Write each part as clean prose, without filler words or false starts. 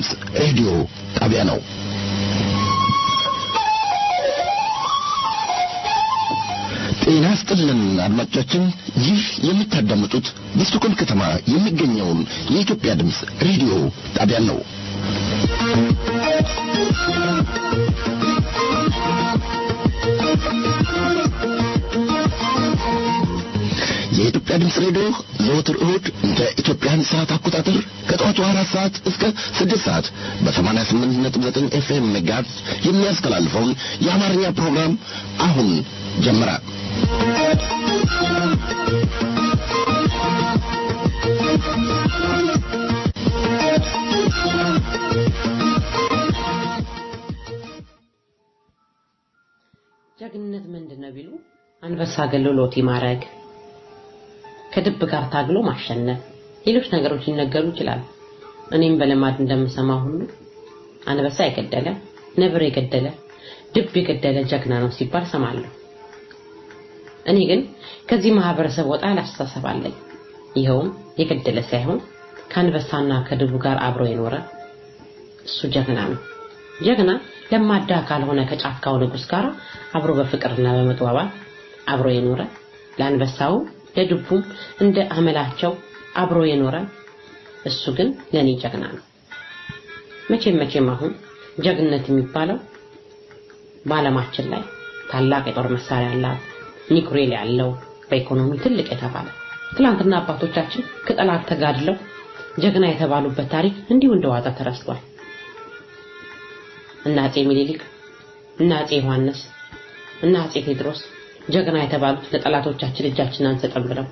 ድምጽ ሬዲዮ ጣቢያ ነው። ጤና ይስጥልን አድማጮቻችን፣ ይህ የምታዳምጡት በስቶኮልም ከተማ የሚገኘውን የኢትዮጵያ ድምጽ ሬዲዮ ጣቢያ ነው። የኢትዮጵያ ድምጽ ሬዲዮ ዘወትር እሁድ እንደ ኢትዮጵያን ሰዓት አቆጣጠር ከጠዋቱ 4 ሰዓት እስከ 6 ሰዓት በ88.9 ኤፍኤም ሜጋሄርዝ የሚያስተላልፈውን የአማርኛ ፕሮግራም አሁን ጀመረ። ጀግንነት ምንድነው ቢሉ አንበሳ ገለሎት ይማረግ ከድብ ጋር ታግሎ ማሸነፍ ሌሎች ነገሮች ሊነገሩ ይችላል። እኔም በለማድ እንደምሰማው ሁሉ አንበሳ የገደለ ነብር የገደለ ድብ የገደለ ጀግና ነው ሲባል ሰማለሁ። እኔ ግን ከዚህ ማህበረሰብ ወጣ አላስተሳሰባለኝ። ይሄውም የገደለ ሳይሆን ከአንበሳና ከድቡ ጋር አብሮ የኖረ እሱ ጀግና ነው። ጀግና ለማዳ ካልሆነ ከጫካው ንጉስ ጋር አብሮ በፍቅርና በመጥዋባት አብሮ የኖረ ለአንበሳው ለድቡም እንደ አመላቸው አብሮ የኖረ እሱ ግን ለኔ ጀግና ነው። መቼም አሁን ጀግንነት የሚባለው በአለማችን ላይ ታላቅ የጦር መሳሪያ ያለው ኒውክሌር ያለው በኢኮኖሚ ትልቅ የተባለ ትላንትና አባቶቻችን ከጠላት ተጋድለው ጀግና የተባሉበት ታሪክ እንዲሁ እንደዋዛ ተረስቷል። እና አፄ ምኒልክ እና አፄ ዮሐንስ እና አፄ ቴዎድሮስ ጀግና የተባሉት ለጠላቶቻችን እጃችንን አንሰጥም ብለው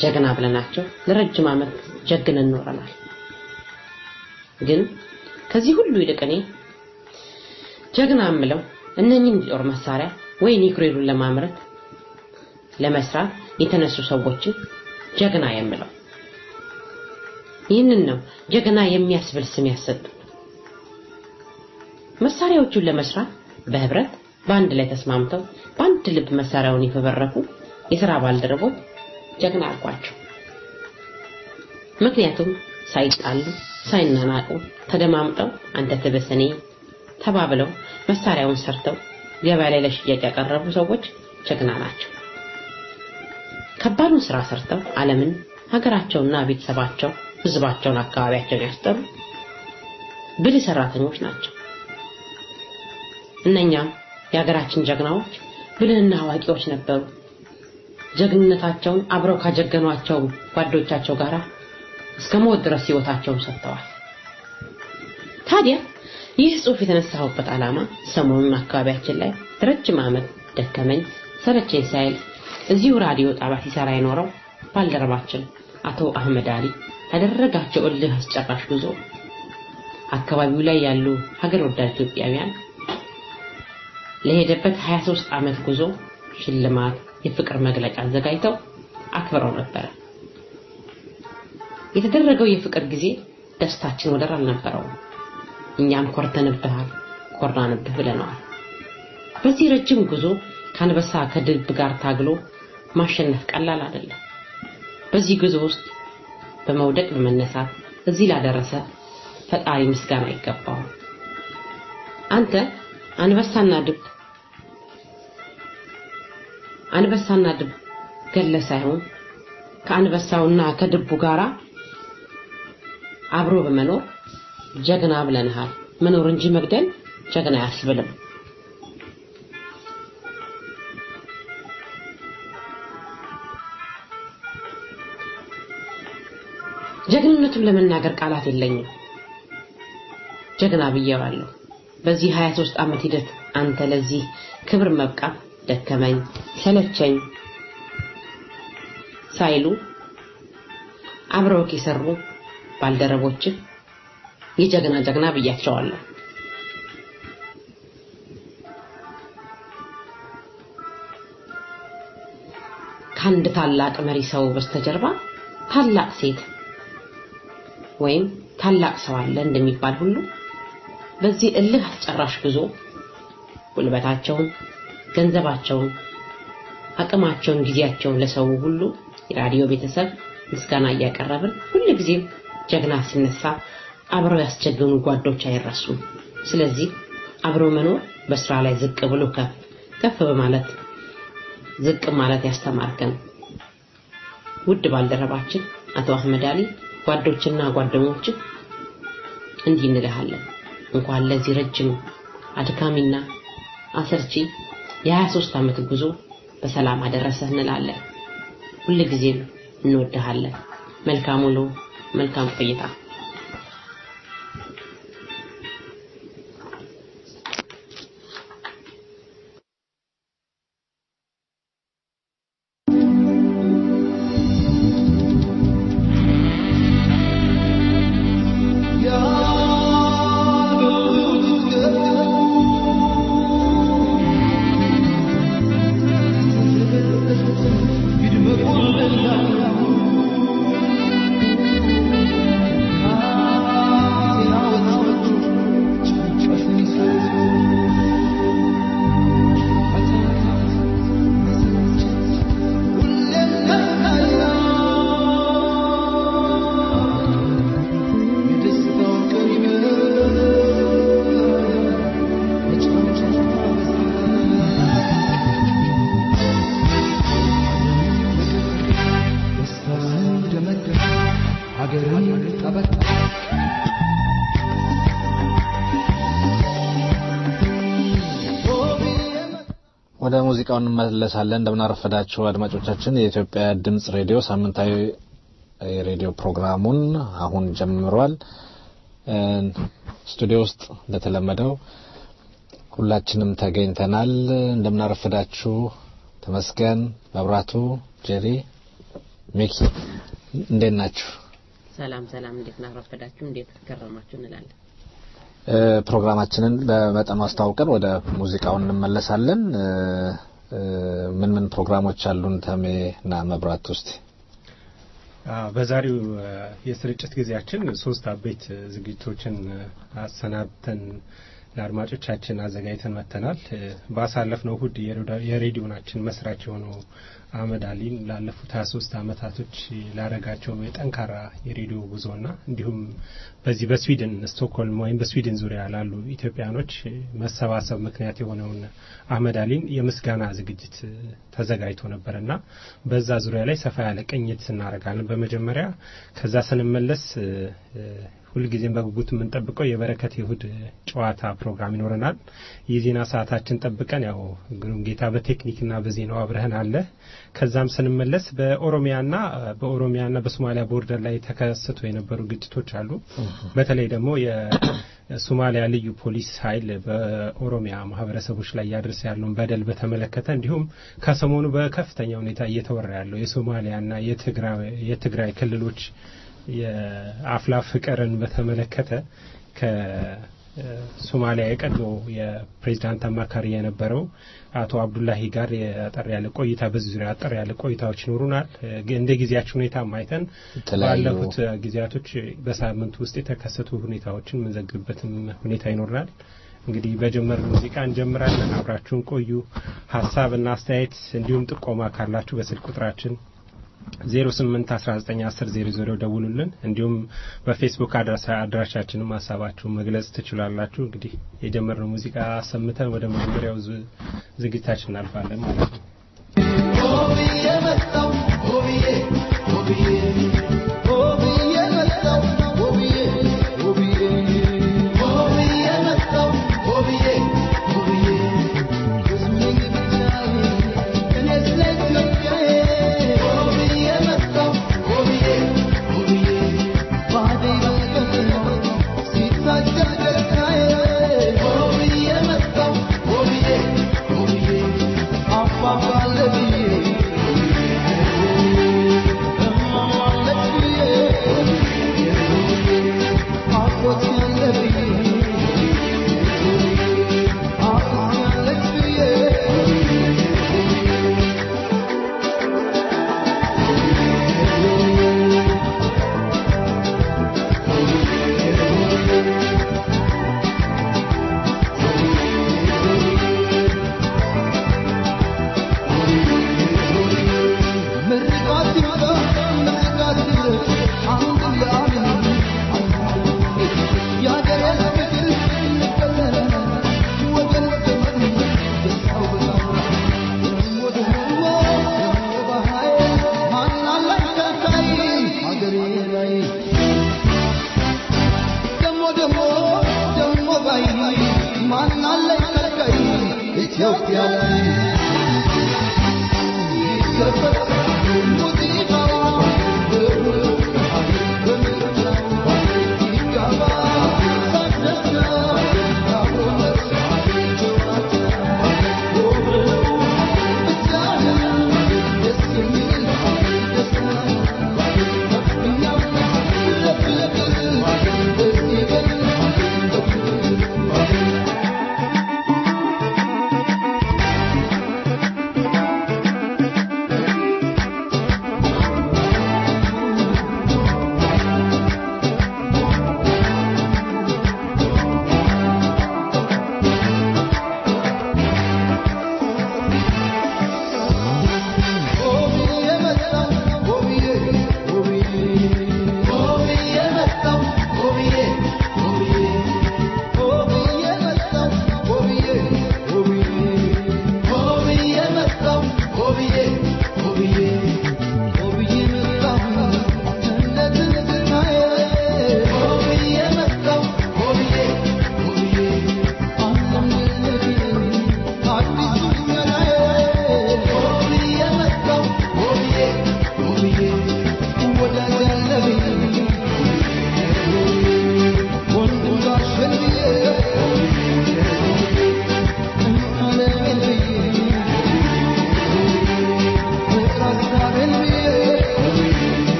ጀግና ብለናቸው ለረጅም ዓመት ጀግነን ኖረናል። ግን ከዚህ ሁሉ ይልቅኔ ጀግና አምለው እነኚህን ጦር መሳሪያ ወይ ኒውክሌሩን ለማምረት ለመስራት የተነሱ ሰዎችን ጀግና የምለው ይህንን ነው። ጀግና የሚያስብል ስም ያሰጡ መሳሪያዎቹን ለመስራት በህብረት በአንድ ላይ ተስማምተው በአንድ ልብ መሳሪያውን ይፈበረኩ የሥራ ባልደረቦች ጀግና አልኳቸው። ምክንያቱም ሳይጣሉ ሳይናናቁ ተደማምጠው አንተ ተበሰኔ ተባብለው መሳሪያውን ሰርተው ገበያ ላይ ለሽያጭ ያቀረቡ ሰዎች ጀግና ናቸው። ከባዱን ስራ ሰርተው ዓለምን ሀገራቸውና ቤተሰባቸው ህዝባቸውን አካባቢያቸውን ያስጠሩ ብልህ ሰራተኞች ናቸው። እነኛም የሀገራችን ጀግናዎች ብልህና አዋቂዎች ነበሩ። ጀግንነታቸውን አብረው ካጀገኗቸው ጓዶቻቸው ጋር እስከ ሞት ድረስ ህይወታቸውን ሰጥተዋል። ታዲያ ይህ ጽሑፍ የተነሳሁበት ዓላማ ሰሞኑን አካባቢያችን ላይ ረጅም ዓመት ደከመኝ ሰለቸኝ ሳይል እዚሁ ራዲዮ ጣቢያ ሲሰራ የኖረው ባልደረባችን አቶ አህመድ አሊ ያደረጋቸው እልህ አስጨራሽ ጉዞ አካባቢው ላይ ያሉ ሀገር ወዳድ ኢትዮጵያውያን ለሄደበት 23 ዓመት ጉዞ ሽልማት የፍቅር መግለጫ አዘጋጅተው አክብረው ነበር። የተደረገው የፍቅር ጊዜ ደስታችን ወደር አልነበረውም። እኛም ኮርናንብህ ብለናል። በዚህ ረጅም ጉዞ ከአንበሳ ከድብ ጋር ታግሎ ማሸነፍ ቀላል አይደለም። በዚህ ጉዞ ውስጥ በመውደቅ በመነሳት እዚህ ላደረሰ ፈጣሪ ምስጋና ይገባው። አንተ አንበሳና ድብ ገለ ሳይሆን ከአንበሳውና ከድቡ ጋራ አብሮ በመኖር ጀግና ብለናል። መኖር እንጂ መግደል ጀግና ያስብልም። ጀግንነቱን ለመናገር ቃላት የለኝም። ጀግና ብዬዋለሁ። በዚህ 23 ዓመት ሂደት አንተ ለዚህ ክብር መብቃት ደከመኝ ሰለቸኝ ሳይሉ አብረው የሰሩ ባልደረቦች የጀግና ብያቸዋለሁ። ከአንድ ታላቅ መሪ ሰው በስተጀርባ ታላቅ ሴት ወይም ታላቅ ሰው አለ እንደሚባል ሁሉ በዚህ እልህ አስጨራሽ ጉዞ ጉልበታቸውን ገንዘባቸውን አቅማቸውን ጊዜያቸውን ለሰው ሁሉ የራዲዮ ቤተሰብ ምስጋና ያቀረብን ሁሉ ጊዜ ጀግና ሲነሳ አብረው ያስቸገኑ ጓዶች አይረሱም ስለዚህ አብረው መኖር በስራ ላይ ዝቅ ብሎ ከፍ በማለት ዝቅ ማለት ያስተማርከን ውድ ባልደረባችን አቶ አህመድ አሊ ጓዶችና ጓደኞች እንዲህ እንልሃለን እንኳን ለዚህ ረጅም አድካሚና አሰልቺ የ23 ዓመት ጉዞ በሰላም አደረሰህ እንላለን ሁሉ ጊዜም እንወድሃለን መልካም ውሎ መልካም ቆይታ ወደ ሙዚቃው እንመለሳለን እንደምናረፈዳችሁ አድማጮቻችን የኢትዮጵያ ድምጽ ሬዲዮ ሳምንታዊ የሬዲዮ ፕሮግራሙን አሁን ጀምሯል ስቱዲዮ ውስጥ እንደተለመደው ሁላችንም ተገኝተናል እንደምናረፈዳችሁ ተመስገን መብራቱ ጄሪ ሚኪ እንዴት ናችሁ ሰላም እንዴት ናረፈዳችሁ እንዴት ተከረማችሁ እንላለን ፕሮግራማችንን በመጠኑ አስተዋውቀን ወደ ሙዚቃው እንመለሳለን ምን ፕሮግራሞች አሉን ተሜና መብራት ውስጥ በዛሬው የስርጭት ጊዜያችን 3 አበይት ዝግጅቶችን አሰናብተን ለአድማጮቻችን አዘጋጅተን መተናል ባሳለፍነው እሁድ የሬዲዮናችን መስራች የሆነው አህመድ አሊን ላለፉት 23 አመታቶች ላረጋቸው የጠንካራ የሬዲዮ ጉዞና እንዲሁም በዚህ በስዊድን ስቶክሆልም ወይም በስዊድን ዙሪያ ላሉ ኢትዮጵያኖች መሰባሰብ ምክንያት የሆነውን አህመድ አሊን የምስጋና ዝግጅት ተዘጋጅቶ ነበርና በዛ ዙሪያ ላይ ሰፋ ያለ ቅኝት እናረጋለን በመጀመሪያ ከዛ ስንመለስ ሁሉ ጊዜም በጉጉት የምንጠብቀው የበረከት ይሁድ ጨዋታ ፕሮግራም ይኖርናል የዜና ሰዓታችን ጠብቀን ያው ግሩም ጌታ በቴክኒክና በዜናው አብረህን አለ ከዛም ስንመለስ በኦሮሚያና በሶማሊያ ቦርደር ላይ ተከሰቱ የነበሩ ግጭቶች አሉ በተለይ ደግሞ የሶማሊያ ልዩ ፖሊስ ኃይል በኦሮሚያ ማህበረሰቦች ላይ ያደርስ ያለውን በደል በተመለከተ እንዲሁም ከሰሞኑ በከፍተኛ ሁኔታ እየተወራ ያለው የሶማሊያና የትግራይ ክልሎች የአፍላ ፍቅርን በተመለከተ ከሶማሊያ የቀድሞ የፕሬዝዳንት አማካሪ የነበረው አቶ አብዱላሂ ጋር ያጠር ያለ ቆይታ በዚህ ዙሪያ ያጠር ያለ ቆይታዎች ይኖሩናል እንደ ጊዜያችን ሁኔታ ማይተን ባለፉት ጊዜያቶች በሳምንቱ ውስጥ የተከሰቱ ሁኔታዎችን ምንዘግብበትም ሁኔታ ይኖርናል እንግዲህ በጀመርነው ሙዚቃ እንጀምራለን አብራችሁን ቆዩ ሐሳብና አስተያየት እንዲሁም ጥቆማ ካላችሁ በስልክ ቁጥራችን 08191000 ደውሉልን እንዲሁም በፌስቡክ አድራሻችንም ሐሳባችሁን መግለጽ ትችላላችሁ እንግዲህ የጀመርነው ሙዚቃ ሰምተን ወደ መጀመሪያው ዝግጅታችን እናልፋለን ማለት ነው I'm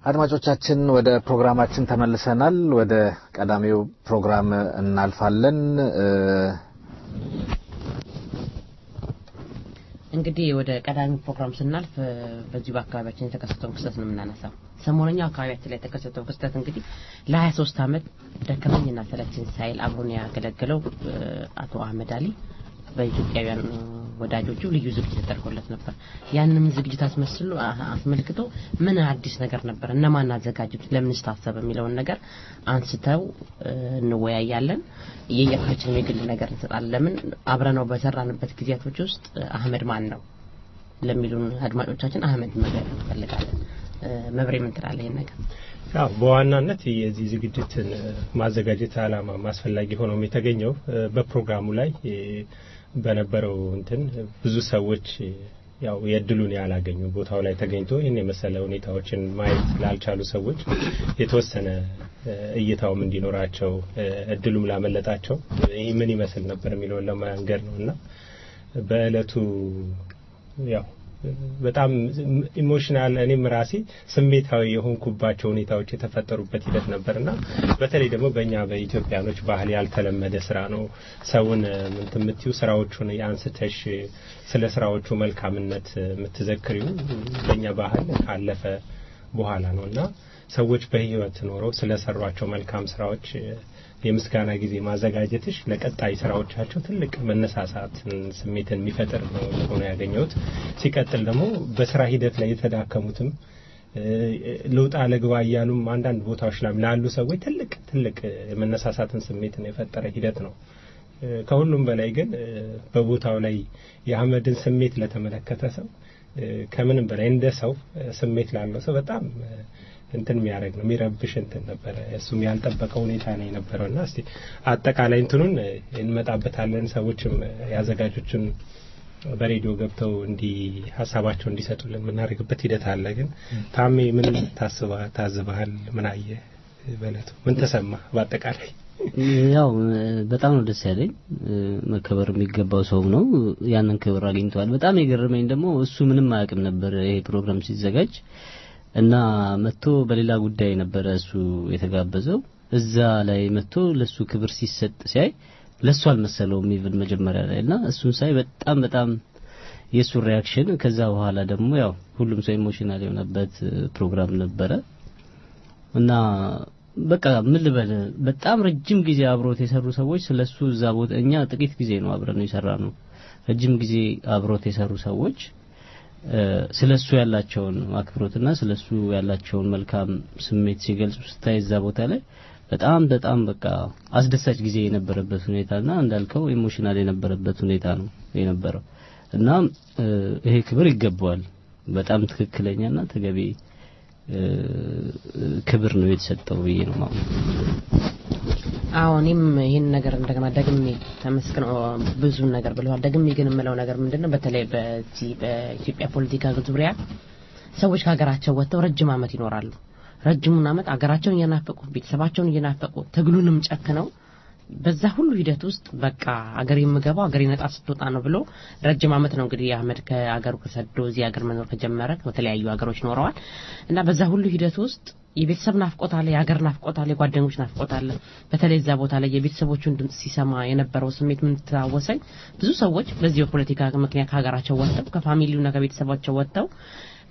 አድማጮቻችን ወደ ፕሮግራማችን ተመልሰናል። ወደ ቀዳሚው ፕሮግራም እናልፋለን። እንግዲህ ወደ ቀዳሚው ፕሮግራም ስናልፍ በዚህ በአካባቢያችን የተከሰተው ክስተት ነው የምናነሳው። ሰሞኑኛ አካባቢያችን ላይ የተከሰተው ክስተት እንግዲህ ለ23 አመት ደከመኝና ሰለቸኝ ሳይል አብሮን ያገለገለው አቶ አህመድ አሊ በኢትዮጵያውያን ወዳጆቹ ልዩ ዝግጅት ተደርጎለት ነበር። ያንንም ዝግጅት አስመልክቶ ምን አዲስ ነገር ነበር፣ እነማን አዘጋጁት፣ ለምን ታሰበ የሚለውን ነገር አንስተው እንወያያለን። የየራሳችን የግል ነገር እንሰጣለን። ለምን አብረነው በሰራንበት ጊዜያቶች ውስጥ አህመድ ማን ነው ለሚሉን አድማጮቻችን አህመድ መግለጽ እንፈልጋለን። መብሬ ምን ትላለህ ይሄን ነገር? ያው በዋናነት የዚህ ዝግጅትን ማዘጋጀት ዓላማ ማስፈላጊ ሆኖ የተገኘው በፕሮግራሙ ላይ በነበረው ብዙ ሰዎች ያው የድሉን ያላገኙ ቦታው ላይ ተገኝቶ ይሄን የመሰለ ሁኔታዎችን ማየት ላልቻሉ ሰዎች የተወሰነ እይታውም እንዲኖራቸው እድሉም ላመለጣቸው ይሄ ምን ይመስል ነበር የሚለው ለማንገር ነውና በእለቱ ያው በጣም ኢሞሽናል እኔም ራሴ ስሜታዊ የሆንኩባቸው ሁኔታዎች የተፈጠሩበት ሂደት ነበርና በተለይ ደግሞ በእኛ በኢትዮጵያኖች ባህል ያልተለመደ ስራ ነው። ሰውን ምንትምቲው ስራዎቹን ያንስተሽ ስለ ስራዎቹ መልካምነት የምትዘክሪው በእኛ ባህል ካለፈ በኋላ ነውና ሰዎች በህይወት ኖረው ስለሰሯቸው መልካም ስራዎች የምስጋና ጊዜ ማዘጋጀትሽ ለቀጣይ ስራዎቻቸው ትልቅ መነሳሳት ስሜትን የሚፈጥር ነው ሆኖ ያገኘሁት። ሲቀጥል ደግሞ በስራ ሂደት ላይ የተዳከሙትም ለውጣ ለግባ ያሉም አንዳንድ ቦታዎች ላይ ላሉ ሰዎች ትልቅ መነሳሳትን ስሜት ነው የፈጠረ ሂደት ነው። ከሁሉም በላይ ግን በቦታው ላይ የአህመድን ስሜት ለተመለከተ ሰው ከምንም በላይ እንደ ሰው ስሜት ላለው ሰው በጣም እንትን የሚያደርግ ነው የሚረብሽ እንትን ነበር። እሱም ያልጠበቀው ሁኔታ ነው የነበረውና እስቲ አጠቃላይ እንትኑን እንመጣበታለን። ሰዎችም ያዘጋጆችን በሬዲዮ ገብተው ሀሳባቸው እንዲሰጡልን የምናደርግበት ሂደት አለ። ግን ታሜ ምን ታዝበሃል? ምን አየህ? በለቱ ምን ተሰማ? በአጠቃላይ ያው በጣም ነው ደስ ያለኝ። መከበር የሚገባው ሰው ነው፣ ያንን ክብር አግኝቷል። በጣም የገረመኝ ደግሞ እሱ ምንም አያውቅም ነበር ይሄ ፕሮግራም ሲዘጋጅ እና መጥቶ በሌላ ጉዳይ ነበር እሱ የተጋበዘው። እዛ ላይ መጥቶ ለሱ ክብር ሲሰጥ ሲያይ ለሱ አልመሰለውም ኢቭን መጀመሪያ ላይና እሱን ሳይ በጣም የሱ ሪአክሽን ከዛ በኋላ ደግሞ ያው ሁሉም ሰው ኢሞሽናል የሆነበት ፕሮግራም ነበረ እና በቃ ምን ልበል በጣም ረጅም ጊዜ አብሮት የሰሩ ሰዎች ስለሱ እዛ ቦታ እኛ ጥቂት ጊዜ ነው አብረን የሰራነው። ረጅም ጊዜ አብሮት የሰሩ ሰዎች ስለሱ ያላቸውን አክብሮትና ስለሱ ያላቸውን መልካም ስሜት ሲገልጹ ስታይ እዛ ቦታ ላይ በጣም በቃ አስደሳች ጊዜ የነበረበት ሁኔታና እንዳልከው ኢሞሽናል የነበረበት ሁኔታ ነው የነበረው እና ይሄ ክብር ይገባዋል። በጣም ትክክለኛና ተገቢ ክብር ነው የተሰጠው ብዬ ነው ማለት ነው። እኔም ይሄን ነገር እንደገና ደግሜ ተመስክኖ ብዙ ነገር ብለዋል። ደግሜ ግን የምለው ነገር ምንድነው በተለይ በኢትዮጵያ ፖለቲካ ዙሪያ ሰዎች ከሀገራቸው ወጥተው ረጅም ዓመት ይኖራሉ። ረጅሙን ዓመት አገራቸውን እየናፈቁ ቤተሰባቸውን እየናፈቁ ትግሉንም ጨክነው በዛ ሁሉ ሂደት ውስጥ በቃ አገር የምገባው አገር ነጣ ስትወጣ ነው ብሎ ረጅም ዓመት ነው እንግዲህ አህመድ ከአገሩ ከሰዶ እዚህ አገር መኖር ከጀመረ በተለያዩ አገሮች ኖረዋል እና በዛ ሁሉ ሂደት ውስጥ የቤተሰብ ናፍቆት አለ፣ የሀገር ናፍቆት አለ፣ የጓደኞች ናፍቆት አለ። በተለይ እዛ ቦታ ላይ የቤተሰቦቹን ድምጽ ሲሰማ የነበረው ስሜት ምን ተዋወሰኝ። ብዙ ሰዎች በዚህ የፖለቲካ ምክንያት ከሀገራቸው ወጥተው ከፋሚሊውና ከቤተሰባቸው ወጥተው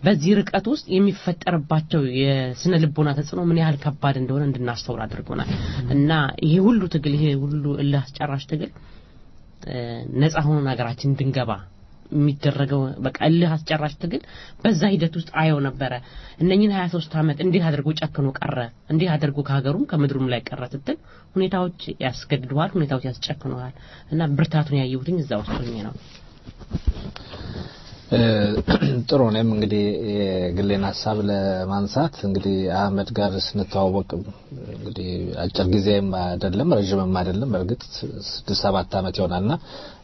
በዚህ ርቀት ውስጥ የሚፈጠርባቸው የስነ ልቦና ተጽዕኖ ምን ያህል ከባድ እንደሆነ እንድናስተውል አድርጎናል እና ይሄ ሁሉ ትግል ይሄ ሁሉ እልህ ትግል ነፃ ሆነን ሀገራችን እንድንገባ የሚደረገው በቃ እልህ አስጨራሽ ትግል በዛ ሂደት ውስጥ አየው ነበር። እነኚህን 23 ዓመት እንዴት አድርጎ ጨክኖ ቀረ፣ እንዴት አድርጎ ከሀገሩም ከምድሩም ላይ ቀረ ስትል ሁኔታዎች ያስገድደዋል፣ ሁኔታዎች ያስጨክነዋል እና ብርታቱን ያየሁትኝ እዛ ውስጥ ሆኜ ነው። ጥሩ ነው። እንግዲህ የግሌን ሐሳብ ለማንሳት እንግዲህ አህመድ ጋር ስንተዋወቅ እንግዲህ አጭር ጊዜም አይደለም ረጅምም አይደለም በእርግጥ 6-7 ዓመት ይሆናልና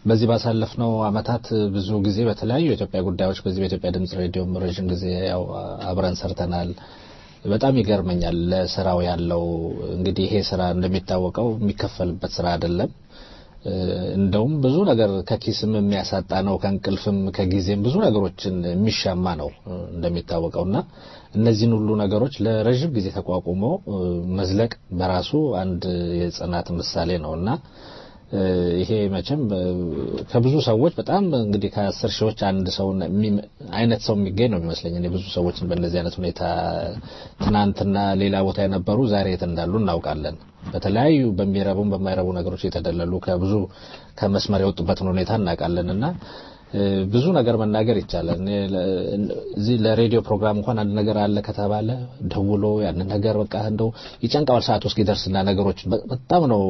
በዚህ ባሳለፍነው አመታት ብዙ ጊዜ በተለያዩ የኢትዮጵያ ጉዳዮች በዚህ በኢትዮጵያ ድምጽ ሬዲዮም ረጅም ጊዜ ያው አብረን ሰርተናል። በጣም ይገርመኛል ለስራው ያለው እንግዲህ ይሄ ስራ እንደሚታወቀው የሚከፈልበት ስራ አይደለም። እንደውም ብዙ ነገር ከኪስም የሚያሳጣ ነው፣ ከእንቅልፍም ከጊዜም ብዙ ነገሮችን የሚሻማ ነው እንደሚታወቀውና እነዚህን ሁሉ ነገሮች ለረጅም ጊዜ ተቋቁሞ መዝለቅ በራሱ አንድ የጽናት ምሳሌ ነውና ይሄ መቼም ከብዙ ሰዎች በጣም እንግዲህ ከ10 ሺዎች አንድ ሰው አይነት ሰው የሚገኝ ነው የሚመስለኝ። እኔ ብዙ ሰዎችን በእንደዚህ አይነት ሁኔታ ትናንትና ሌላ ቦታ የነበሩ ዛሬ የት እንዳሉ እናውቃለን። በተለያዩ በሚረቡም በማይረቡ ነገሮች የተደለሉ ከብዙ ከመስመር የወጡበትን ሁኔታ እናውቃለንና ብዙ ነገር መናገር ይቻላል። እዚህ ለሬዲዮ ፕሮግራም እንኳን አንድ ነገር አለ ከተባለ ደውሎ ያን ነገር በቃ እንደው ይጨንቃል ሰዓት ውስጥ ይደርስና ነገሮች በጣም ነው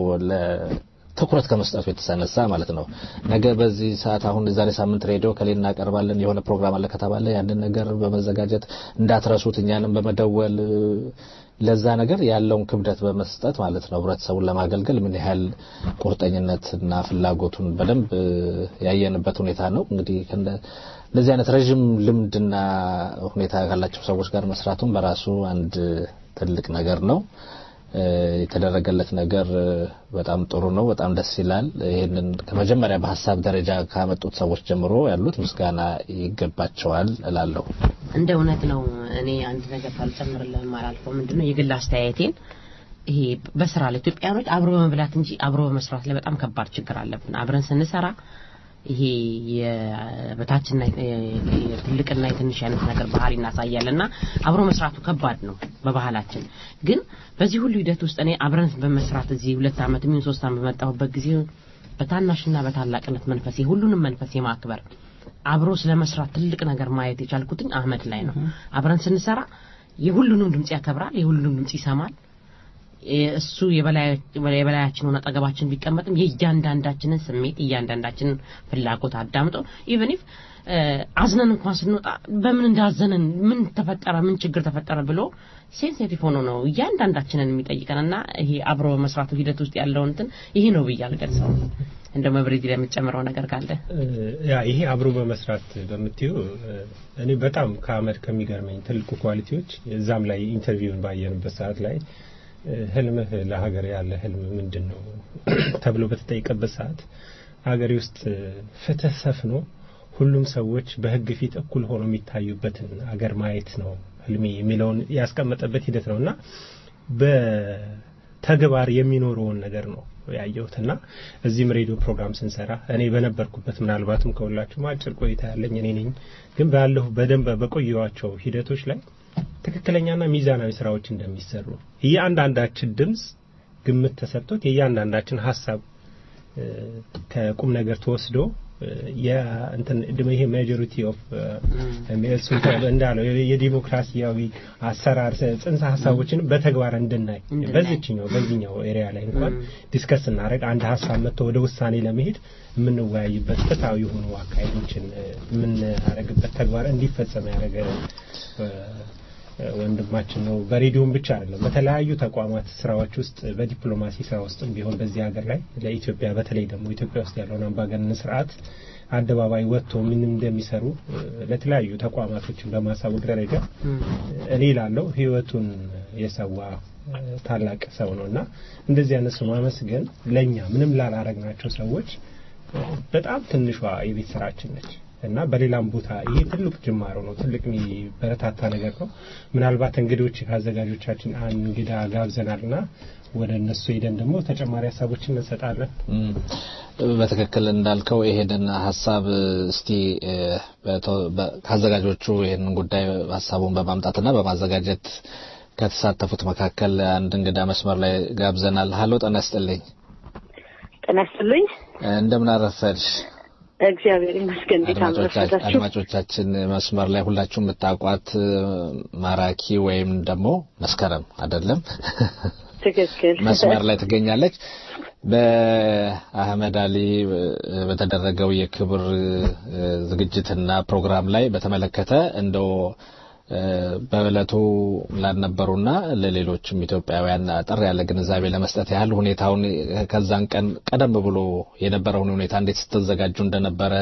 ትኩረት ከመስጠቱ የተነሳ ማለት ነው። ነገ በዚህ ሰዓት አሁን ዛሬ ሳምንት ሬዲዮ ከሌና ቀርባለን የሆነ ፕሮግራም አለ ከተባለ ያንን ነገር በመዘጋጀት እንዳትረሱት እኛንም በመደወል ለዛ ነገር ያለውን ክብደት በመስጠት ማለት ነው ህብረተሰቡን ለማገልገል ምን ያህል ቁርጠኝነትና ፍላጎቱን በደንብ ያየንበት ሁኔታ ነው። እንግዲህ እንደዚህ አይነት ረጅም ልምድና ሁኔታ ካላቸው ሰዎች ጋር መስራቱን በራሱ አንድ ትልቅ ነገር ነው። የተደረገለት ነገር በጣም ጥሩ ነው፣ በጣም ደስ ይላል። ይሄንን ከመጀመሪያ በሐሳብ ደረጃ ካመጡት ሰዎች ጀምሮ ያሉት ምስጋና ይገባቸዋል እላለሁ። እንደ እውነት ነው። እኔ አንድ ነገር ካልጨምርልህ ማላልፈው ምንድነው የግል አስተያየቴን ይሄ በስራ ላይ ኢትዮጵያኖች አብሮ በመብላት እንጂ አብሮ በመስራት ላይ በጣም ከባድ ችግር አለብን። አብረን ስንሰራ ይሄ የበታችና የትልቅና የትንሽ አይነት ነገር ባህሪ እናሳያለና አብሮ መስራቱ ከባድ ነው በባህላችን። ግን በዚህ ሁሉ ሂደት ውስጥ እኔ አብረን በመስራት እዚህ 2 ዓመት ምን 3 ዓመት በመጣሁበት ጊዜ በታናሽና በታላቅነት መንፈስ ሁሉንም መንፈስ የማክበር አብሮ ስለመስራት ትልቅ ነገር ማየት የቻልኩትኝ አህመድ ላይ ነው። አብረን ስንሰራ የሁሉንም ድምጽ ያከብራል የሁሉንም ድምጽ ይሰማል እሱ የበላያችን ሆነ አጠገባችን ቢቀመጥም የእያንዳንዳችንን ስሜት የእያንዳንዳችንን ፍላጎት አዳምጦ ኢቭን ኢፍ አዝነን እንኳን ስንወጣ በምን እንዳዘነን ምን ተፈጠረ ምን ችግር ተፈጠረ ብሎ ሴንሲቲቭ ሆኖ ነው እያንዳንዳችንን የሚጠይቀንና ይሄ አብሮ መስራቱ ሂደት ውስጥ ያለው እንትን ይሄ ነው ብያልገልጸው እንደው መብሪድ ለምጨምረው ነገር ካለ ያ ይሄ አብሮ በመስራት በመጥተው እኔ በጣም ከአመድ ከሚገርመኝ ትልቁ ኳሊቲዎች እዛም ላይ ኢንተርቪውን ባየንበት ሰዓት ላይ ህልምህ ለሀገር ያለ ህልም ምንድነው ተብሎ በተጠየቀበት ሰዓት ሀገር ውስጥ ፍትህ ሰፍኖ ሁሉም ሰዎች በህግ ፊት እኩል ሆኖ የሚታዩበትን ሀገር ማየት ነው ህልሜ የሚለውን ያስቀመጠበት ሂደት ነውና በተግባር የሚኖረውን ነገር ነው ያየሁትና እዚህም ሬዲዮ ፕሮግራም ስንሰራ እኔ በነበርኩበት ምናልባትም ከሁላችሁ ማጭር ቆይታ ያለኝ እኔ ነኝ ግን ባለው በደንብ በቆየዋቸው ሂደቶች ላይ ትክክለኛና ሚዛናዊ ስራዎች እንደሚሰሩ እያንዳንዳችን ድምጽ ግምት ተሰጥቶት የእያንዳንዳችን ሐሳብ ከቁም ነገር ተወስዶ እንትን ይሄ ማጆሪቲ ኦፍ ሜልሱን እንዳለው የዲሞክራሲያዊ አሰራር ጽንሰ ሐሳቦችን በተግባር እንድናይ በዚህኛው ኤሪያ ላይ እንኳን ዲስከስ እናደርግ አንድ ሐሳብ መጥቶ ወደ ውሳኔ ለመሄድ ምንወያይበት ፍትሃዊ የሆኑ አካሄዶችን ምን አረግበት ተግባር እንዲፈጸም ያደረገ ወንድማችን ነው በሬዲዮም ብቻ አይደለም በተለያዩ ተቋማት ስራዎች ውስጥ በዲፕሎማሲ ስራ ውስጥ ቢሆን በዚህ ሀገር ላይ ለኢትዮጵያ በተለይ ደግሞ ኢትዮጵያ ውስጥ ያለውን አምባገነን ስርዓት አደባባይ ወጥቶ ምን እንደሚሰሩ ለተለያዩ ተቋማቶችን በማሳወቅ ደረጃ እኔ ላለው ህይወቱን የሰዋ ታላቅ ሰው ነውና እንደዚህ አይነት ሰው ማመስገን ለኛ ምንም ላላረግናቸው ሰዎች በጣም ትንሿ የቤት ስራችን ነች እና በሌላም ቦታ ይሄ ትልቅ ጅማሮ ነው ትልቅ በረታታ ነገር ነው ምናልባት እንግዶች ካዘጋጆቻችን እንግዳ ጋብዘናልና ወደ እነሱ ሄደን ደግሞ ተጨማሪ ሐሳቦችን እንሰጣለን በትክክል እንዳልከው ይሄንን ሐሳብ እስቲ ካዘጋጆቹ ይሄንን ጉዳይ ሐሳቡን በማምጣትና በማዘጋጀት ከተሳተፉት መካከል አንድ እንግዳ መስመር ላይ ጋብዘናል ሃሎ ጤና ይስጥልኝ እንደምን አረፈድሽ እግዚአብሔር ይመስገን ዲታምራታችሁ አድማጮቻችን መስመር ላይ ሁላችሁም የምታውቋት ማራኪ ወይም ደግሞ መስከረም አይደለም ትክክል መስመር ላይ ትገኛለች በአህመድ አሊ በተደረገው የክብር ዝግጅትና ፕሮግራም ላይ በተመለከተ እንደው በእለቱ ላልነበሩና ለሌሎችም ኢትዮጵያውያን አጠር ያለ ግንዛቤ ለመስጠት ያህል ሁኔታውን ከዛን ቀን ቀደም ብሎ የነበረውን ሁኔታ እንዴት ስትዘጋጁ እንደነበረ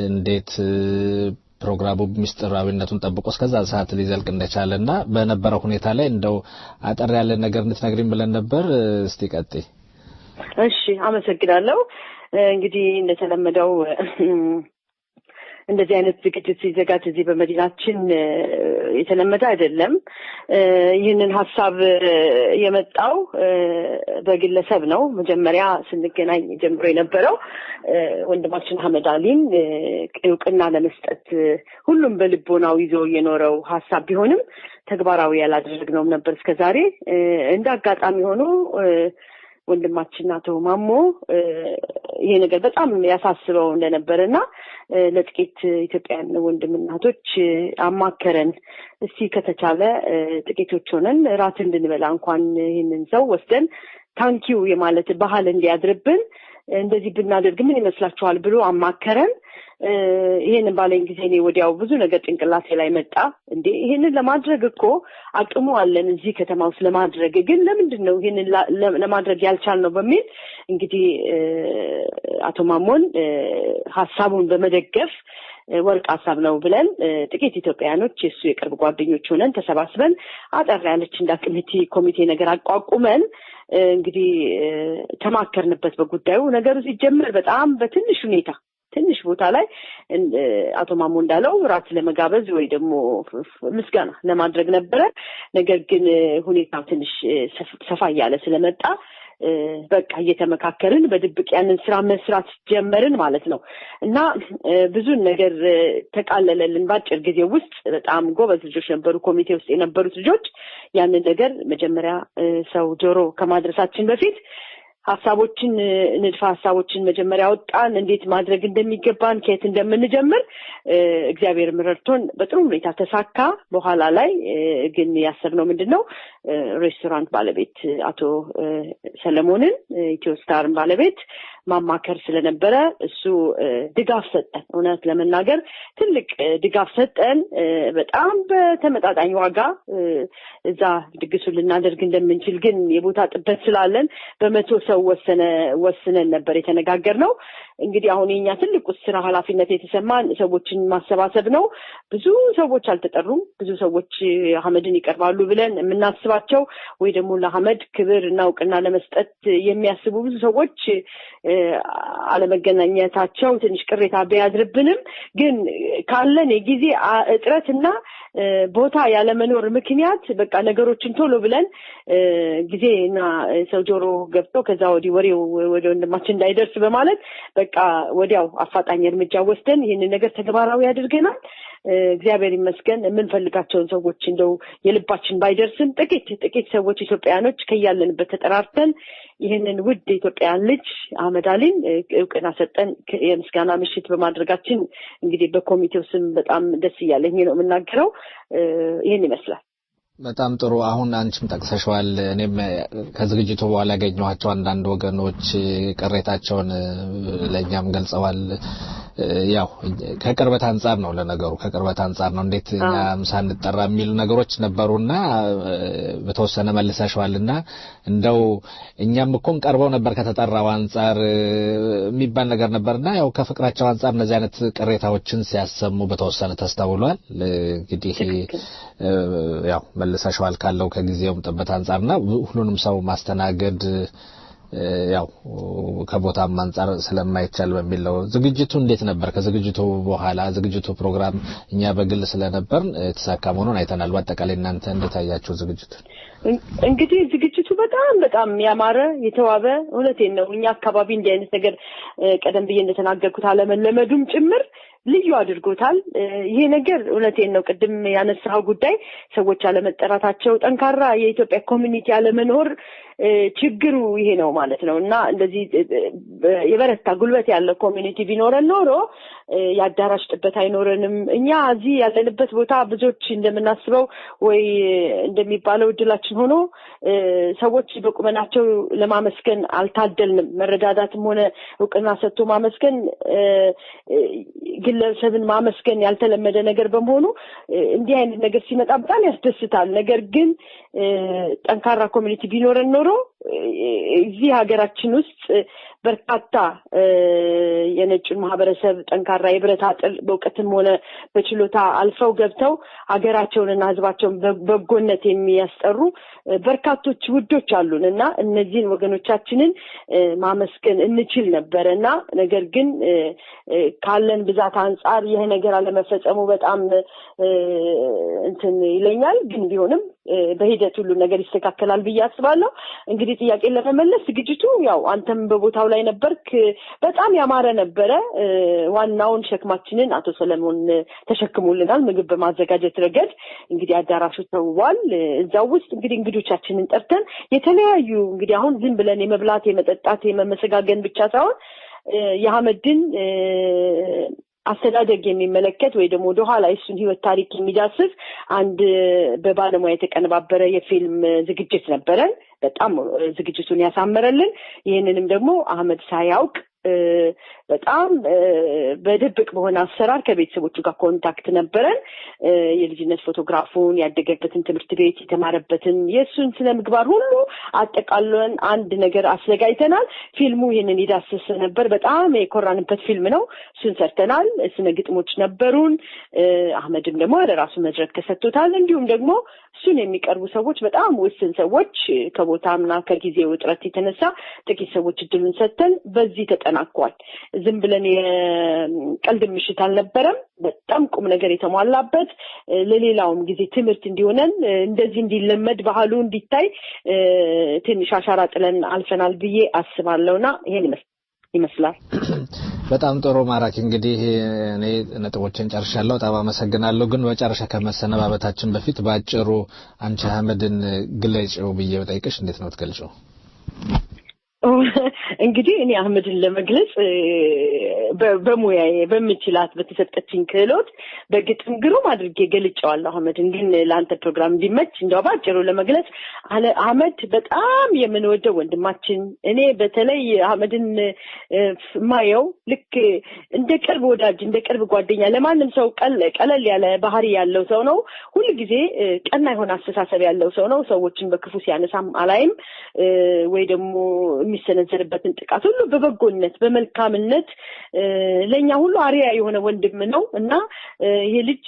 እንዴት ፕሮግራሙ ሚስጥራዊነቱን ጠብቆ እስከዛ ሰዓት ሊዘልቅ እንደቻለና በነበረው ሁኔታ ላይ እንደው አጠር ያለ ነገር እንድትነግሪን ብለን ነበር እስቲ ቀጥይ እሺ አመሰግናለሁ እንግዲህ እንደተለመደው እንደዚህ አይነት ዝግጅት ሲዘጋጅ እዚህ በመዲናችን የተለመደ አይደለም ይህንን ሐሳብ የመጣው በግለሰብ ነው መጀመሪያ ስንገናኝ ጀምሮ የነበረው ወንድማችን አህመድ አሊን እውቅና ለመስጠት ሁሉም በልቦናው ይዞ የኖረው ሐሳብ ቢሆንም ተግባራዊ ያላደረግነው ነበር እስከዛሬ እንደ አጋጣሚ ሆኖ ወንድማችን አቶ ማሞ ይሄ ነገር በጣም ያሳስበው እንደነበርና ለጥቂት ኢትዮጵያውያን ወንድምናቶች አማከረን እስቲ ከተቻለ ጥቂቶች ሆነን ራት እንድንበላ እንኳን ይሄንን ሰው ወስደን ታንኪዩ የማለት ባህል እንዲያድርብን እንደዚህ ብናደርግ ምን ይመስላችኋል ብሎ አማከረን ይሄንን ባለኝ ጊዜ ነው ወዲያው ብዙ ነገር ጭንቅላቴ ላይ መጣ እንዴ ይሄንን ለማድረግ እኮ አቅሙ አለን እዚህ ከተማ ውስጥ ለማድረግ ግን ለምንድነው ይሄንን ለማድረግ ያልቻልነው በሚል እንግዲህ አቶ ማሞን ሐሳቡን በመደገፍ ወርቅ ሐሳብ ነው ብለን ጥቂት ኢትዮጵያኖች የሱ የቅርብ ጓደኞች ሆነን ተሰባስበን አጠር ያለች እንዳቅምቲ ኮሚቴ ነገር አቋቁመን እንግዲህ ተማከርንበት በጉዳዩ ነገሩ ሲጀመር በጣም ትንሽ ቦታ ላይ አቶ ማሞ እንዳለው ራት ለመጋበዝ ወይ ደግሞ ምስጋና ለማድረግ ነበር ነገር ግን ሁኔታው ትንሽ ሰፋ ያለ ስለመጣ በቃ እየተመካከርን በድብቅ ያንን ስራ መስራት ጀመርን ማለት ነው እና ብዙ ነገር ተቃለለልን ባጭር ጊዜ ውስጥ በጣም ጎበዝ ልጆች ነበሩ ኮሚቴ ውስጥ የነበሩት ልጆች ያንን ነገር መጀመሪያ ሰው ጆሮ ከማድረሳችን በፊት ሀሳቦችን ንድፈ ሀሳቦችን መጀመሪያ ወጣን እንዴት ማድረግ እንደሚገባን ከየት እንደምንጀምር እግዚአብሔር ምረርቶን በጥሩ ሁኔታ ተሳካ በኋላ ላይ ግን ያሰብነው ምንድነው ሬስቶራንት ባለቤት አቶ ሰለሞንን ኢትዮስታርን ባለቤት ማማከር ስለነበረ እሱ ድጋፍ ሰጠን እውነት ለመናገር ትልቅ ድጋፍ ሰጠን በጣም በተመጣጣኝ ዋጋ እዛ ድግሱን ልናደርግ እንደምንችል ግን የቦታ ጥበት ስላለን በመቶ ሰው ወስነን ነበር የተነጋገርነው እንግዲህ አሁን የኛ ትልቁ ስራ ኃላፊነት የተሰማን ሰዎችን ማሰባሰብ ነው ብዙ ሰዎች አልተጠሩም ብዙ ሰዎች አህመድን ይቀርባሉ ብለን የምናስባቸው ወይ ደግሞ ለአህመድ ክብር እና እውቅና ለመስጠት የሚያስቡ ብዙ ሰዎች አለመገናኘታቸው ትንሽ ቅሬታ ቢያድርብንም ግን ካለን የጊዜ እጥረትና ቦታ ያለ መኖር ምክንያት በቃ ነገሮችን ቶሎ ብለን ጊዜና ሰው ጆሮ ገብቶ ከዛ ወዲህ ወደ ወንድማችን እንዳይደርስ በማለት በቃ ወዲያው አፋጣኝ እርምጃ ወስደን ይሄንን ነገር ተግባራዊ አድርገናል እግዚአብሔር ይመስገን የምንፈልጋቸውን ሰዎች እንደው የልባችን ባይደርስም ጥቂት ሰዎች ኢትዮጵያኖች ከያለንበት ተጠራርተን ይሄንን ውድ ኢትዮጵያን ልጅ አህመድ አሊን እውቅና ሰጠን የምስጋና ምሽት በማድረጋችን እንግዲህ በኮሚቴው ስም በጣም ደስ ይያለኝ ነው የምናገረው ይሄን ይመስላል በጣም ጥሩ አሁን አንቺም ጠቅሰሻል እኔም ከዝግጅቱ በኋላ ያገኘኋቸው አንዳንድ ወገኖች ቅሬታቸውን ለኛም ገልጸዋል ያው ከቅርበት አንፃር ነው ለነገሩ ከቅርበት አንፃር ነው እንዴት እኛም ሳንጠራ የሚሉ ነገሮች ነበሩና በተወሰነ መልሰሻልና እንደው እኛም እኮ ቀርበው ነበር ከተጠራው አንፃር የሚባል ነገር ነበርና ያው ከፍቅራቸው አንፃር እነዚህ አይነት ቅሬታዎችን ሲያሰሙ በተወሰነ ተስተውሏል እንግዲህ ያው መልሰሻል ካለው ከጊዜውም ጥበት አንፃርና ሁሉንም ሰው ማስተናገድ ያው ከቦታም አንፃር ስለማይቻል በሚለው ዝግጅቱ እንዴት ነበር ከዝግጅቱ በኋላ ዝግጅቱ ፕሮግራም እኛ በግል ስለነበር ተሳካ መሆኑን አይተናል በአጠቃላይ እናንተ እንደታያችሁ ዝግጅቱ እንግዲህ ዝግጅቱ በጣም ያማረ የተዋበ እውነቴን ነው እኛ አካባቢ እንዲህ አይነት ነገር ቀደም ብዬ እንደተናገርኩት አለመለመዱም ጭምር ልዩ አድርጎታል ይሄ ነገር እውነቴን ነው ቅድም ያነሳው ጉዳይ ሰዎች አለመጠራታቸው ጠንካራ የኢትዮጵያ ኮሚኒቲ አለመኖር ችግሩ ይሄ ነው ማለት ነውና እንደዚህ የበረታ ጉልበት ያለው ኮሚኒቲ ቢኖረን ኖሮ ያዳራሽ ጥበት አይኖርንም እኛ እዚህ ያለንበት ቦታ ብዙዎች እንደምናስበው ወይ እንደሚባለው እድላችን ሆኖ ሰዎች በቁመናቸው ለማመስገን አልታደልንም መረዳዳትም ሆነ እውቅና ሰጥቶ ማመስገን ግለሰብን ማመስገን ያልተለመደ ነገር በመሆኑ እንዲህ አይነት ነገር ሲመጣ በጣም ያስደስታል ነገር ግን ጠንካራ ኮሚኒቲ ቢኖረን ኖሮ እዚህ ሀገራችን ውስጥ በርካታ የነጭን ማህበረሰብ ጠንካራ የብረት አጥር በእውቀትም ሆነ በችሎታ አልፈው ገብተው ሀገራቸውንና ህዝባቸውን በጎነት የሚያስጠሩ በርካቶች ውዶች አሉንና እነዚህን ወገኖቻችንን ማመስገን እንችል ነበርና ነገር ግን ካለን ብዛት አንፃር ይሄ ነገር አለመፈጸሙ በጣም እንትን ይለኛል ግን ቢሆንም በሂደት ሁሉ ነገር ይስተካከላል ብዬ አስባለሁ እንግዲህ ጥያቄን ለመመለስ ዝግጅቱ ያው አንተም በቦታው ላይ ነበርክ በጣም ያማረ ነበረ ዋናውን ሸክማችንን አቶ ሰለሞን ተሸክሞልናል ምግብ በማዘጋጀት ረገድ እንግዲህ አዳራሹ ተውቧል እዛው ውስጥ እንግዲህ እንግዶቻችንን ጠርተን የተለያዩ እንግዲህ አሁን ዝም ብለን የመብላት የመጠጣት የመመሰጋገን ብቻ ሳይሆን የአህመድን አስተዳደግ የሚመለከት ወይ ደግሞ ወደኋላ እሱን ህይወት ታሪክ የሚዳስስ አንድ በባለሙያ የተቀነባበረ የፊልም ዝግጅት ነበረ በጣም ዝግጅቱን ያሳመረልን ይሄንንም ደግሞ አህመድ ሳያውቅ በጣም በድብቅ በሆነ አሰራር ከቤተሰቦቹ ጋር ኮንታክት ነበረን የልጅነት ፎቶግራፉን ያደገበትን ትምህርት ቤት የተማረበትን የሱን ስነ ምግባር ሁሉ አጠቃለን አንድ ነገር አስዘጋጅተናል ፊልሙ ይሄንን ይዳስስ ነበር በጣም የኮራንበት ፊልም ነው እሱን ሰርተናል ስነ ግጥሞች ነበሩን አህመድም ደግሞ ለራሱ መድረክ ተሰጥቶታል እንዲሁም ደግሞ እሱን የሚቀርቡ ሰዎች በጣም ውስን ሰዎች ከቦታምና ከጊዜው እጥረት የተነሳ ጥቂት ሰዎች እድሉን ሰጥተን በዚህ ተጠናቋል ዝም ብለን የቀልድ ምሽት አልነበረም በጣም ቁም ነገር የተሟላበት ለሌላውም ጊዜ ትምህርት እንዲሆነን እንደዚህ እንዲለመድ ባህሉ እንዲታይ ትንሽ አሻራ ጥለን አልፈናል ብዬ አስባለሁና ይሄን ይመስላል በጣም ጥሩ ማራኪ እንግዲህ እኔ ነጥቦችን ጨርሻለሁ በጣም አመሰግናለሁ ግን በመጨረሻ ከመሰነባበታችን በፊት ባጭሩ አንቺ አህመድን ግለጪው ብዬ በጠይቅሽ እንዴት ነው ትገልጪው እንግዲህ እኔ አህመድን ለመግለጽ በሙያዬ በምችላት በተሰጠችኝ ክህሎት በግጥም ግሩም አድርጌ ገልጫዋለሁ። አህመድን ግን ለአንተ ፕሮግራም እንዲመች እንደው ባጭሩ ለመግለጽ አህመድ በጣም የምንወደው ወንድማችን፣ እኔ በተለይ አህመድን ማየው ልክ እንደ ቅርብ ወዳጅ እንደ ቅርብ ጓደኛ ለማንም ሰው ቀለል ያለ ባህሪ ያለው ሰው ነው። ሁሉ ጊዜ ቀና የሆነ አስተሳሰብ ያለው ሰው ነው። ሰዎችን በክፉ ሲያነሳም አላይም ወይ ደግሞ የሚሰነዘርበትን ጥቃት ሁሉ በበጎነት በመልካምነት ለኛ ሁሉ አሪያ የሆነ ወንድም ነው እና ይሄ ልጅ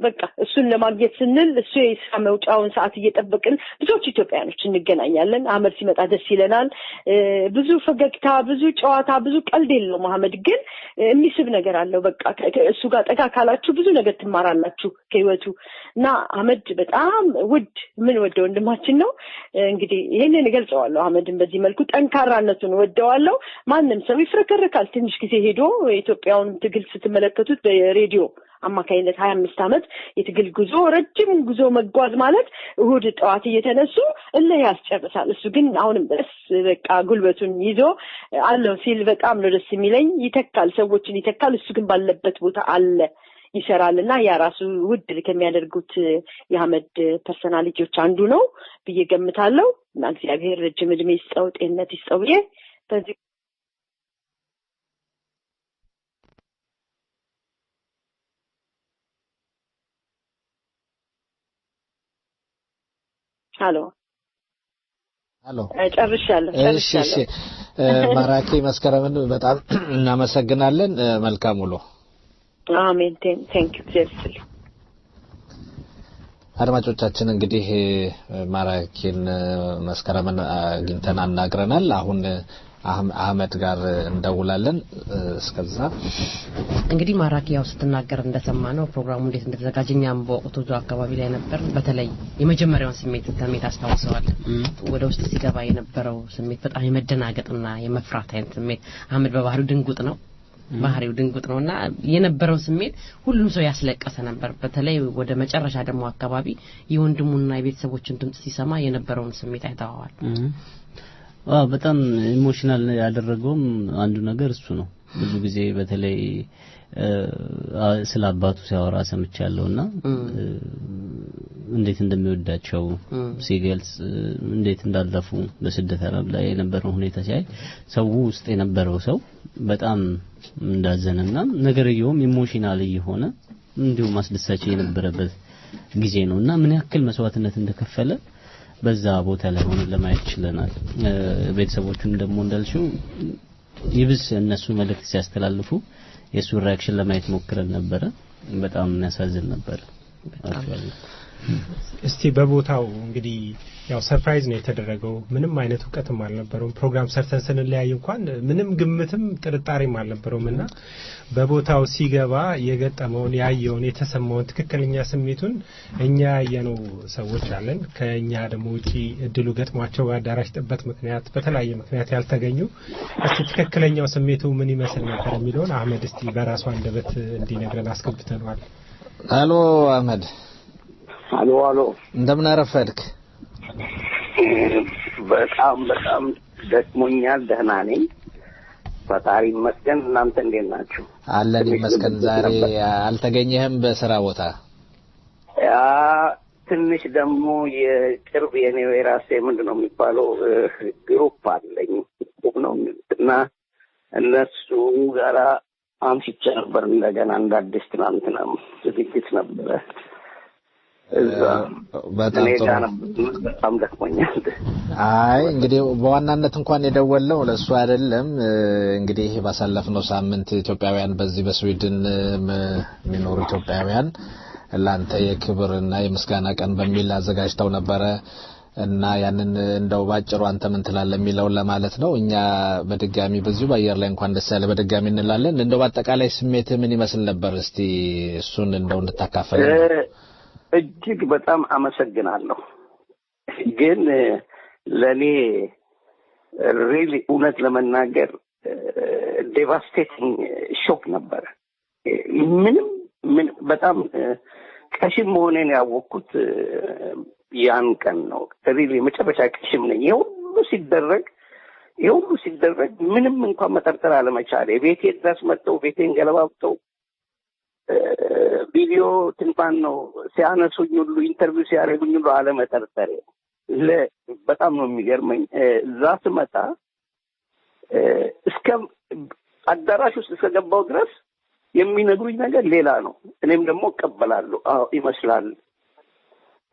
በቃ እሱን ለማግኘት ስንል እሱ የስራ መውጫውን ሰዓት እየጠበቅን ብዙዎች ኢትዮጵያኖች እንገናኛለን። አህመድ ሲመጣ ደስ ይለናል። ብዙ ፈገግታ፣ ብዙ ጨዋታ፣ ብዙ ቀልድ የለውም። አህመድ ግን የሚስብ ነገር አለው። በቃ እሱ ጋር ጠጋ ካላችሁ ብዙ ነገር ትማራላችሁ ከህይወቱ እና አህመድ በጣም ውድ ምን ወደ ወንድማችን ነው። እንግዲህ ይሄንን እገልጸዋለሁ። አህመድን በዚህ መልኩ ጠንካራነቱን ወደዋለሁ። ማንም ሰው ይፍረከረካል። ትንሽ ጊዜ ሄዶ ኢትዮጵያውን ትግል ስትመለከቱት በሬዲዮ አማካይነት 25 ዓመት የትግል ጉዞ ረጅም ጉዞ መጓዝ ማለት እሁድ ጠዋት እየተነሱ እልህ ያስጨርሳል። እሱ ግን አሁንም ድረስ በቃ ጉልበቱን ይዞ አለው ሲል በጣም ነው ደስ የሚለኝ። ይተካል፣ ሰዎችን ይተካል። እሱ ግን ባለበት ቦታ አለ ይሰራልና ያ ራሱ ውድ ከሚያደርጉት የአህመድ ፐርሰናሊቲዎች አንዱ ነው ብዬ ገምታለሁ እና እግዚአብሔር ረጅም ዕድሜ ይስጠው፣ ጤንነት ይስጠው ብዬ በዚህ ሄሎ ጨርሻለሁ። እሺ ማራኪ መስከረምን በጣም እናመሰግናለን። መልካም ውሎ። አሜን። ቴንክ ዩ ጀስሊ። አድማጮቻችን እንግዲህ ማራኪን መስከረምን አግኝተን አናግረናል። አሁን አህመድ ጋር እንደውላለን። እስከዛ እንግዲህ ማራኪ ያው ስትናገር እንደሰማነው ፕሮግራሙ እንዴት እንደተዘጋጀኛም በወቅቱ ዞ አካባቢ ላይ ነበር። በተለይ የመጀመሪያውን ስሜት አስታውሰዋል። ወደ ውስጥ ሲገባ የነበረው ስሜት በጣም የመደናገጥና የመፍራት አይነት ስሜት። አህመድ በባህሪው ድንጉጥ ነውና የነበረው ስሜት ሁሉም ሰው ያስለቀሰ ነበር። በተለይ ወደ መጨረሻ ደግሞ አካባቢ የወንድሙና የቤተሰቦችን ድምጽ ሲሰማ የነበረውን ስሜት አይተዋል። በጣም ኢሞሽናል ያደረገውም አንዱ ነገር እሱ ነው። ብዙ ጊዜ በተለይ ስለ አባቱ ሲያወራ ሰምቻለሁና እንዴት እንደሚወዳቸው ሲገልጽ እንዴት እንዳለፉ በስደት ዓለም ላይ የነበረው ሁኔታ ሲያይ ሰው ውስጥ የነበረው ሰው በጣም እንዳዘነና ነገርየውም ኢሞሽናል የሆነ እንዲሁ ማስደሳች የነበረበት ጊዜ ነውና ምን ያክል መስዋዕትነት እንደከፈለ በዛ ቦታ ላይ ሆነ ለማየት ይችላል። ቤተሰቦቹም ደግሞ እንዳልሽው ይብስ እነሱ መልእክት ሲያስተላልፉ የሱ ሪአክሽን ለማየት ሞክረን ነበር። በጣም ያሳዝን ነበር። እስቲ በቦታው እንግዲህ ያው ሰርፕራይዝ ነው የተደረገው። ምንም አይነት ዕውቀትም አልነበረውም። ፕሮግራም ሰርተን ስንለያይ እንኳን ምንም ግምትም ጥርጣሬም አልነበረውምና በቦታው ሲገባ የገጠመውን ያየውን የተሰማውን ትክክለኛ ስሜቱን እኛ ያየነው ሰዎች አለን። ከኛ ደግሞ ውጪ እድሉ ገጥሟቸው አዳራሽ ጥበት ምክንያት በተለያየ ምክንያት ያልተገኙ እስቲ ትክክለኛው ስሜቱ ምን ይመስል ነበር የሚለውን አህመድ እስቲ በራሱ አንደበት እንዲነግረን አስገብተናል። አሎ አህመድ። አሎ እንደምን አረፈድክ? በጣም ደክሞኛል። ደህና ነኝ ፈጣሪ ይመስገን። እናንተ እንዴት ናችሁ? አለን ይመስገን። ዛሬ አልተገኘህም በስራ ቦታ? ያ ትንሽ ደግሞ የቅርብ የኔው የራሴ ምንድነው የሚባለው ግሩፕ አለኝ ነው እና እነሱ ጋራ አምሽቼ ነበር። እንደገና እንዳዲስ ትናንትና ዝግጅት ነበረ። በጣም ደክሞኛል። አይ እንግዲህ በዋናነት እንኳን የደወለው ለሱ አይደለም። እንግዲህ ባሳለፍነው ሳምንት ኢትዮጵያውያን በዚህ በስዊድን የሚኖሩ ኢትዮጵያውያን ላንተ የክብርና የምስጋና ቀን በሚል አዘጋጅተው ነበረ እና ያንን እንደው ባጭሩ አንተ ምን ትላለህ የሚለው ለማለት ነው። እኛ በድጋሚ በዚሁ በአየር ላይ እንኳን ደስ ያለ በድጋሚ እንላለን። እንደው በአጠቃላይ ስሜት ምን ይመስል ነበር? እስቲ እሱን እንደው እንድታካፈል። እጅግ በጣም አመሰግናለሁ። ግን ለኔ ሪሊ እውነት ለመናገር ዴቫስቴቲንግ ሾክ ነበር። ምን በጣም ቀሽም መሆኔን ያወቅኩት ያን ቀን ነው። ሪሊ መጨረሻ ቀሽም ነኝ። የሁሉ ሲደረግ የሁሉ ሲደረግ ምንም እንኳን መጠርጠር አለመቻል ቤቴ ድረስ መጥተው ቤቴን ገለባብተው ቪዲዮ ትንፋን ነው ሲያነሱኝ ሁሉ ኢንተርቪው ሲያደርጉኝ ሁሉ አለመጠርጠር በጣም ነው የሚገርመኝ። እዛ ስመጣ እስከ አዳራሽ ውስጥ እስከገባው ድረስ የሚነግሩኝ ነገር ሌላ ነው። እኔም ደግሞ እቀበላለሁ። አዎ ይመስላል።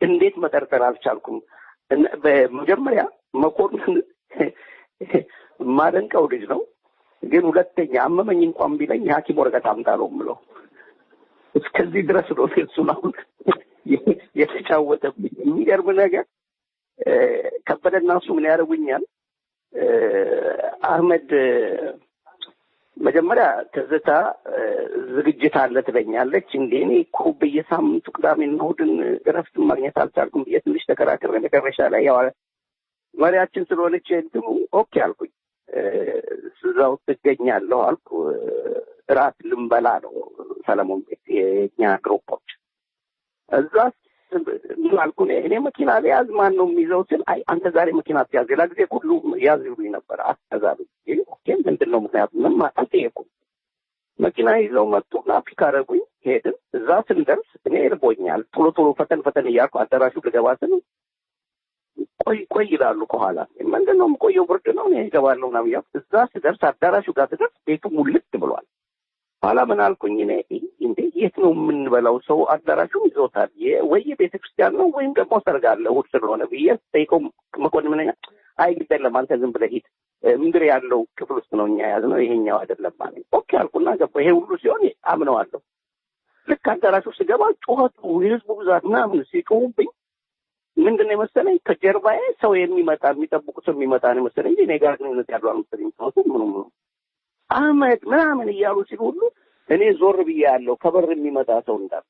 እንዴት መጠርጠር አልቻልኩም? በመጀመሪያ መኮንን ማደንቀው ልጅ ነው፣ ግን ሁለተኛ አመመኝ እንኳን ቢለኝ የሐኪም ወረቀት አምጣለው ብለው እስከዚህ ድረስ ነው እሱን አሁን የተጫወተብኝ። የሚገርም ነገር ከበደና እሱ ምን ያደርጉኛል? አህመድ መጀመሪያ ትዝታ ዝግጅት አለ ትለኛለች። እንዴ እኔ እኮ በየሳምንቱ ቅዳሜና እሑድን እረፍት ማግኘት አልቻልኩም ብዬ ትንሽ ተከራክሬ መጨረሻ ላይ ያው መሪያችን ስለሆነች እንትኑ ኦኬ አልኩኝ። እዛው ትገኛለሁ አልኩ። እራት ልንበላ ነው ሰለሞን ቤት የኛ ግሩፖች። እዛ ምን አልኩ እኔ መኪና ሊያዝ ማን ነው የሚይዘው ስል አይ አንተ ዛሬ መኪና አትያዝ፣ ሌላ ጊዜ ሁሉ ያዝ ይሉኝ ነበር። አስከዛሉ ኦኬ ምንድነው ምክንያቱም ምን አልጠየኩም። መኪና ይዘው መጡና ፒክ አደረጉኝ። ሄድን። እዛ ስንደርስ እኔ እርቦኛል። ቶሎ ቶሎ ፈተን እያልኩ አዳራሹ ልገባ ስል ቆይ ይላሉ ከኋላ። ምንድነው የምቆየው? ብርድ ነው እኔ እገባለሁ ምናምን እያልኩ እዛ ስደርስ አዳራሹ ጋር ስደርስ ቤቱ ሙልት ብሏል። ኋላ ምን አልኩኝ እኔ እንዴ የት ነው የምንበላው? ሰው አዳራሹን ይዞታል። ወይ ቤተ ክርስቲያን ነው ወይም ደግሞ ሰርግ አለ እሑድ ስለሆነ ብዬ ጠይቀው መኮንን ምንኛ አይ ግድ የለም አንተ ዝም ብለህ ሂድ፣ ምድር ያለው ክፍል ውስጥ ነው እኛ ያዝነው ይሄኛው አይደለም ማለት ኦኬ አልኩና ገባ። ይሄ ሁሉ ሲሆን አምነዋለሁ። ልክ አዳራሹ ስገባ ጩኸቱ የህዝቡ ብዛት ምናምን ሲጮሁብኝ ምንድነው መሰለኝ ከጀርባዬ ሰው የሚመጣ የሚጠብቁ ሰው የሚመጣ ነው መሰለኝ እኔ ጋር ግንኙነት ያለው አልመሰለኝ። ምንም አህመድ ምናምን እያሉ ሲሉ ሁሉ እኔ ዞር ብዬ ያለው ከበር የሚመጣ ሰው እንዳለ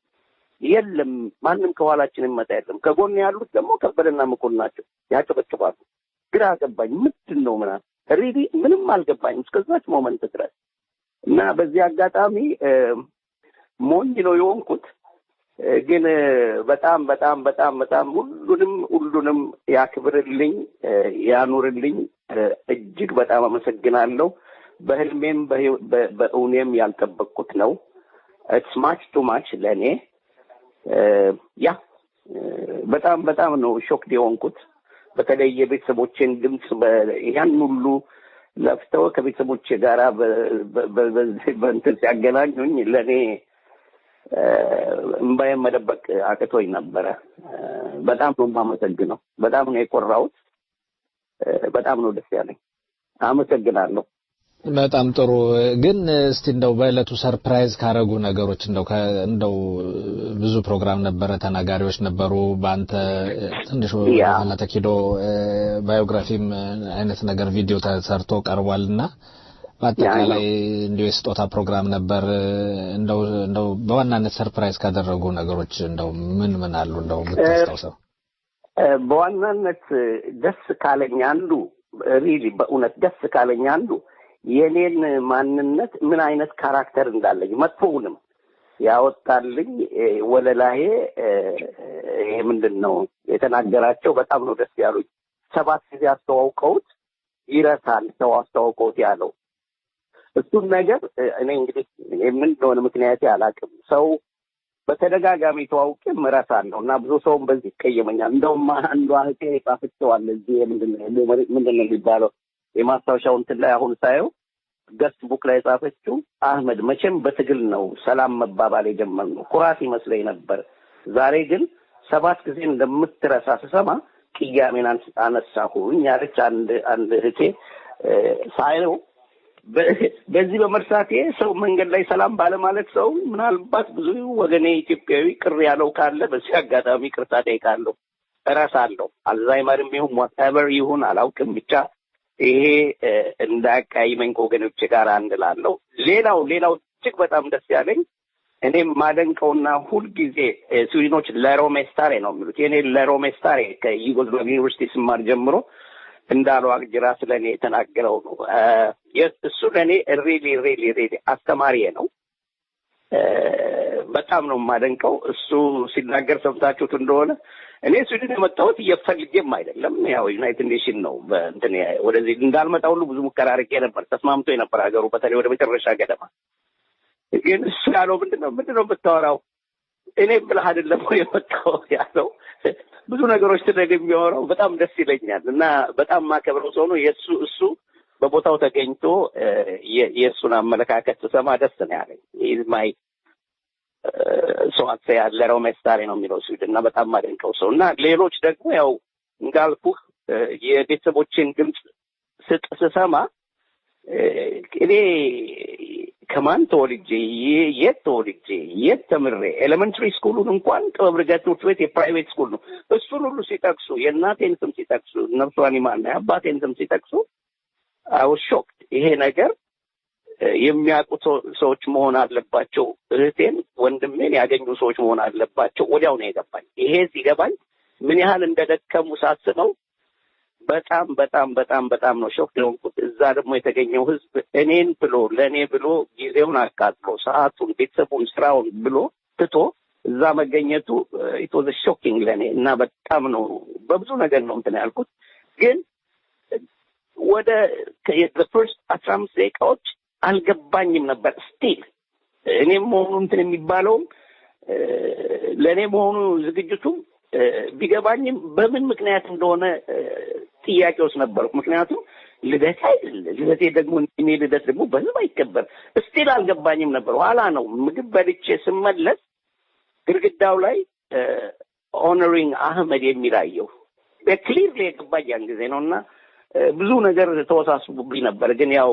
የለም፣ ማንም ከኋላችን የሚመጣ የለም። ከጎን ያሉት ደግሞ ከበደና መኮንን ናቸው፣ ያጨበጭባሉ። ግራ ገባኝ። ምንድነው ምናምን ሪሊ ምንም አልገባኝም እስከዛች ሞመንት ድረስ እና በዚህ አጋጣሚ ሞኝ ነው የሆንኩት። ግን በጣም በጣም በጣም በጣም ሁሉንም ያክብርልኝ ያኑርልኝ። እጅግ በጣም አመሰግናለሁ። በህልሜም በእውኔም ያልጠበቅኩት ነው። ኢትስ ማች ቱ ማች ለኔ ያ በጣም በጣም ነው ሾክ የሆንኩት። በተለይ የቤተሰቦቼን ድምጽ ያን ሁሉ ለፍተው ከቤተሰቦቼ ጋራ በእንትን ሲያገናኙኝ ለኔ እምባዬን መደበቅ አቅቶኝ ነበረ። በጣም ነው የማመሰግነው። በጣም ነው የቆራሁት። በጣም ነው ደስ ያለኝ። አመሰግናለሁ። በጣም ጥሩ። ግን እስቲ እንደው በእለቱ ሰርፕራይዝ ካረጉ ነገሮች እንደው ብዙ ፕሮግራም ነበረ፣ ተናጋሪዎች ነበሩ። በአንተ ትንሽ ወደኋላ ተኪዶ ባዮግራፊም አይነት ነገር ቪዲዮ ተሰርቶ ቀርቧልና በአጠቃላይ እንደው የስጦታ ፕሮግራም ነበር። እንደው በዋናነት ሰርፕራይዝ ካደረጉ ነገሮች እንደው ምን አሉ እንደው የምታስታውሰው? በዋናነት ደስ ካለኝ አንዱ ሪሊ በእውነት ደስ ካለኝ አንዱ የኔን ማንነት ምን አይነት ካራክተር እንዳለኝ መጥፎውንም ያወጣልኝ ወለላዬ ይሄ ምንድነው የተናገራቸው በጣም ነው ደስ ያሉኝ። 7 ጊዜ አስተዋውቀውት ይረሳል ሰው አስተዋውቀውት ያለው እሱን ነገር እኔ እንግዲህ ምን እንደሆነ ምክንያት አላውቅም። ሰው በተደጋጋሚ ተዋውቄ እረሳለሁ እና ብዙ ሰውም በዚህ ይቀየመኛል። እንደውም አንዷ እህቴ ጻፈችዋል እዚህ ምንድነው የሚባለው የማስታወሻው እንትን ላይ አሁን ሳየው ገስት ቡክ ላይ ጻፈችው አህመድ መቼም በትግል ነው ሰላም መባባል የጀመርነው፣ ኩራት ይመስለኝ ነበር። ዛሬ ግን 7 ጊዜ እንደምትረሳ ስሰማ ቅያሜን አነሳሁኝ ያለች አንድ እህቴ ሳይው በዚህ በመርሳቴ ሰው መንገድ ላይ ሰላም ባለማለት ሰው ምናልባት ብዙ ወገኔ ኢትዮጵያዊ ቅር ያለው ካለ በዚህ አጋጣሚ ቅርታ ጠይቃለሁ። እረሳለሁ። አልዛይመርም ይሁን ዋትኤቨር ይሁን አላውቅም ብቻ ይሄ እንዳያቃይመኝ ከወገኖቼ ጋር አንድላለሁ። ሌላው እጅግ በጣም ደስ ያለኝ እኔም ማደንቀውና ሁልጊዜ ስዊድኖች ለሮሜስታሬ ነው የሚሉት የኔ ለሮሜስታሬ ከዩጎዝላቪያ ዩኒቨርሲቲ ስማር ጀምሮ እንዳለው አግጅራ ስለኔ የተናገረው ነው። እሱ ለኔ ሪሊ አስተማሪዬ ነው። በጣም ነው የማደንቀው። እሱ ሲናገር ሰምታችሁት እንደሆነ እኔ ስዊድን የመጣሁት እየፈልጌም አይደለም። ያው ዩናይትድ ኔሽን ነው እንትን ወደዚህ እንዳልመጣ ሁሉ ብዙ ሙከራ አድርጌ ነበር። ተስማምቶ የነበር ሀገሩ በተለይ ወደ መጨረሻ ገደማ። ግን እሱ ያለው ምንድነው የምታወራው? እኔ ብለህ አይደለም ወይ የመጣው ያለው። ብዙ ነገሮች ስለሚያወራው በጣም ደስ ይለኛል እና በጣም ማከብረው ሰው ነው። እሱ በቦታው ተገኝቶ የእሱን አመለካከት ስሰማ ደስ ነው ያለኝ። ኢዝ ማይ ሰው ያለ ሮሜስታሪ ነው የሚለው ስዊድን እና በጣም ማደንቀው ሰው እና ሌሎች ደግሞ ያው እንዳልኩህ የቤተሰቦችን ድምፅ ስሰማ እኔ ከማን ተወልጄ የት ተምሬ ኤሌመንተሪ ስኩሉን እንኳን ጥበብ ርገት ትምህርት ቤት የፕራይቬት ስኩል ነው። እሱን ሁሉ ሲጠቅሱ የእናቴን ስም ሲጠቅሱ ነፍሷን ይማርና የአባቴን ስም ሲጠቅሱ አይ ዋዝ ሾክድ። ይሄ ነገር የሚያውቁ ሰዎች መሆን አለባቸው። እህቴን ወንድሜን ያገኙ ሰዎች መሆን አለባቸው። ወዲያው ነው የገባኝ። ይሄ ሲገባኝ ምን ያህል እንደደከሙ ሳስበው በጣም በጣም በጣም በጣም ነው ሾክ የሆንኩት። እዛ ደግሞ የተገኘው ህዝብ እኔን ብሎ ለእኔ ብሎ ጊዜውን አቃጥሎ ሰዓቱን፣ ቤተሰቡን፣ ስራውን ብሎ ትቶ እዛ መገኘቱ ኢት ዋዝ ሾኪንግ ለእኔ እና በጣም ነው በብዙ ነገር ነው እንትን ያልኩት። ግን ወደ ፈርስት 15 ደቂቃዎች አልገባኝም ነበር ስቲል እኔም መሆኑ እንትን የሚባለውም ለእኔ መሆኑ ዝግጅቱም ቢገባኝም በምን ምክንያት እንደሆነ ጥያቄ ውስጥ ነበርኩ። ምክንያቱም ልደቴ ደግሞ እኔ ልደት ደግሞ በህዝብ አይከበር ስቲል አልገባኝም ነበር። ኋላ ነው ምግብ በልቼ ስመለስ ግድግዳው ላይ ኦነሪንግ አህመድ የሚል አየሁ። በክሊርሊ የገባኝ ያን ጊዜ ነውና ብዙ ነገር ተወሳስቡብኝ ነበር። ግን ያው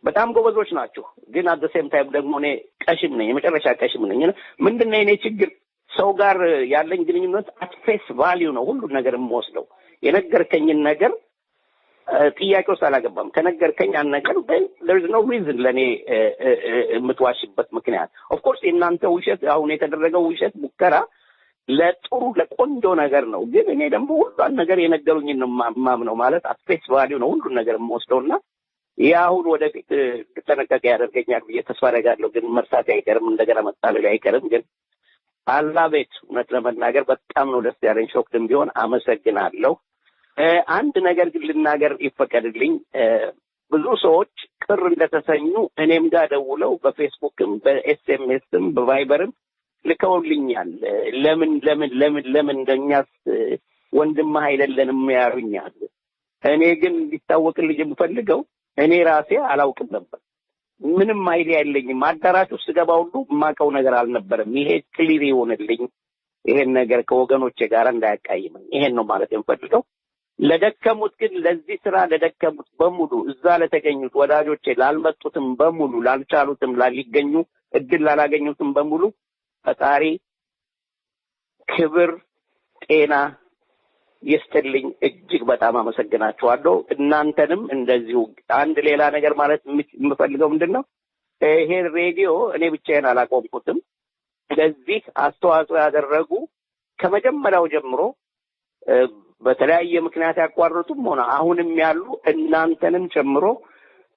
በጣም ጎበዞች ናቸው። ግን አት ዘ ሴም ታይም ደግሞ እኔ ቀሽም ነኝ፣ የመጨረሻ ቀሽም ነኝ። ምንድነው የኔ ችግር? ሰው ጋር ያለኝ ግንኙነት አት ፌስ ቫልዩ ነው ሁሉ ነገር የምወስደው። የነገርከኝን ነገር ጥያቄ ውስጥ አላገባም። ከነገርከኝ ያን ነገር then there is no reason ለኔ የምትዋሽበት ምክንያት። ኦፍ ኮርስ የእናንተ ውሸት አሁን የተደረገው ውሸት ሙከራ ለጥሩ ለቆንጆ ነገር ነው። ግን እኔ ደግሞ ሁሉን ነገር የነገሩኝን ነው ማምነው። ማለት አት ፌስ ቫልዩ ነው ሁሉ ነገር የምወስደውና ያሁን ወደፊት ተጠነቀቀ ያደርገኛል ብዬ ተስፋ አደርጋለሁ። ግን መርሳት አይቀርም፣ እንደገና መጣል አይቀርም። ግን አላቤት እውነት ለመናገር በጣም ነው ደስ ያለኝ። ሾክድም ቢሆን አመሰግናለሁ። አንድ ነገር ግን ልናገር ይፈቀድልኝ። ብዙ ሰዎች ቅር እንደተሰኙ እኔም ጋር ደውለው በፌስቡክም በኤስኤምኤስም በቫይበርም ልከውልኛል። ለምን እንደኛስ ወንድምህ አይደለንም ያሉኛል። እኔ ግን ሊታወቅልኝ የምፈልገው እኔ ራሴ አላውቅም ነበር። ምንም አይዲያ የለኝም። አዳራሽ ውስጥ ገባ ሁሉ የማውቀው ነገር አልነበረም። ይሄ ክሊር ይሆንልኝ። ይሄን ነገር ከወገኖቼ ጋር እንዳያቃይመኝ ይሄን ነው ማለት የምፈልገው። ለደከሙት ግን ለዚህ ስራ ለደከሙት በሙሉ እዛ ለተገኙት ወዳጆቼ፣ ላልመጡትም በሙሉ ላልቻሉትም፣ ላሊገኙ እድል ላላገኙትም በሙሉ ፈጣሪ ክብር ጤና ይስጥልኝ። እጅግ በጣም አመሰግናችኋለሁ። እናንተንም እንደዚሁ። አንድ ሌላ ነገር ማለት የምፈልገው ምንድነው ይሄ ሬዲዮ እኔ ብቻዬን አላቆምኩትም። ለዚህ አስተዋጽኦ ያደረጉ ከመጀመሪያው ጀምሮ በተለያየ ምክንያት ያቋረጡም ሆነ አሁንም ያሉ እናንተንም ጨምሮ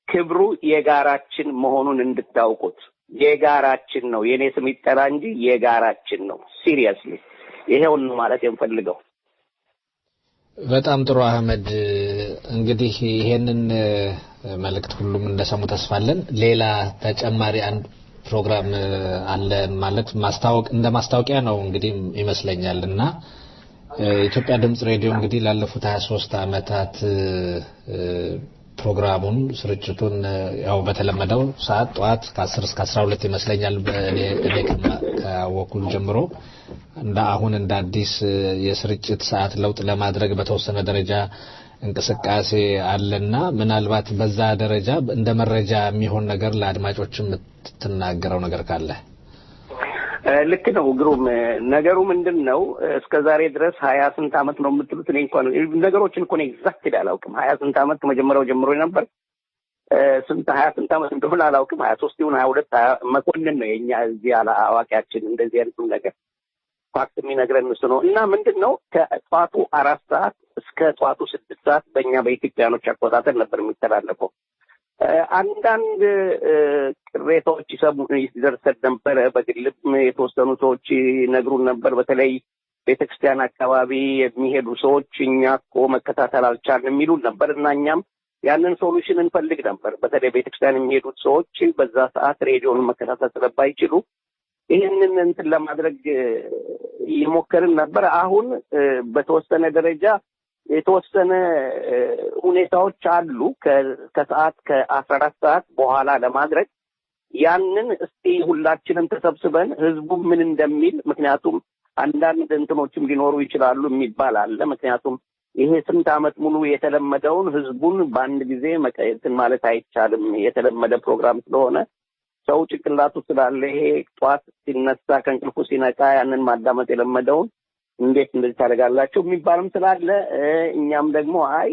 ክብሩ የጋራችን መሆኑን እንድታውቁት። የጋራችን ነው። የኔ ስም ይጠራ እንጂ የጋራችን ነው። ሲሪየስሊ ይሄውን ማለት የምፈልገው። በጣም ጥሩ አህመድ። እንግዲህ ይሄንን መልእክት ሁሉም እንደሰሙ ተስፋለን። ሌላ ተጨማሪ አንድ ፕሮግራም አለ ማለት ማስታወቂያ ነው እንግዲህ ይመስለኛልና ኢትዮጵያ ድምጽ ሬዲዮ እንግዲህ ላለፉት 23 አመታት ፕሮግራሙን ስርጭቱን ያው በተለመደው ሰዓት ጧት ከ10 እስከ 12 ይመስለኛል በእኔ ከወኩል ጀምሮ አሁን እንደ አዲስ የስርጭት ሰዓት ለውጥ ለማድረግ በተወሰነ ደረጃ እንቅስቃሴ አለና ምናልባት በዛ ደረጃ እንደ መረጃ የሚሆን ነገር ለአድማጮች የምትናገረው ነገር ካለ? ልክ ነው ግሩም። ነገሩ ምንድነው እስከዛሬ ድረስ 20 ስንት አመት ነው የምትሉት? እኔ እንኳን ነገሮችን እኮ ነው ኤግዛክትሊ አላውቅም። 20 ስንት አመት ከመጀመሪያው ጀምሮ ነበር። 20 ስንት አመት እንደሆነ አላውቅም። 23 ይሁን 22 መኮንን ነው የኛ እዚህ አዋቂያችን እንደዚህ አይነቱ ነገር ፋክት የሚነግረን እሱ ነው። እና ምንድነው ከጧቱ 4 ሰዓት እስከ ጧቱ 6 ሰዓት በእኛ በኢትዮጵያኖች አቆጣጠር ነበር የሚተላለፈው። አንዳንድ ቅሬታዎች ይደርሰን ነበረ። በግልም የተወሰኑ ሰዎች ነግሩን ነበር። በተለይ ቤተክርስቲያን አካባቢ የሚሄዱ ሰዎች እኛ እኮ መከታተል አልቻልንም የሚሉ ነበር እና እኛም ያንን ሶሉሽን እንፈልግ ነበር። በተለይ ቤተክርስቲያን የሚሄዱት ሰዎች በዛ ሰዓት ሬዲዮን መከታተል ስለማይችሉ ይህንን እንትን ለማድረግ ይሞከርን ነበር። አሁን በተወሰነ ደረጃ የተወሰነ ሁኔታዎች አሉ ከሰዓት ከ14 ሰዓት በኋላ ለማድረግ ያንን እስቲ ሁላችንም ተሰብስበን ህዝቡ ምን እንደሚል ምክንያቱም አንዳንድ እንትኖችም ሊኖሩ ይችላሉ የሚባል አለ። ምክንያቱም ይሄ ስንት ዓመት ሙሉ የተለመደውን ህዝቡን በአንድ ጊዜ መቀየርን ማለት አይቻልም። የተለመደ ፕሮግራም ስለሆነ ሰው ጭንቅላቱ ስላለ ይሄ ጧት ሲነሳ ከእንቅልፉ ሲነቃ ያንን ማዳመጥ የለመደውን እንዴት እንደዚህ ታደርጋላችሁ የሚባልም ስላለ እኛም ደግሞ አይ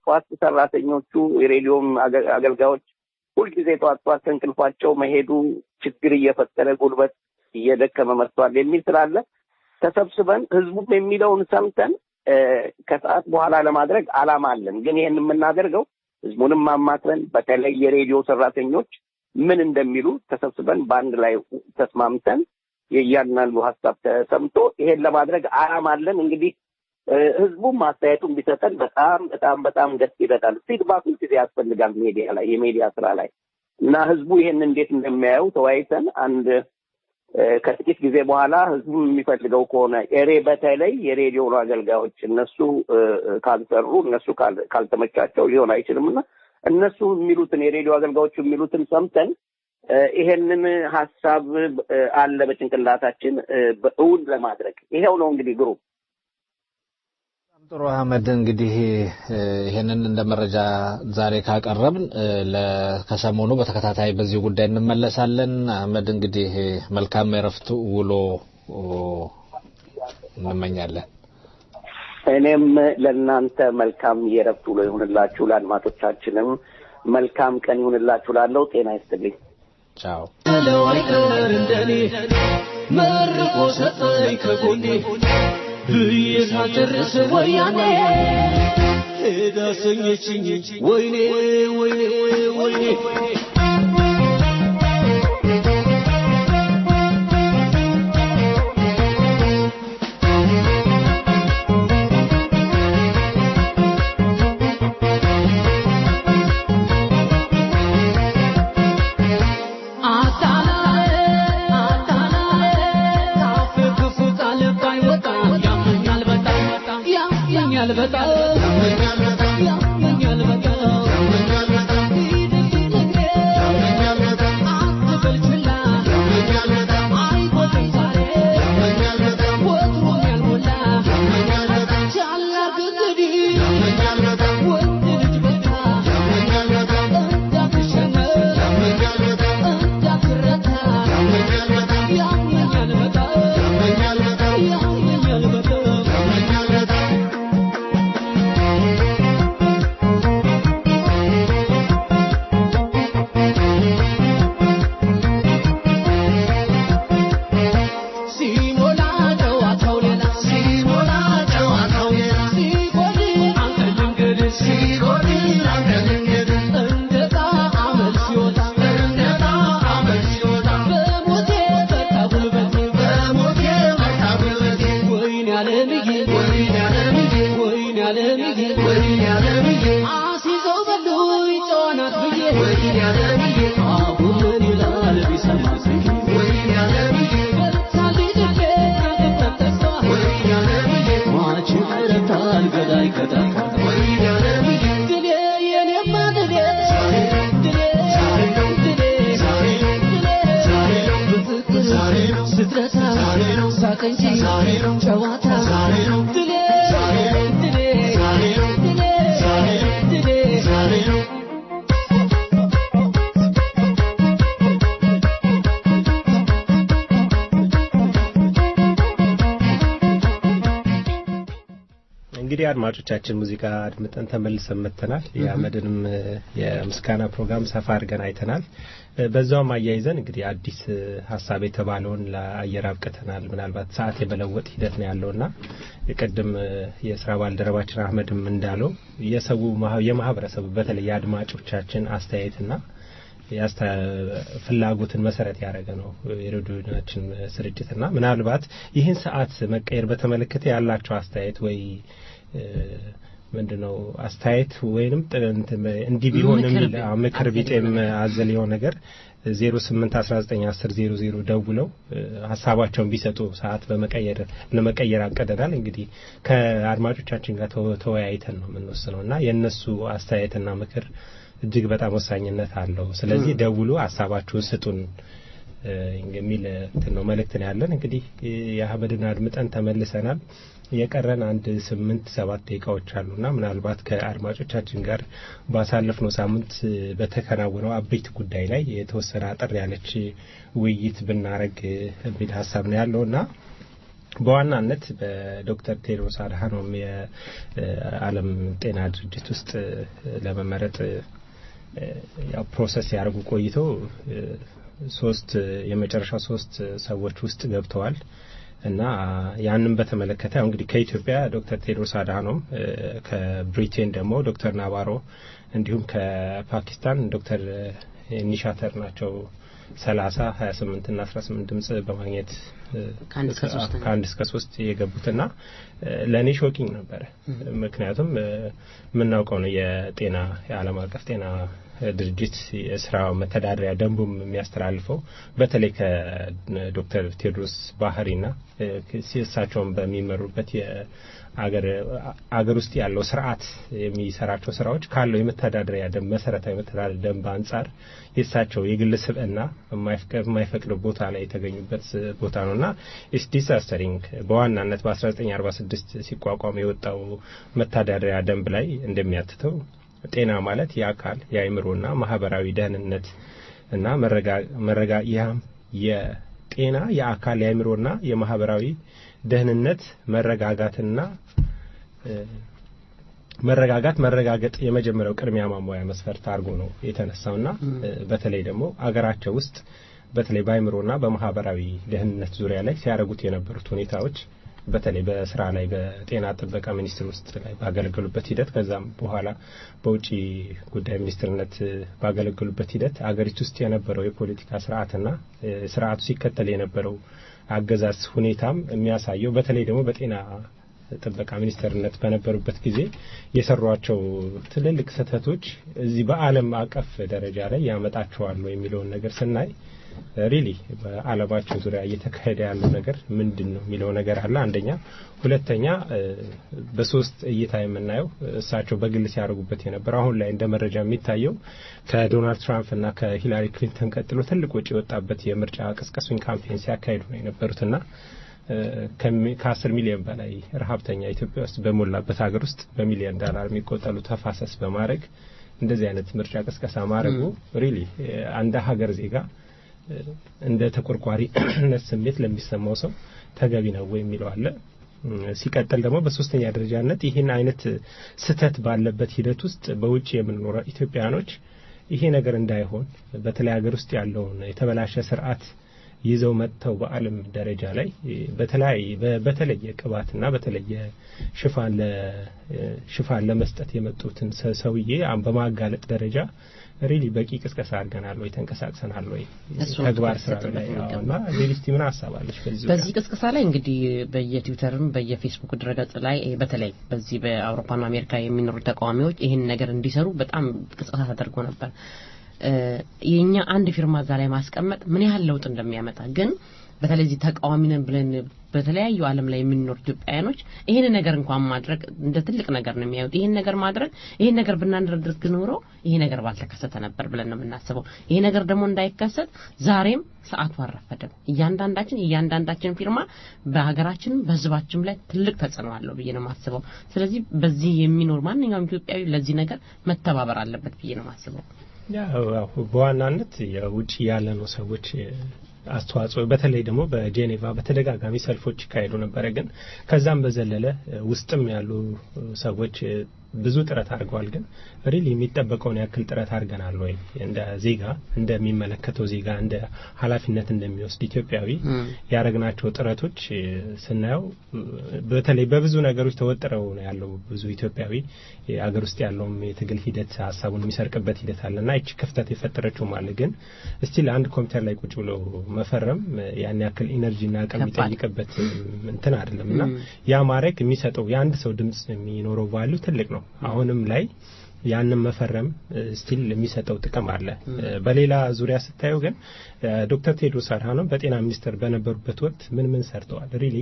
ጧት ሰራተኞቹ የሬዲዮም አገልጋዮች ሁልጊዜ ጧት ከእንቅልፋቸው መሄዱ ችግር እየፈጠረ ጉልበት እየደከመ መጥቷል የሚል ስላለ ተሰብስበን ህዝቡም የሚለውን ሰምተን ከሰዓት በኋላ ለማድረግ አላማ አለን። ግን ይሄን የምናደርገው ህዝቡንም ማማክረን በተለይ የሬዲዮ ሰራተኞች ምን እንደሚሉ ተሰብስበን በአንድ ላይ ተስማምተን የያንናሉ ሐሳብ ተሰምቶ ይሄን ለማድረግ አላማ አለን። እንግዲህ ህዝቡም ማስተያየቱን ቢሰጠን በጣም ደስ ይላል። ፊድባክ ጊዜ ያስፈልጋል ሚዲያ ላይ የሚዲያ ስራ ላይ እና ህዝቡ ይሄን እንዴት እንደሚያየው ተወያይተን አንድ ከጥቂት ጊዜ በኋላ ህዝቡ የሚፈልገው ከሆነ በተለይ የሬዲዮ አገልጋዮች እነሱ ካልሰሩ እነሱ ካልተመቻቸው ሊሆን አይችልምና እነሱ የሚሉትን የሬዲዮ አገልጋዮች የሚሉትን ሰምተን ይሄንን ሐሳብ አለ በጭንቅላታችን በእውን ለማድረግ ይሄው ነው እንግዲህ ግሩፕ ጥሩ አህመድ እንግዲህ ይሄንን እንደ መረጃ ዛሬ ካቀረብን ከሰሞኑ በተከታታይ በዚህ ጉዳይ እንመለሳለን። አህመድ እንግዲህ መልካም የረፍት ውሎ እንመኛለን። እኔም ለእናንተ መልካም የረፍት ውሎ ይሁንላችሁ፣ ለአድማጮቻችንም መልካም ቀን ይሁንላችሁ። ላለው ጤና ይስጥልኝ። ቻው። ለዋይቀር እንደኔ መርቆ ሰጠኝ ከጎኔ ብየሳጨርስ ወያኔ ሄዳሰኘችኝ ወይኔ ወይኔ ወይኔ እንግዲህ አድማጮቻችን ሙዚቃ አድምጠን ተመልሰን መተናል። የአመድንም የምስጋና ፕሮግራም ሰፋ አድርገን አይተናል። በዛውም አያይዘን እንግዲህ አዲስ ሐሳብ የተባለውን ለአየር አብቅተናል። ምናልባት ሰዓት የመለወጥ ሂደት ነው ያለውና የቀደም የሥራ ባልደረባችን አህመድም እንዳለው የማህበረሰቡ በተለይ የአድማጮቻችን አስተያየትና ፍላጎትን መሰረት ያደረገ ነው የሬዲዮናችን ስርጭትና ምናልባት ይህን ሰዓት መቀየር በተመለከተ ያላቸው አስተያየት ወይ ምንድነው አስተያየት ወይንም እንዲህ ቢሆን የሚል ምክር ቢጤም አዘል የሆነ ነገር 08191000 ደውለው ሐሳባቸውን ቢሰጡ ሰዓት ለመቀየር አቀደናል። እንግዲህ ከአድማጮቻችን ጋር ተወያይተን ነው የምንወስነውና የነሱ አስተያየትና ምክር እጅግ በጣም ወሳኝነት አለው። ስለዚህ ደውሉ ሐሳባችሁን ስጡን የሚል ነው መልእክት ያለን። እንግዲህ የአህመድን አድምጠን ተመልሰናል። የቀረን 8-7 ደቂቃዎች አሉና ምናልባት ከአድማጮቻችን ጋር ባሳለፍነው ሳምንት በተከናወነው አብይት ጉዳይ ላይ የተወሰነ አጠር ያለች ውይይት ብናረግ የሚል ሐሳብ ነው ያለውና በዋናነት በዶክተር ቴድሮስ አድሃኖም የዓለም ጤና ድርጅት ውስጥ ለመመረጥ ያው ፕሮሰስ ያደርጉ ቆይተው የመጨረሻ 3 ሰዎች ውስጥ ገብተዋል እና ያንን በተመለከተ እንግዲህ ከኢትዮጵያ ዶክተር ቴድሮስ አድሃኖም ከብሪቴን ደግሞ ዶክተር ናባሮ እንዲሁም ከፓኪስታን ዶክተር ኒሻተር ናቸው 30 28 እና 18 ድምጽ በማግኘት ከአንድ እስከ 3 የገቡትና ለኔ ሾኪንግ ነበር። ምክንያቱም ምናውቀው ነው የዓለም አቀፍ ጤና ድርጅት የስራ መተዳደሪያ ደንቡም የሚያስተላልፈው በተለይ ከዶክተር ቴድሮስ ባህሪና ሲሳቸውን በሚመሩበት አገር ውስጥ ያለው ስርዓት የሚሰራቸው ስራዎች ካለው የመተዳደሪያ ደንብ መሰረታዊ የመተዳደሪያ ደንብ አንፃር የሳቸው የግል ስብዕና የማይፈቅድ ቦታ ላይ የተገኙበት ቦታ ነውና ኢስ ዲሳስተሪንግ በዋናነት በ1946 ሲቋቋም የወጣው መተዳደሪያ ደንብ ላይ እንደሚያትተው ጤና ማለት የአካል የአእምሮና ማህበራዊ ደህንነት እና የጤና የአካል የአእምሮና የማህበራዊ ደህንነት መረጋገጥ የመጀመሪያው ቅድሚያ ማሟያ መስፈርት አድርጎ ነው የተነሳውና በተለይ ደግሞ አገራቸው ውስጥ በተለይ በአእምሮና በማህበራዊ ደህንነት ዙሪያ ላይ ሲያረጉት የነበሩት ሁኔታዎች በተለይ በስራ ላይ በጤና ጥበቃ ሚኒስቴር ውስጥ ላይ ባገለገሉበት ሂደት ከዛም በኋላ በውጪ ጉዳይ ሚኒስትርነት ባገለገሉበት ሂደት አገሪቱ ውስጥ የነበረው የፖለቲካ ስርዓትና ስርዓቱ ሲከተል የነበረው አገዛዝ ሁኔታም የሚያሳየው በተለይ ደግሞ በጤና ጥበቃ ሚኒስትርነት በነበሩበት ጊዜ የሰሯቸው ትልልቅ ስህተቶች እዚህ በዓለም አቀፍ ደረጃ ላይ ያመጣቸዋል የሚለውን ነገር ስናይ ሪሊ በዓለማችን ዙሪያ እየተካሄደ ያለው ነገር ምንድነው የሚለው ነገር አለ። አንደኛ፣ ሁለተኛ በሶስት እይታ የምናየው እሳቸው በግል ሲያደርጉበት የነበረ አሁን ላይ እንደ መረጃ የሚታየው ከዶናልድ ትራምፕ እና ከሂላሪ ክሊንተን ቀጥሎ ትልቅ ወጪ የወጣበት የምርጫ ቅስቀሳውን ካምፔን ሲያካሂዱ ነው የነበሩትና ከ10 ሚሊዮን በላይ ረሃብተኛ ኢትዮጵያ ውስጥ በሞላበት ሀገር ውስጥ በሚሊዮን ዶላር የሚቆጠሩ ተፋሰስ በማድረግ እንደዚህ አይነት ምርጫ ቅስቀሳ ማድረጉ ሪሊ አንድ ሀገር ዜጋ እንደ ተቆርቋሪነት ስሜት ለሚሰማው ሰው ተገቢ ነው ወይ የሚለው አለ። ሲቀጥል ደግሞ በሶስተኛ ደረጃነት ይሄን አይነት ስተት ባለበት ሂደት ውስጥ በውጪ የምንኖር ኢትዮጵያኖች ይሄ ነገር እንዳይሆን በተለይ ሀገር ውስጥ ያለውን የተበላሸ ስርዓት ይዘው መጥተው በዓለም ደረጃ ላይ በተለየ ቅባትና በተለየ ሽፋን ለመስጠት የመጡትን ሰውዬ በማጋለጥ ደረጃ ሪሊ በቂ ቅስቀሳ አድርገናል ወይ ተንቀሳቅሰናል ወይ ተግባር ስራ ላይ እና ሌሊስቲ ምን አሳባለሽ በዚህ ቅስቀሳ ላይ እንግዲህ በየትዊተርም በየፌስቡክ ድረገጽ ላይ በተለይ በዚህ በአውሮፓና አሜሪካ የሚኖሩ ተቃዋሚዎች ይሄን ነገር እንዲሰሩ በጣም ቅስቀሳ ተደርጎ ነበር። የኛ አንድ ፊርማ እዛ ላይ ማስቀመጥ ምን ያህል ለውጥ እንደሚያመጣ ግን በተለይ እዚህ ተቃዋሚ ነን ብለን በተለያዩ ዓለም ላይ የሚኖር ኢትዮጵያውያኖች ይሄን ነገር እንኳን ማድረግ እንደ ትልቅ ነገር ነው የሚያዩት። ይሄን ነገር ብናደርግ ኖሮ ይሄ ነገር ባልተከሰተ ነበር ብለን ነው የምናስበው። ይሄ ነገር ደግሞ እንዳይከሰት ዛሬም ሰዓቱ አረፈደም። እያንዳንዳችን ፊርማ በሀገራችን በህዝባችን ላይ ትልቅ ተጽዕኖ አለው ብዬ ነው የማስበው። ስለዚህ በዚህ የሚኖር ማንኛውም ኢትዮጵያዊ ለዚህ ነገር መተባበር አለበት ብዬ ነው የማስበው። በዋናነት የውጪ ያለነው ሰዎች አስተዋጽኦ በተለይ ደግሞ በጄኔቫ በተደጋጋሚ ሰልፎች ይካሄዱ ነበር። ግን ከዛም በዘለለ ውስጥም ያሉ ሰዎች ብዙ ጥረት አድርገዋል ግን ሪሊ የሚጠበቀውን ያክል ጥረት አድርገናል ወይ እንደ ዜጋ እንደሚመለከተው ዜጋ እንደ ኃላፊነት እንደሚወስድ ኢትዮጵያዊ ያረግናቸው ጥረቶች ስናየው በተለይ በብዙ ነገሮች ተወጥረው ነው ያለው ብዙ ኢትዮጵያዊ አገር ውስጥ ያለውም የትግል ሂደት ሐሳቡን የሚሰርቅበት ሂደት አለና እቺ ክፍተት የፈጠረችው ማለት ግን እስቲ ለአንድ ኮምፒውተር ላይ ቁጭ ብሎ መፈረም ያን ያክል ኢነርጂና አቅም የሚጠይቅበት እንትን አይደለምና ያ ማረግ የሚሰጠው የአንድ ሰው ድምጽ የሚኖረው ቫልዩ ትልቅ ነው አሁንም ላይ ያንን መፈረም ስቲል የሚሰጠው ጥቅም አለ በሌላ ዙሪያ ስታዩ ግን ዶክተር ቴድሮስ አድሃኖም በጤና ሚኒስቴር በነበሩበት ወቅት ምን ሰርተዋል ሪሊ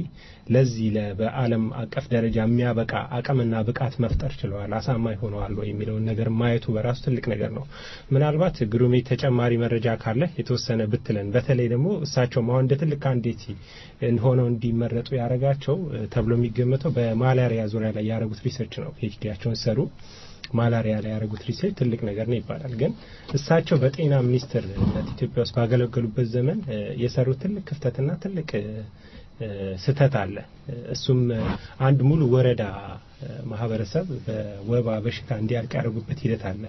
ለዚህ በዓለም አቀፍ ደረጃ የሚያበቃ አቅምና ብቃት መፍጠር ችለዋል አሳማኝ ሆነዋል ወይ የሚለው ነገር ማየቱ በራሱ ትልቅ ነገር ነው ምናልባት ግሩሜ ተጨማሪ መረጃ ካለ የተወሰነ ብትለን በተለይ ደግሞ እሳቸው ማው እንደ ትልቅ ካንዲዴት ሆነው እንዲመረጡ ያረጋቸው ተብሎ የሚገመተው በማላሪያ ዙሪያ ላይ ያረጉት ሪሰርች ነው ፒኤችዲያቸውን ሰሩ ማላሪያ ላይ ያረጉት ሪሰርች ትልቅ ነገር ነው ይባላል ግን እሳቸው በጤና ሚኒስቴር ኢትዮጵያ ውስጥ ባገለገሉበት ዘመን የሰሩት ትልቅ ክፍተትና ትልቅ ስተት አለ እሱም አንድ ሙሉ ወረዳ ማህበረሰብ በወባ በሽታ እንዲያልቅ ያደረጉበት ሂደት አለ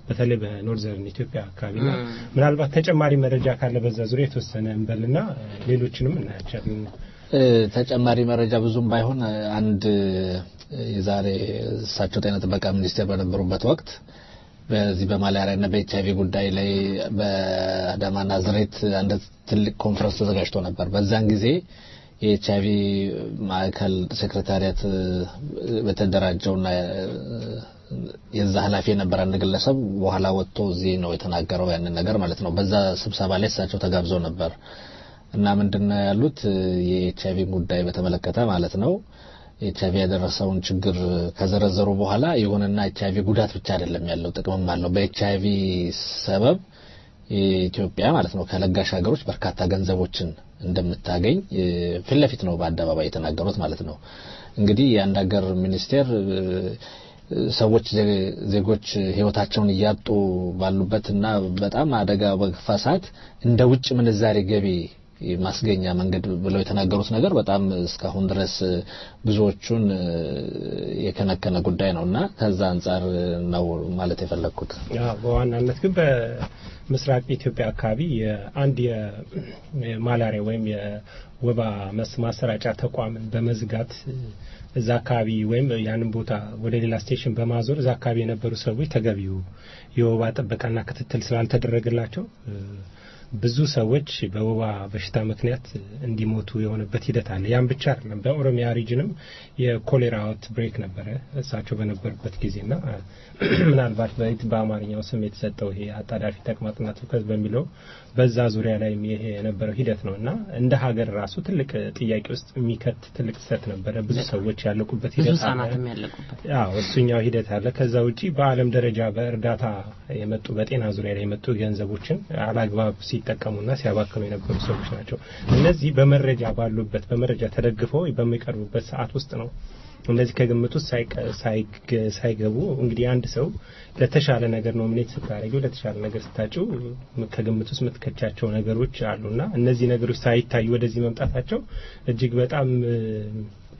በተለይ በኖርዘርን ኢትዮጵያ አካባቢና ምናልባት ተጨማሪ መረጃ ካለ በዛ ዙሪያ የተወሰነ እንበልና ሌሎችንም እናያቻለን ተጨማሪ መረጃ ብዙም ባይሆን አንድ የዛሬ እሳቸው ጤና ጥበቃ ሚኒስቴር በነበሩበት ወቅት በዚህ በማላሪያና በኤችአይቪ ጉዳይ ላይ በአዳማ ናዝሬት አንድ ትልቅ ኮንፈረንስ ተዘጋጅቶ ነበር በዛን ጊዜ የኤችአይቪ ማዕከል ሴክሬታሪያት በተደራጀውና የዛ ኃላፊ የነበረ አንድ ግለሰብ በኋላ ወጥቶ እዚህ ነው የተናገረው ያንን ነገር ማለት ነው በዛ ስብሰባ ላይ እሳቸው ተጋብዘው ነበር እና ምንድነው ያሉት የኤችአይቪ ጉዳይ በተመለከተ ማለት ነው ኤችአይቪ ያደረሰውን ችግር ከዘረዘሩ በኋላ ይሁንና ኤችአይቪ ጉዳት ብቻ አይደለም ያለው ጥቅምም አለው በኤችአይቪ ሰበብ ኢትዮጵያ ማለት ነው ከለጋሽ ሀገሮች በርካታ ገንዘቦችን እንደምታገኝ ፊት ለፊት ነው በአደባባይ የተናገሩት ማለት ነው እንግዲህ የአንድ ሀገር ሚኒስቴር ሰዎች ዜጎች ህይወታቸውን ያጡ ባሉበትና በጣም አደጋ በፈሳት እንደ ውጭ ምንዛሬ ገቢ ማስገኛ መንገድ ብለው የተናገሩት ነገር በጣም እስካሁን ድረስ ብዙዎቹን የከነከነ ጉዳይ ነውና ከዛ አንፃር ነው ማለት የፈለኩት በዋናነት ግን በምስራቅ ኢትዮጵያ አካባቢ አንድ የማላሪያ ወይም የወባ ማሰራጫ ተቋምን በመዝጋት እዛ አካባቢ ወይም ያንን ቦታ ወደ ሌላ ስቴሽን በማዞር እዛ አካባቢ የነበሩ ሰዎች ተገቢው የወባ ጥበቃና ክትትል ስላልተደረገላቸው ብዙ ሰዎች በወባ በሽታ ምክንያት እንዲሞቱ የሆነበት ሂደት አለ ያን ብቻ አይደለም በኦሮሚያ ሪጅንም የኮሌራ አውትብሬክ ነበረ እሳቸው በነበሩበት ጊዜና ምናልባት በአማርኛው ስም የተሰጠው ይሄ አጣዳፊ ተቅማጥና ትውከት በሚለው በዛ ዙሪያ ላይ ይሄ የነበረው ሂደት ነውና እንደ ሀገር ራሱ ትልቅ ጥያቄ ውስጥ የሚከት ትልቅ ስህተት ነበረ ብዙ ሰዎች ያለቁበት ሂደት አለ እሱኛው ሂደት አለ ከዛ ውጪ በአለም ደረጃ በእርዳታ የመጡ በጤና ዙሪያ ላይ የመጡ ገንዘቦችን አላግባብ ሲጠቀሙና ሲያባክኑ የነበሩ ሰዎች ናቸው እነዚህ በመረጃ ባሉበት በመረጃ ተደግፈው በሚቀርቡበት ሰዓት ውስጥ ነው እነዚህ ከግምት ውስጥ ሳይገቡ እንግዲህ አንድ ሰው ለተሻለ ነገር ነው ምን ተታረገው ለተሻለ ነገር ስታጭው ከግምት ውስጥ ምትከቻቸው ነገሮች አሉና እነዚህ ነገሮች ሳይታዩ ወደዚህ መምጣታቸው እጅግ በጣም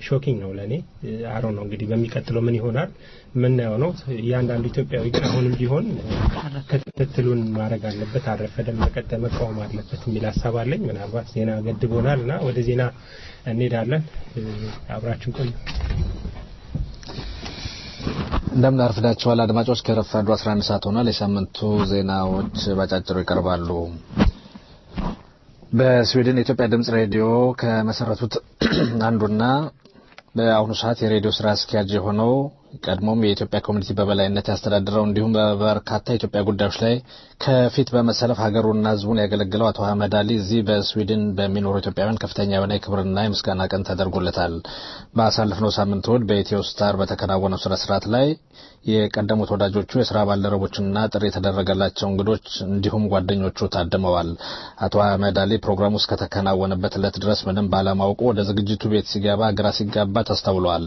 ሾኪንግ ነው ለኔ አሮ ነው እንግዲህ በሚቀጥለው ምን ይሆናል ምን ነው ያንዳንዱ ኢትዮጵያዊ አሁንም ቢሆን ክትትሉን ማድረግ አለበት አረፈደም መቀጠል መቃወም አለበት የሚል ሐሳብ አለኝ ምናልባት ዜና ገድቦናልና ወደ ዜና እንሄዳለን አብራችን ቆዩ እንደምን አርፍዳችኋል አድማጮች ከረፋዱ 11 ሰዓት ሆኗል የሳምንቱ ዜናዎች ባጫጭሩ ይቀርባሉ በስዊድን የኢትዮጵያ ድምጽ ሬዲዮ ከመሰረቱት አንዱና በአሁኑ ሰዓት የሬዲዮ ስራ አስኪያጅ የሆነው ቀድሞም የኢትዮጵያ ኮሚኒቲ በበላይነት ያስተዳድረው እንዲሁም በበርካታ የኢትዮጵያ ጉዳዮች ላይ ከፊት በመሰለፍ ሀገሩና ሕዝቡን ያገለግለው አቶ አህመድ አሊ እዚህ በስዊድን በሚኖሩ ኢትዮጵያውያን ከፍተኛ የሆነ የክብርና የምስጋና ቀን ተደርጎለታል። ባሳለፍነው ሳምንት እሁድ በኢትዮ ስታር በተከናወነው ስነ ስርዓት ላይ የቀደሙት ወዳጆቹ የስራ ባልደረቦችና ጥሪ የተደረገላቸው እንግዶች እንዲሁም ጓደኞቹ ታድመዋል። አቶ አህመድ አሊ ፕሮግራሙ እስከተከናወነበት ዕለት ድረስ ምንም ባለማወቁ ወደ ዝግጅቱ ቤት ሲገባ ግራ ሲጋባ ተስተውሏል።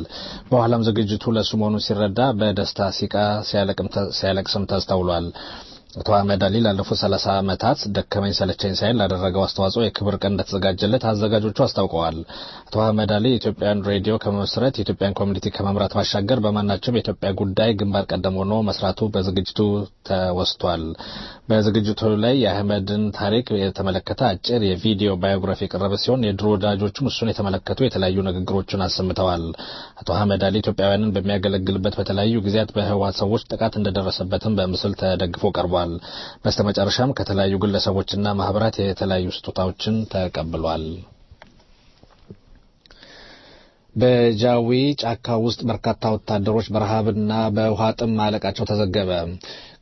በኋላም ዝግጅቱ ለሱ መሆኑን ሲረዳ በደስታ ሲቃ ሲያለቅስም ተስተውሏል። አቶ አህመድ አሊ ላለፉት 30 ዓመታት ደከመኝ ሰለቸኝ ሳይል ላደረገው አስተዋጽኦ የክብር ቀን እንደተዘጋጀለት አዘጋጆቹ አስታውቀዋል። አቶ አህመድ አሊ የኢትዮጵያን ሬዲዮ ከመመስረት የኢትዮጵያን ኮሚኒቲ ከመምራት ባሻገር በማናቸውም የኢትዮጵያ ጉዳይ ግንባር ቀደም ሆኖ መስራቱ በዝግጅቱ ተወስቷል። በዝግጅቱ ላይ የአህመድን ታሪክ የተመለከተ አጭር የቪዲዮ ባዮግራፊ የቀረበ ሲሆን የድሮ ወዳጆቹም እሱን የተመለከቱ የተለያዩ ንግግሮችን አሰምተዋል። አቶ አህመድ አሊ ኢትዮጵያውያንን በሚያገለግልበት በተለያዩ ጊዜያት በህወሓት ሰዎች ጥቃት እንደደረሰበትም በምስል ተደግፎ ቀርቧል። በስተመጨረሻም ከተለያዩ ግለሰቦችና ማህበራት የተለያዩ ስጦታዎችን ተቀብሏል። በጃዊ ጫካ ውስጥ በርካታ ወታደሮች በረሃብና በውሃ ጥም ማለቃቸው ተዘገበ።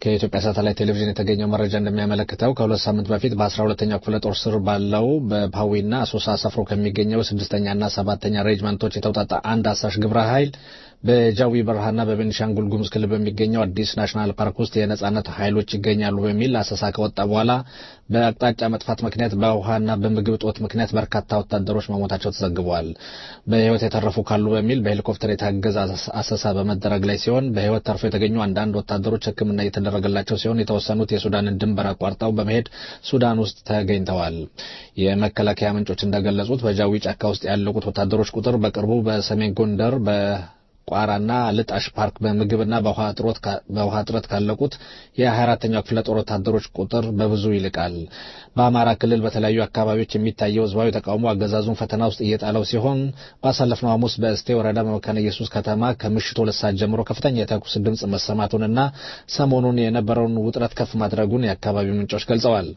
ከኢትዮጵያ ሳተላይት ቴሌቪዥን የተገኘው መረጃ እንደሚያመለክተው ከ2 ሳምንት በፊት በ12ኛው ክፍለ ጦር ስር ባለው በፓዊና አሶሳ ሰፍሮ ከሚገኘው 6ኛና 7ኛ ሬጅመንቶች የተውጣጣ አንድ አሳሽ ግብረ ኃይል በጃዊ በረሃና በቤኒሻንጉል ጉሙዝ ክልል በሚገኘው አዲስ ናሽናል ፓርክ ውስጥ የነጻነት ኃይሎች ይገኛሉ በሚል አሰሳ ከወጣ በኋላ በአቅጣጫ መጥፋት ምክንያት በውሃና በምግብ እጦት ምክንያት በርካታ ወታደሮች መሞታቸው ተዘግቧል። በህይወት የተረፉ ካሉ በሚል በሄሊኮፕተር የታገዘ አሰሳ በመደረግ ላይ ሲሆን በህይወት ተርፎ የተገኙ አንዳንድ ወታደሮች ሕክምና እየተደረገላቸው ሲሆን የተወሰኑት የሱዳንን ድንበር አቋርጠው በመሄድ ሱዳን ውስጥ ተገኝተዋል። የመከላከያ ምንጮች እንደገለጹት በጃዊ ጫካ ውስጥ ያለቁት ወታደሮች ቁጥር በቅርቡ በሰሜን ጎንደር ቋራና ልጣሽ ፓርክ በምግብና በውሃ እጥረት ካለቁት የ24ኛው ክፍለ ጦር ወታደሮች ቁጥር በብዙ ይልቃል። በአማራ ክልል በተለያዩ አካባቢዎች የሚታየው ህዝባዊ ተቃውሞ አገዛዙን ፈተና ውስጥ እየጣለው ሲሆን ባሳለፍነው ሐሙስ በእስቴ ወረዳ በመካነ ኢየሱስ ከተማ ከምሽቱ 2 ሰዓት ጀምሮ ከፍተኛ የተኩስ ድምጽ መሰማቱንና ሰሞኑን የነበረውን ውጥረት ከፍ ማድረጉን የአካባቢው ምንጮች ገልጸዋል።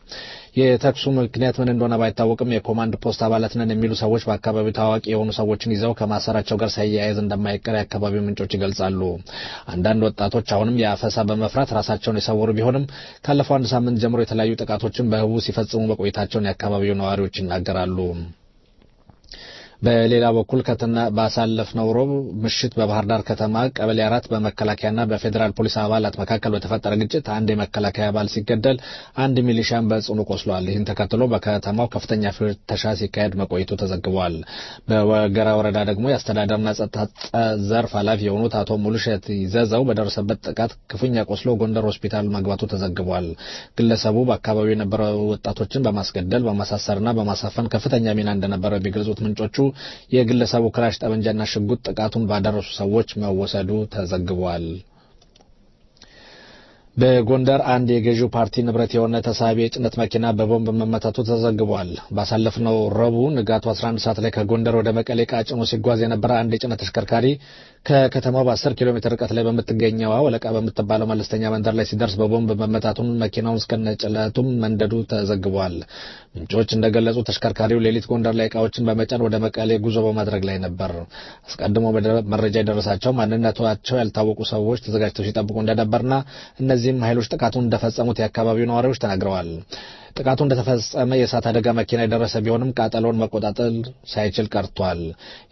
የተኩሱ ምክንያት ምን እንደሆነ ባይታወቅም የኮማንድ ፖስት አባላት ነን የሚሉ ሰዎች በአካባቢው ታዋቂ የሆኑ ሰዎችን ይዘው ከማሰራቸው ጋር ሳያያዝ እንደማይቀር የአካባቢው ምንጮች ይገልጻሉ። አንዳንድ ወጣቶች አሁንም የአፈሳ በመፍራት ራሳቸውን የሰወሩ ቢሆንም ካለፈው 1 ሳምንት ጀምሮ የተለያዩ ጥቃቶችን በህቡ ሲፈጽሙ መቆየታቸውን የአካባቢው ነዋሪዎች ይናገራሉ። በሌላ በኩል ባሳለፍነው ሮብ ምሽት በባህር ዳር ከተማ ቀበሌ 4 በመከላከያና በፌዴራል ፖሊስ አባላት መካከል በተፈጠረ ግጭት አንድ የመከላከያ አባል ሲገደል አንድ ሚሊሻን በጽኑ ቆስሏል። ይህን ተከትሎ በከተማው ከፍተኛ ፍተሻ ሲካሄድ መቆየቱ ተዘግቧል። በወገራ ወረዳ ደግሞ የአስተዳደርና ጸጥታ ዘርፍ ኃላፊ የሆኑት አቶ ሙሉሸት ይዘዘው በደረሰበት ጥቃት ክፉኛ ቆስሎ ጎንደር ሆስፒታል መግባቱ ተዘግቧል። ግለሰቡ በአካባቢው የነበሩ ወጣቶችን በማስገደል በማሳሰርና በማሳፈን ከፍተኛ ሚና እንደነበረ ቢገልጹት ምንጮቹ የግለሰቡ ክላሽ ጠመንጃና ሽጉጥ ጥቃቱን ባደረሱ ሰዎች መወሰዱ ተዘግቧል። በጎንደር አንድ የገዢው ፓርቲ ንብረት የሆነ ተሳቢ የጭነት መኪና በቦምብ መመታቱ ተዘግቧል። ባሳለፍነው ረቡዕ ንጋቱ 11 ሰዓት ላይ ከጎንደር ወደ መቀሌ ዕቃ ጭኖ ሲጓዝ የነበረ አንድ የጭነት ተሽከርካሪ ከከተማው በ10 ኪሎ ሜትር ርቀት ላይ በምትገኘው ወለቃ በምትባለው መለስተኛ መንደር ላይ ሲደርስ በቦምብ መመታቱን መኪናውን እስከነጭለቱም መንደዱ ተዘግቧል። ምንጮች እንደገለጹ ተሽከርካሪው ሌሊት ጎንደር ላይ ዕቃዎችን በመጫን ወደ መቀሌ ጉዞ በማድረግ ላይ ነበር። አስቀድሞ መረጃ የደረሳቸው ማንነታቸው ያልታወቁ ሰዎች ተዘጋጅተው ሲጠብቁ እንደነበርና እነዚህም ኃይሎች ጥቃቱን እንደፈጸሙት የአካባቢው ነዋሪዎች ተናግረዋል። ጥቃቱ እንደተፈጸመ የእሳት አደጋ መኪና የደረሰ ቢሆንም ቃጠሎውን መቆጣጠር ሳይችል ቀርቷል።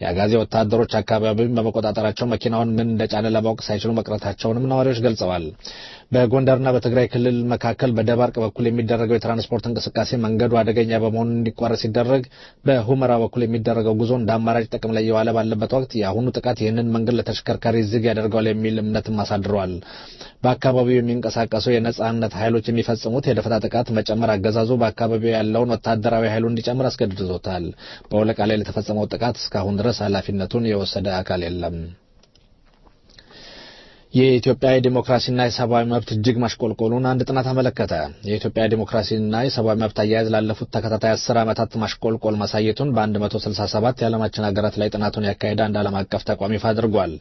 የአጋዚ ወታደሮች አካባቢውን በመቆጣጠራቸው መኪናውን ምን እንደጫነ ለማወቅ ሳይችሉ መቅረታቸውንም ነዋሪዎች ገልጸዋል። በጎንደርና በትግራይ ክልል መካከል በደባርቅ በኩል የሚደረገው የትራንስፖርት እንቅስቃሴ መንገዱ አደገኛ በመሆኑ እንዲቋረጥ ሲደረግ በሁመራ በኩል የሚደረገው ጉዞ እንደ አማራጭ ጥቅም ላይ የዋለ ባለበት ወቅት የአሁኑ ጥቃት ይህንን መንገድ ለተሽከርካሪ ዝግ ያደርገዋል የሚል እምነትም አሳድሯል። በአካባቢው የሚንቀሳቀሱ የነጻነት ኃይሎች የሚፈጽሙት የደፈጣ ጥቃት መጨመር አገዛዙ በአካባቢው ያለውን ወታደራዊ ኃይሉን እንዲጨምር አስገድዶታል። በወለቃ ላይ ለተፈጸመው ጥቃት እስካሁን ድረስ ኃላፊነቱን የወሰደ አካል የለም። የኢትዮጵያ ዲሞክራሲና የሰብአዊ መብት እጅግ ማሽቆልቆሉን አንድ ጥናት አመለከተ። የኢትዮጵያ ዲሞክራሲና የሰብአዊ መብት አያያዝ ላለፉት ተከታታይ 10 ዓመታት ማሽቆልቆል ማሳየቱን በ167 የዓለማችን ሀገራት ላይ ጥናቱን ያካሄደ አንድ ዓለም አቀፍ ተቋም ይፋ አድርጓል።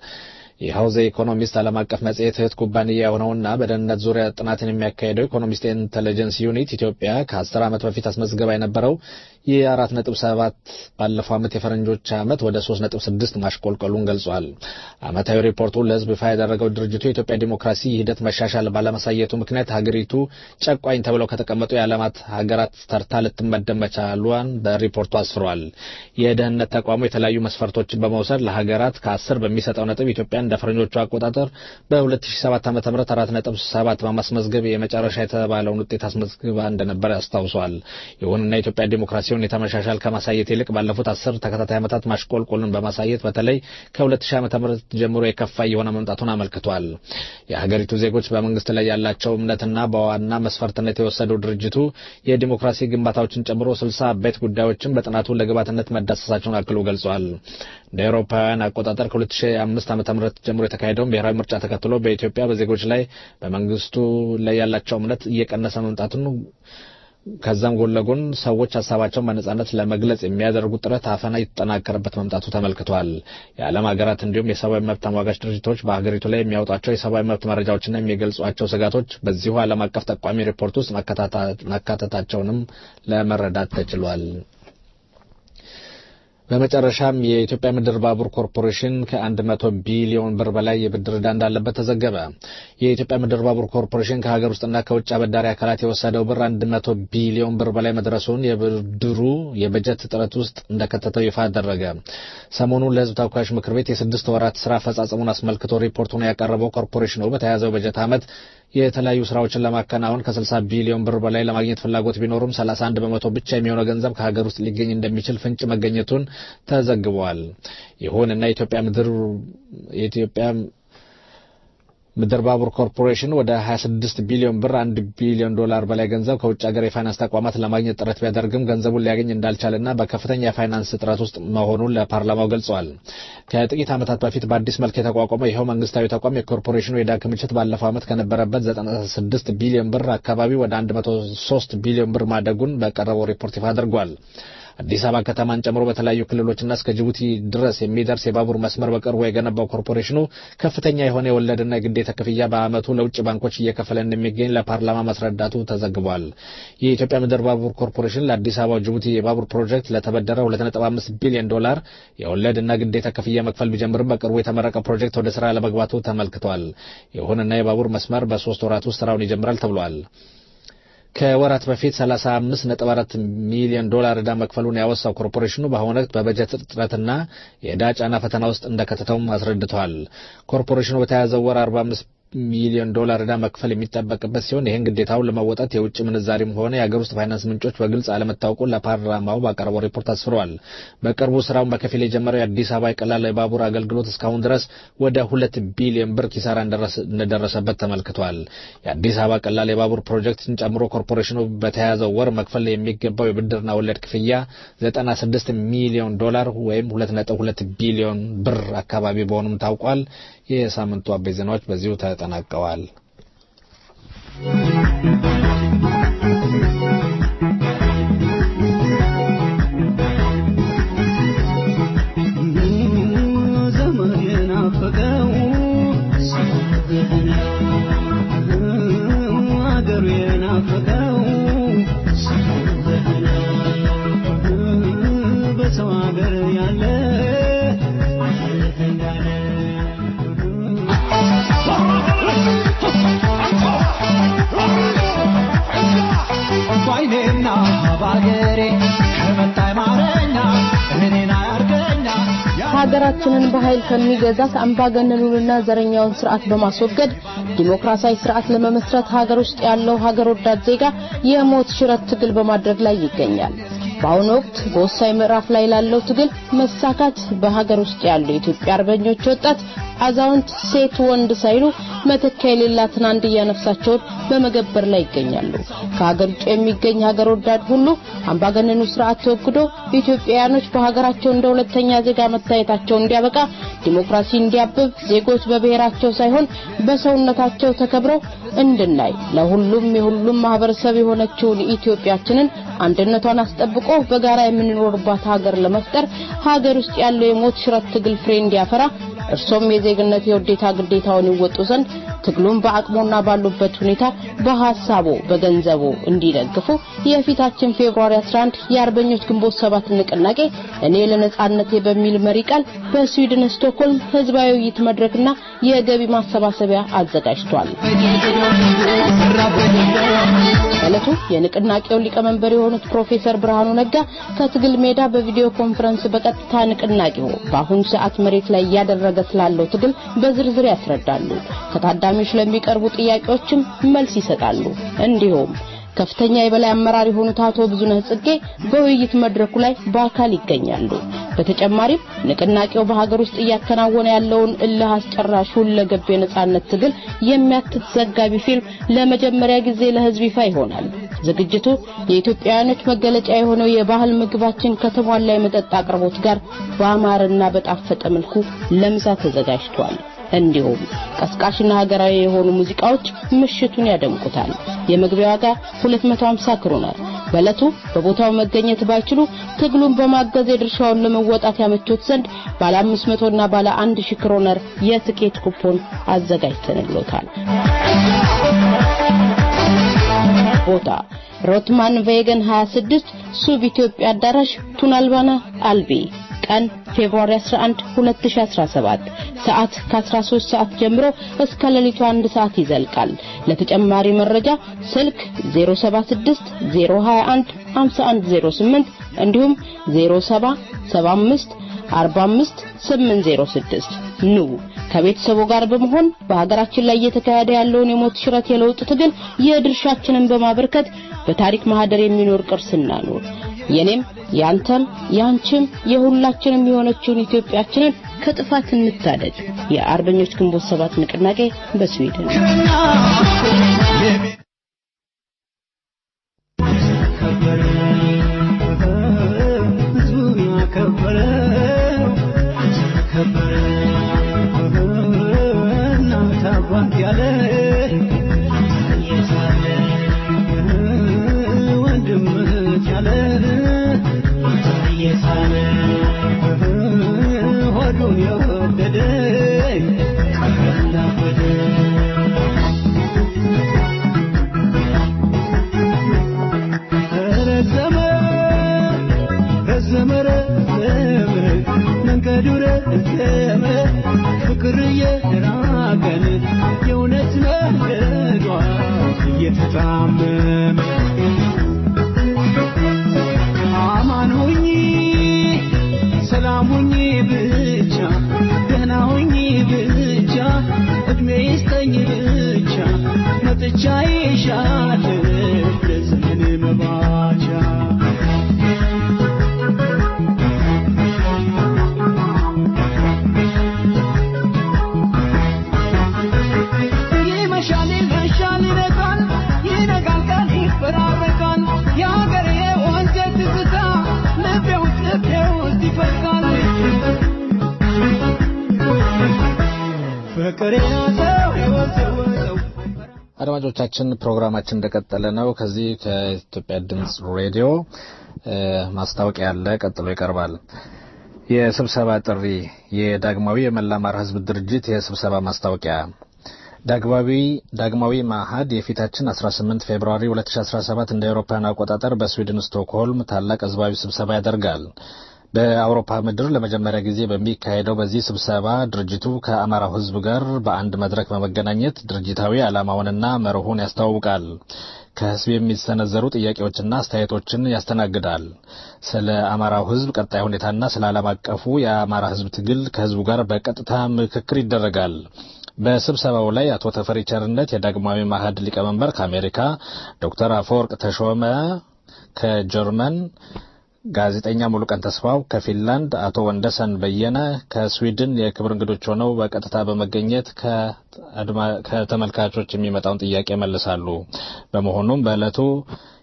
ይኸው ዘ ኢኮኖሚስት ዓለም አቀፍ መጽሔት እህት ኩባንያ የሆነውና በደህንነት ዙሪያ ጥናትን የሚያካሄደው ኢኮኖሚስት ኢንተለጀንስ ዩኒት ኢትዮጵያ ከ10 ዓመት በፊት አስመዝግባ የነበረው የ4.7 ባለፈው ዓመት የፈረንጆች ዓመት ወደ 3.6 ማሽቆልቆሉን ገልጿል። ዓመታዊ ሪፖርቱ ለሕዝብ ይፋ ያደረገው ድርጅቱ የኢትዮጵያ ዲሞክራሲ ሂደት መሻሻል ባለማሳየቱ ምክንያት ሀገሪቱ ጨቋኝ ተብለው ከተቀመጡ የዓለማት ሀገራት ተርታ ልትመደብ መቻሏን በሪፖርቱ አስፍሯል። የደህንነት ተቋሙ የተለያዩ መስፈርቶችን በመውሰድ ለሀገራት ከ10 በሚሰጠው ነጥብ ኢትዮጵያን እንደ ፈረንጆቹ አቆጣጠር በ2007 ዓ.ም 4.7 በማስመዝገብ የመጨረሻ የተባለውን ውጤት አስመዝግባ እንደነበር ያስታውሳል። ይሁንና የኢትዮጵያ ዲሞክራሲውን የተመሻሻል ከማሳየት ይልቅ ባለፉት 10 ተከታታይ ዓመታት ማሽቆልቆልን በማሳየት በተለይ ከ2000 ዓ.ም ጀምሮ የከፋ የሆነ መምጣቱን አመልክቷል። የሀገሪቱ ዜጎች በመንግስት ላይ ያላቸው እምነትና በዋና መስፈርትነት የወሰደው ድርጅቱ የዲሞክራሲ ግንባታዎችን ጨምሮ 60 አበይት ጉዳዮችን በጥናቱ ለግባትነት መዳሰሳቸውን አክሎ ገልጿል። እንደ አውሮፓውያን አቆጣጠር ከ2005 ዓ.ም ጀምሮ የተካሄደውን ብሔራዊ ምርጫ ተከትሎ በኢትዮጵያ በዜጎች ላይ በመንግስቱ ላይ ያላቸው እምነት እየቀነሰ መምጣቱን ከዛም ጎን ለጎን ሰዎች ሀሳባቸውን በነጻነት ለመግለጽ የሚያደርጉት ጥረት አፈና የተጠናከረበት መምጣቱ ተመልክቷል። የዓለም ሀገራት እንዲሁም የሰብአዊ መብት ተሟጋች ድርጅቶች በሀገሪቱ ላይ የሚያወጣቸው የሰብአዊ መብት መረጃዎችና የሚገልጿቸው ስጋቶች በዚሁ ዓለም አቀፍ ጠቋሚ ሪፖርት ውስጥ መካተታቸውንም ለመረዳት ተችሏል። በመጨረሻም የኢትዮጵያ ምድር ባቡር ኮርፖሬሽን ከ100 ቢሊዮን ብር በላይ የብድር ዕዳ እንዳለበት ተዘገበ። የኢትዮጵያ ምድር ባቡር ኮርፖሬሽን ከሀገር ውስጥና ከውጭ አበዳሪ አካላት የወሰደው ብር 100 ቢሊዮን ብር በላይ መድረሱን የብድሩ የበጀት እጥረት ውስጥ እንደከተተው ይፋ አደረገ። ሰሞኑን ለሕዝብ ተወካዮች ምክር ቤት የ6 ወራት ስራ አፈጻጸሙን አስመልክቶ ሪፖርቱን ያቀረበው ኮርፖሬሽኑ በተያዘው በጀት ዓመት የተለያዩ ስራዎችን ለማከናወን ከ60 ቢሊዮን ብር በላይ ለማግኘት ፍላጎት ቢኖርም 31 በመቶ ብቻ የሚሆነው ገንዘብ ከሀገር ውስጥ ሊገኝ እንደሚችል ፍንጭ መገኘቱን ተዘግቧል። ይሁንና የኢትዮጵያ ምድር ባቡር ኮርፖሬሽን ወደ 26 ቢሊዮን ብር 1 ቢሊዮን ዶላር በላይ ገንዘብ ከውጭ ሀገር የፋይናንስ ተቋማት ለማግኘት ጥረት ቢያደርግም ገንዘቡን ሊያገኝ እንዳልቻለና በከፍተኛ የፋይናንስ እጥረት ውስጥ መሆኑን ለፓርላማው ገልጿል። ከጥቂት ዓመታት በፊት በአዲስ መልክ የተቋቋመው ይኸው መንግስታዊ ተቋም የኮርፖሬሽኑ የዕዳ ክምችት ባለፈው ዓመት ከነበረበት 96 ቢሊዮን ብር አካባቢ ወደ 103 ቢሊዮን ብር ማደጉን በቀረበው ሪፖርት ይፋ አድርጓል። አዲስ አበባ ከተማን ጨምሮ በተለያዩ ክልሎችና እስከ ጅቡቲ ድረስ የሚደርስ የባቡር መስመር በቅርቡ የገነባው ኮርፖሬሽኑ ከፍተኛ የሆነ የወለድና የግዴታ ክፍያ በአመቱ ለውጭ ባንኮች እየከፈለ እንደሚገኝ ለፓርላማ ማስረዳቱ ተዘግቧል። የኢትዮጵያ ምድር ባቡር ኮርፖሬሽን ለአዲስ አበባ ጅቡቲ የባቡር ፕሮጀክት ለተበደረ 2.5 ቢሊዮን ዶላር የወለድና ግዴታ ክፍያ መክፈል ቢጀምርም በቅርቡ የተመረቀ ፕሮጀክት ወደ ስራ ለመግባቱ ተመልክቷል። ይሁንና የባቡር መስመር በ3 ወራት ውስጥ ስራውን ይጀምራል ተብሏል። ከወራት በፊት 35.4 ሚሊዮን ዶላር ዕዳ መክፈሉን ያወሳው ኮርፖሬሽኑ በአሁኑ ወቅት በበጀት እጥረትና የዕዳ ጫና ፈተና ውስጥ እንደከተተውም አስረድቷል። ኮርፖሬሽኑ በተያዘው ወር 45 ሚሊዮን ዶላር ዕዳ መክፈል የሚጠበቅበት ሲሆን ይህን ግዴታውን ለመወጣት የውጭ ምንዛሪም ሆነ የሀገር ውስጥ ፋይናንስ ምንጮች በግልጽ አለመታወቁን ለፓርላማው ባቀረበው ሪፖርት አስፍሯል። በቅርቡ ስራውን በከፊል የጀመረው የአዲስ አበባ የቀላል የባቡር አገልግሎት እስካሁን ድረስ ወደ 2 ቢሊዮን ብር ኪሳራ እንደደረሰበት ተመልክቷል። የአዲስ አበባ ቀላል የባቡር ፕሮጀክትን ጨምሮ ኮርፖሬሽኑ በተያዘው ወር መክፈል የሚገባው የብድርና ወለድ ክፍያ 96 ሚሊዮን ዶላር ወይም 2.2 ቢሊዮን ብር አካባቢ በሆኑም ታውቋል። የሳምንቱ አበይት ዜናዎች በዚሁ ተጠናቀዋል። ሀገራችንን በኃይል ከሚገዛት አምባገነኑንና ዘረኛውን ስርዓት በማስወገድ ዲሞክራሲያዊ ስርዓት ለመመስረት ሀገር ውስጥ ያለው ሀገር ወዳድ ዜጋ የሞት ሽረት ትግል በማድረግ ላይ ይገኛል። በአሁኑ ወቅት በወሳኝ ምዕራፍ ላይ ላለው ትግል መሳካት በሀገር ውስጥ ያሉ የኢትዮጵያ አርበኞች ወጣት፣ አዛውንት፣ ሴት፣ ወንድ ሳይሉ መተኪያ የሌላትን አንድያ ነፍሳቸውን በመገበር ላይ ይገኛሉ። ከሀገር ውጭ የሚገኝ ሀገር ወዳድ ሁሉ አምባገነኑ ስርዓት ተወግዶ ኢትዮጵያውያኖች በሀገራቸው እንደ ሁለተኛ ዜጋ መታየታቸው እንዲያበቃ፣ ዲሞክራሲ እንዲያብብ፣ ዜጎች በብሔራቸው ሳይሆን በሰውነታቸው ተከብረው እንድናይ ለሁሉም የሁሉም ማህበረሰብ የሆነችውን ኢትዮጵያችንን አንድነቷን አስጠብቆ በጋራ የምንኖርባት ሀገር ለመፍጠር ሀገር ውስጥ ያለው የሞት ሽረት ትግል ፍሬ እንዲያፈራ እርሶም የዜግነት የውዴታ ግዴታውን ይወጡ ዘንድ ትግሉን በአቅሞና ባሉበት ሁኔታ በሐሳቡ በገንዘቡ እንዲደግፉ የፊታችን ፌብሩዋሪ 11 የአርበኞች ግንቦት 7 ንቅናቄ እኔ ለነጻነቴ በሚል መሪ ቃል በስዊድን ስቶክሆልም ህዝባዊ ውይይት መድረክና የገቢ ማሰባሰቢያ አዘጋጅቷል። ዕለቱ የንቅናቄው ሊቀመንበር የሆኑት ፕሮፌሰር ብርሃኑ ነጋ ከትግል ሜዳ በቪዲዮ ኮንፈረንስ በቀጥታ ንቅናቄው በአሁኑ ሰዓት መሬት ላይ ያደረገ ስላለው ትግል በዝርዝር ያስረዳሉ። ከታዳሚዎች ለሚቀርቡ ጥያቄዎችም መልስ ይሰጣሉ። እንዲሁም ከፍተኛ የበላይ አመራር የሆኑት አቶ ብዙነህ ጽጌ በውይይት መድረኩ ላይ በአካል ይገኛሉ። በተጨማሪም ንቅናቄው በሀገር ውስጥ እያከናወነ ያለውን እልህ አስጨራሽ ሁለገብ የነጻነት ትግል የሚያትት ዘጋቢ ፊልም ለመጀመሪያ ጊዜ ለህዝብ ይፋ ይሆናል። ዝግጅቱ የኢትዮጵያውያኖች መገለጫ የሆነው የባህል ምግባችን ከተሟላ የመጠጥ አቅርቦት ጋር በአማረና በጣፈጠ መልኩ ለምሳ ተዘጋጅቷል። እንዲሁም ቀስቃሽና ሀገራዊ የሆኑ ሙዚቃዎች ምሽቱን ያደምቁታል። የመግቢያ ዋጋ 250 ክሮነር። በለቱ በቦታው መገኘት ባይችሉ ትግሉን በማገዝ የድርሻውን ለመወጣት ያመቾት ዘንድ ባለ 500 እና ባለ 1000 ክሮነር የትኬት ኩፖን አዘጋጅተንልዎታል። ቦታ ሮትማን ቬገን 26 ሱብ ኢትዮጵያ አዳራሽ ቱናልባና አልቢ ቀን ፌብሩዋሪ 11 2017 ሰዓት ከ13 ሰዓት ጀምሮ እስከ ሌሊቱ 1 ሰዓት ይዘልቃል። ለተጨማሪ መረጃ ስልክ 076 021 5108 እንዲሁም 0775 45 806 ኑ ከቤተሰቡ ጋር በመሆን በሀገራችን ላይ እየተካሄደ ያለውን የሞት ሽረት የለውጥ ትግል የድርሻችንን በማበርከት በታሪክ ማህደር የሚኖር ቅርስና ነው። የኔም ያንተም ያንቺም የሁላችንም የሆነችውን ኢትዮጵያችንን ከጥፋት እንታደግ። የአርበኞች ግንቦት 7 ንቅናቄ በስዊድን አድማጮቻችን ፕሮግራማችን እንደቀጠለ ነው። ከዚህ ከኢትዮጵያ ድምጽ ሬዲዮ ማስታወቂያ አለ፣ ቀጥሎ ይቀርባል። የስብሰባ ጥሪ የዳግማዊ የመላ አማራ ህዝብ ድርጅት የስብሰባ ማስታወቂያ ዳግማዊ ማህድ የፊታችን 18 ፌብሩዋሪ 2017 እንደ አውሮፓውያን አቆጣጠር በስዊድን ስቶክሆልም ታላቅ ህዝባዊ ስብሰባ ያደርጋል። በአውሮፓ ምድር ለመጀመሪያ ጊዜ በሚካሄደው በዚህ ስብሰባ ድርጅቱ ከአማራው ህዝብ ጋር በአንድ መድረክ በመገናኘት ድርጅታዊ ዓላማውንና መርሁን ያስተዋውቃል። ከህዝብ የሚሰነዘሩ ጥያቄዎችና አስተያየቶችን ያስተናግዳል። ስለ አማራው ህዝብ ቀጣይ ሁኔታና ስለ ዓለም አቀፉ የአማራ ህዝብ ትግል ከህዝቡ ጋር በቀጥታ ምክክር ይደረጋል። በስብሰባው ላይ አቶ ተፈሪ ቸርነት የዳግማዊ ማህድ ሊቀመንበር ከአሜሪካ፣ ዶክተር አፈወርቅ ተሾመ ከጀርመን፣ ጋዜጠኛ ሙሉቀን ተስፋው ከፊንላንድ፣ አቶ ወንደሰን በየነ ከስዊድን የክብር እንግዶች ሆነው በቀጥታ በመገኘት ከተመልካቾች የሚመጣውን ጥያቄ መልሳሉ። በመሆኑም በእለቱ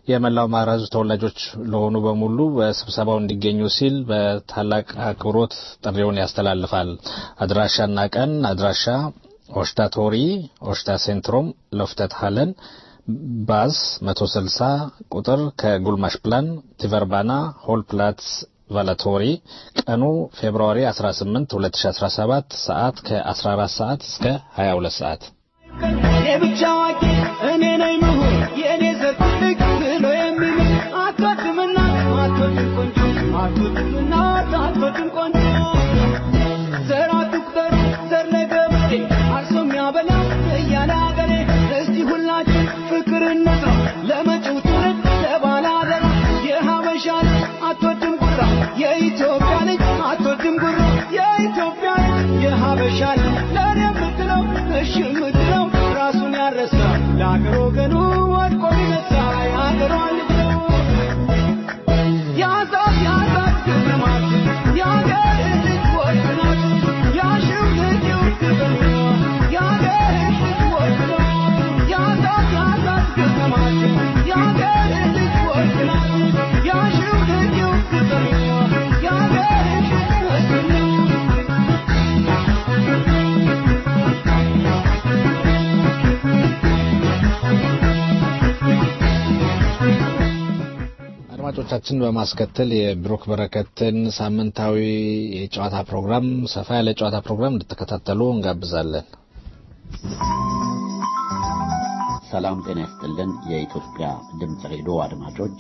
የመላው አማራ ህዝብ ተወላጆች ለሆኑ በሙሉ በስብሰባው እንዲገኙ ሲል በታላቅ አክብሮት ጥሪውን ያስተላልፋል። አድራሻና ቀን አድራሻ ኦሽታ ቶሪ ኦሽታ ሴንትሮም ሎፍተት ሃለን ባስ 160 ቁጥር ከጉልማሽ ፕላን ቲቨርባና ሆል ፕላትስ ቫላቶሪ ቀኑ ፌብሩዋሪ 18 2017 ሰዓት ከ14 ሰዓት እስከ 22 ሰዓት የብቻዋቂ እኔ ነኝ ምሁር የኔ ዘጥልቅ ብሎ የሚል አትወድምና አትወድም ቆንጆ አትወድምና አትወድም ቆንጆ ዘራ ትቁጠር ዘር ለገብቴ አርሶ የሚያበላ እያለ አገሬ እስቲ ሁላችን ፍቅር እንስራ ለመጪው ትውልድ ለባላደራ የሀበሻ ልጅ አትወድም ጉራ የኢትዮጵያ ልጅ አትወድም ጉራ የኢትዮጵያ ልጅ የሀበሻ ልጅ ለኔ የምትለው እሺ የምትለው ራሱን ያረሳ ለአገር ወገኑ ወድቆ ይነሳ የአገሯ ልጅ ነው ያዛት ግብረማት የአገር ልጅ ወድናት ያሽው ልጅው ግብረ የአገር ልጅ ወድናት ያዛት ግብረማት የአገር ልጅ ወድናት ያሽው ልጅው ግብረ የአገር ልጅ ወድናት አድማጮቻችን በማስከተል የብሩክ በረከትን ሳምንታዊ የጨዋታ ፕሮግራም ሰፋ ያለ ጨዋታ ፕሮግራም እንድትከታተሉ እንጋብዛለን። ሰላም ጤና ይስጥልን የኢትዮጵያ ድምጽ ሬዲዮ አድማጮች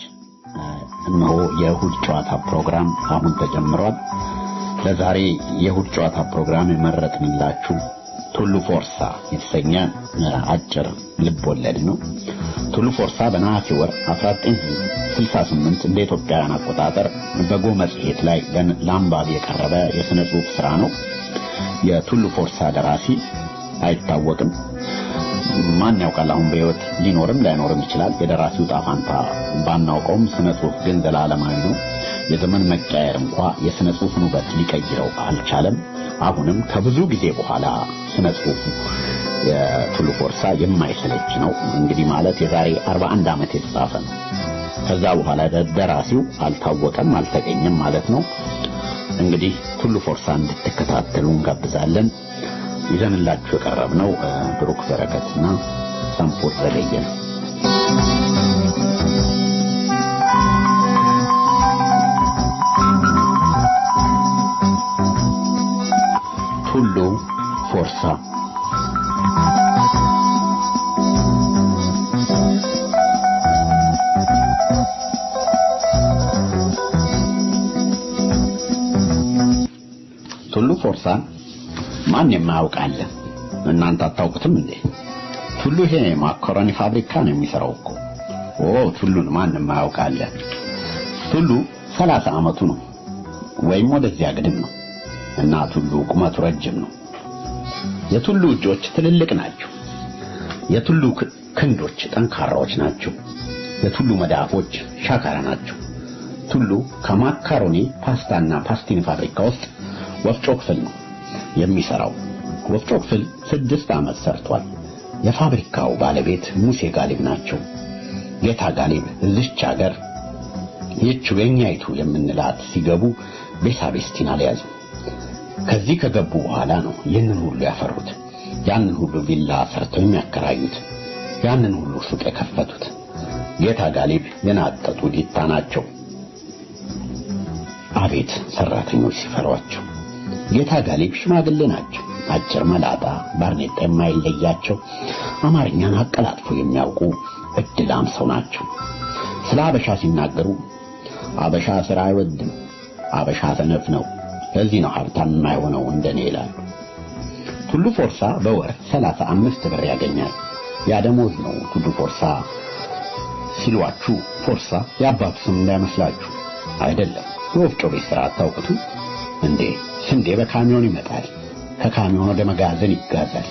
እነሆ የእሁድ ጨዋታ ፕሮግራም አሁን ተጀምሯል። ለዛሬ የእሁድ ጨዋታ ፕሮግራም የመረጥንላችሁ ቱሉ ፎርሳ የተሰኘ አጭር ልብ ወለድ ነው። ቱሉ ፎርሳ በነሐሴ ወር 1968 እንደ ኢትዮጵያውያን አቆጣጠር በጎ መጽሔት ላይ ለአንባቢ የቀረበ የሥነ ጽሑፍ ሥራ ነው። የቱሉ ፎርሳ ደራሲ አይታወቅም። ማን ያውቃል አሁን በሕይወት ሊኖርም ላይኖርም ይችላል። የደራሲው ጣፋንታ ባናውቀውም ሥነ ጽሑፍ ግን ዘላለማዊ ነው። የዘመን መቀየር እንኳን የሥነ ጽሑፍን ውበት ሊቀይረው አልቻለም። አሁንም ከብዙ ጊዜ በኋላ ሥነ ጽሑፉ የቱሉ ፎርሳ የማይሰለች ነው። እንግዲህ ማለት የዛሬ 41 ዓመት የተጻፈ ነው። ከዛ በኋላ ደራሲው አልታወቀም አልተገኘም ማለት ነው። እንግዲህ ቱሉ ፎርሳ እንድትከታተሉ እንጋብዛለን። ይዘንላችሁ የቀረብነው ብሩክ በረከትና ሳምፎር ዘገየ ነው። ቱሉ ፎርሳ ቱሉ ፎርሳን ማን የማያውቃለ? እናንተ አታውቁትም እንዴ? ቱሉ ይሄ ማካሮኒ ፋብሪካ ነው የሚሰራው እኮ። ቱሉን ማን የማያውቃለ? ቱሉ 30 ዓመቱ ነው ወይም ወደዚያ ግድም ነው እና ቱሉ ቁመቱ ረጅም ነው። የቱሉ እጆች ትልልቅ ናቸው። የቱሉ ክንዶች ጠንካራዎች ናቸው። የቱሉ መዳፎች ሻካራ ናቸው። ቱሉ ከማካሮኒ ፓስታና ፓስቲኒ ፋብሪካ ውስጥ ወፍጮ ክፍል ነው የሚሰራው። ወፍጮ ክፍል 6 ዓመት ሰርቷል። የፋብሪካው ባለቤት ሙሴ ጋሊብ ናቸው። ጌታ ጋሊብ እዚች ሀገር ይህችው የኛይቱ የምንላት ሲገቡ ቤሳቤስቲን አልያዙ። ከዚህ ከገቡ በኋላ ነው ይህንን ሁሉ ያፈሩት። ያንን ሁሉ ቪላ ሰርተው የሚያከራዩት፣ ያንን ሁሉ ሱቅ የከፈቱት። ጌታ ጋሊብ የናጠጡ ዲታ ናቸው። አቤት ሰራተኞች ሲፈሯቸው! ጌታ ጋሊብ ሽማግሌ ናቸው። አጭር መላጣ ባርኔጣ የማይለያቸው አማርኛን አቀላጥፎ የሚያውቁ እድላም ሰው ናቸው። ስለ አበሻ ሲናገሩ አበሻ ስራ አይወድም፣ አበሻ ሰነፍ ነው፣ ለዚህ ነው ሀብታም የማይሆነው እንደኔ ይላሉ። ቱሉ ፎርሳ በወር 35 ብር ያገኛል። ያ ደሞዝ ነው ቱሉ ፎርሳ ሲሏችሁ ፎርሳ የአባቱ ስም እንዳይመስላችሁ አይደለም። የወፍጮ ቤት ስራ አታውቁትም እንዴ? ስንዴ በካሚዮን ይመጣል። ከካሚዮን ወደ መጋዘን ይጋዛል።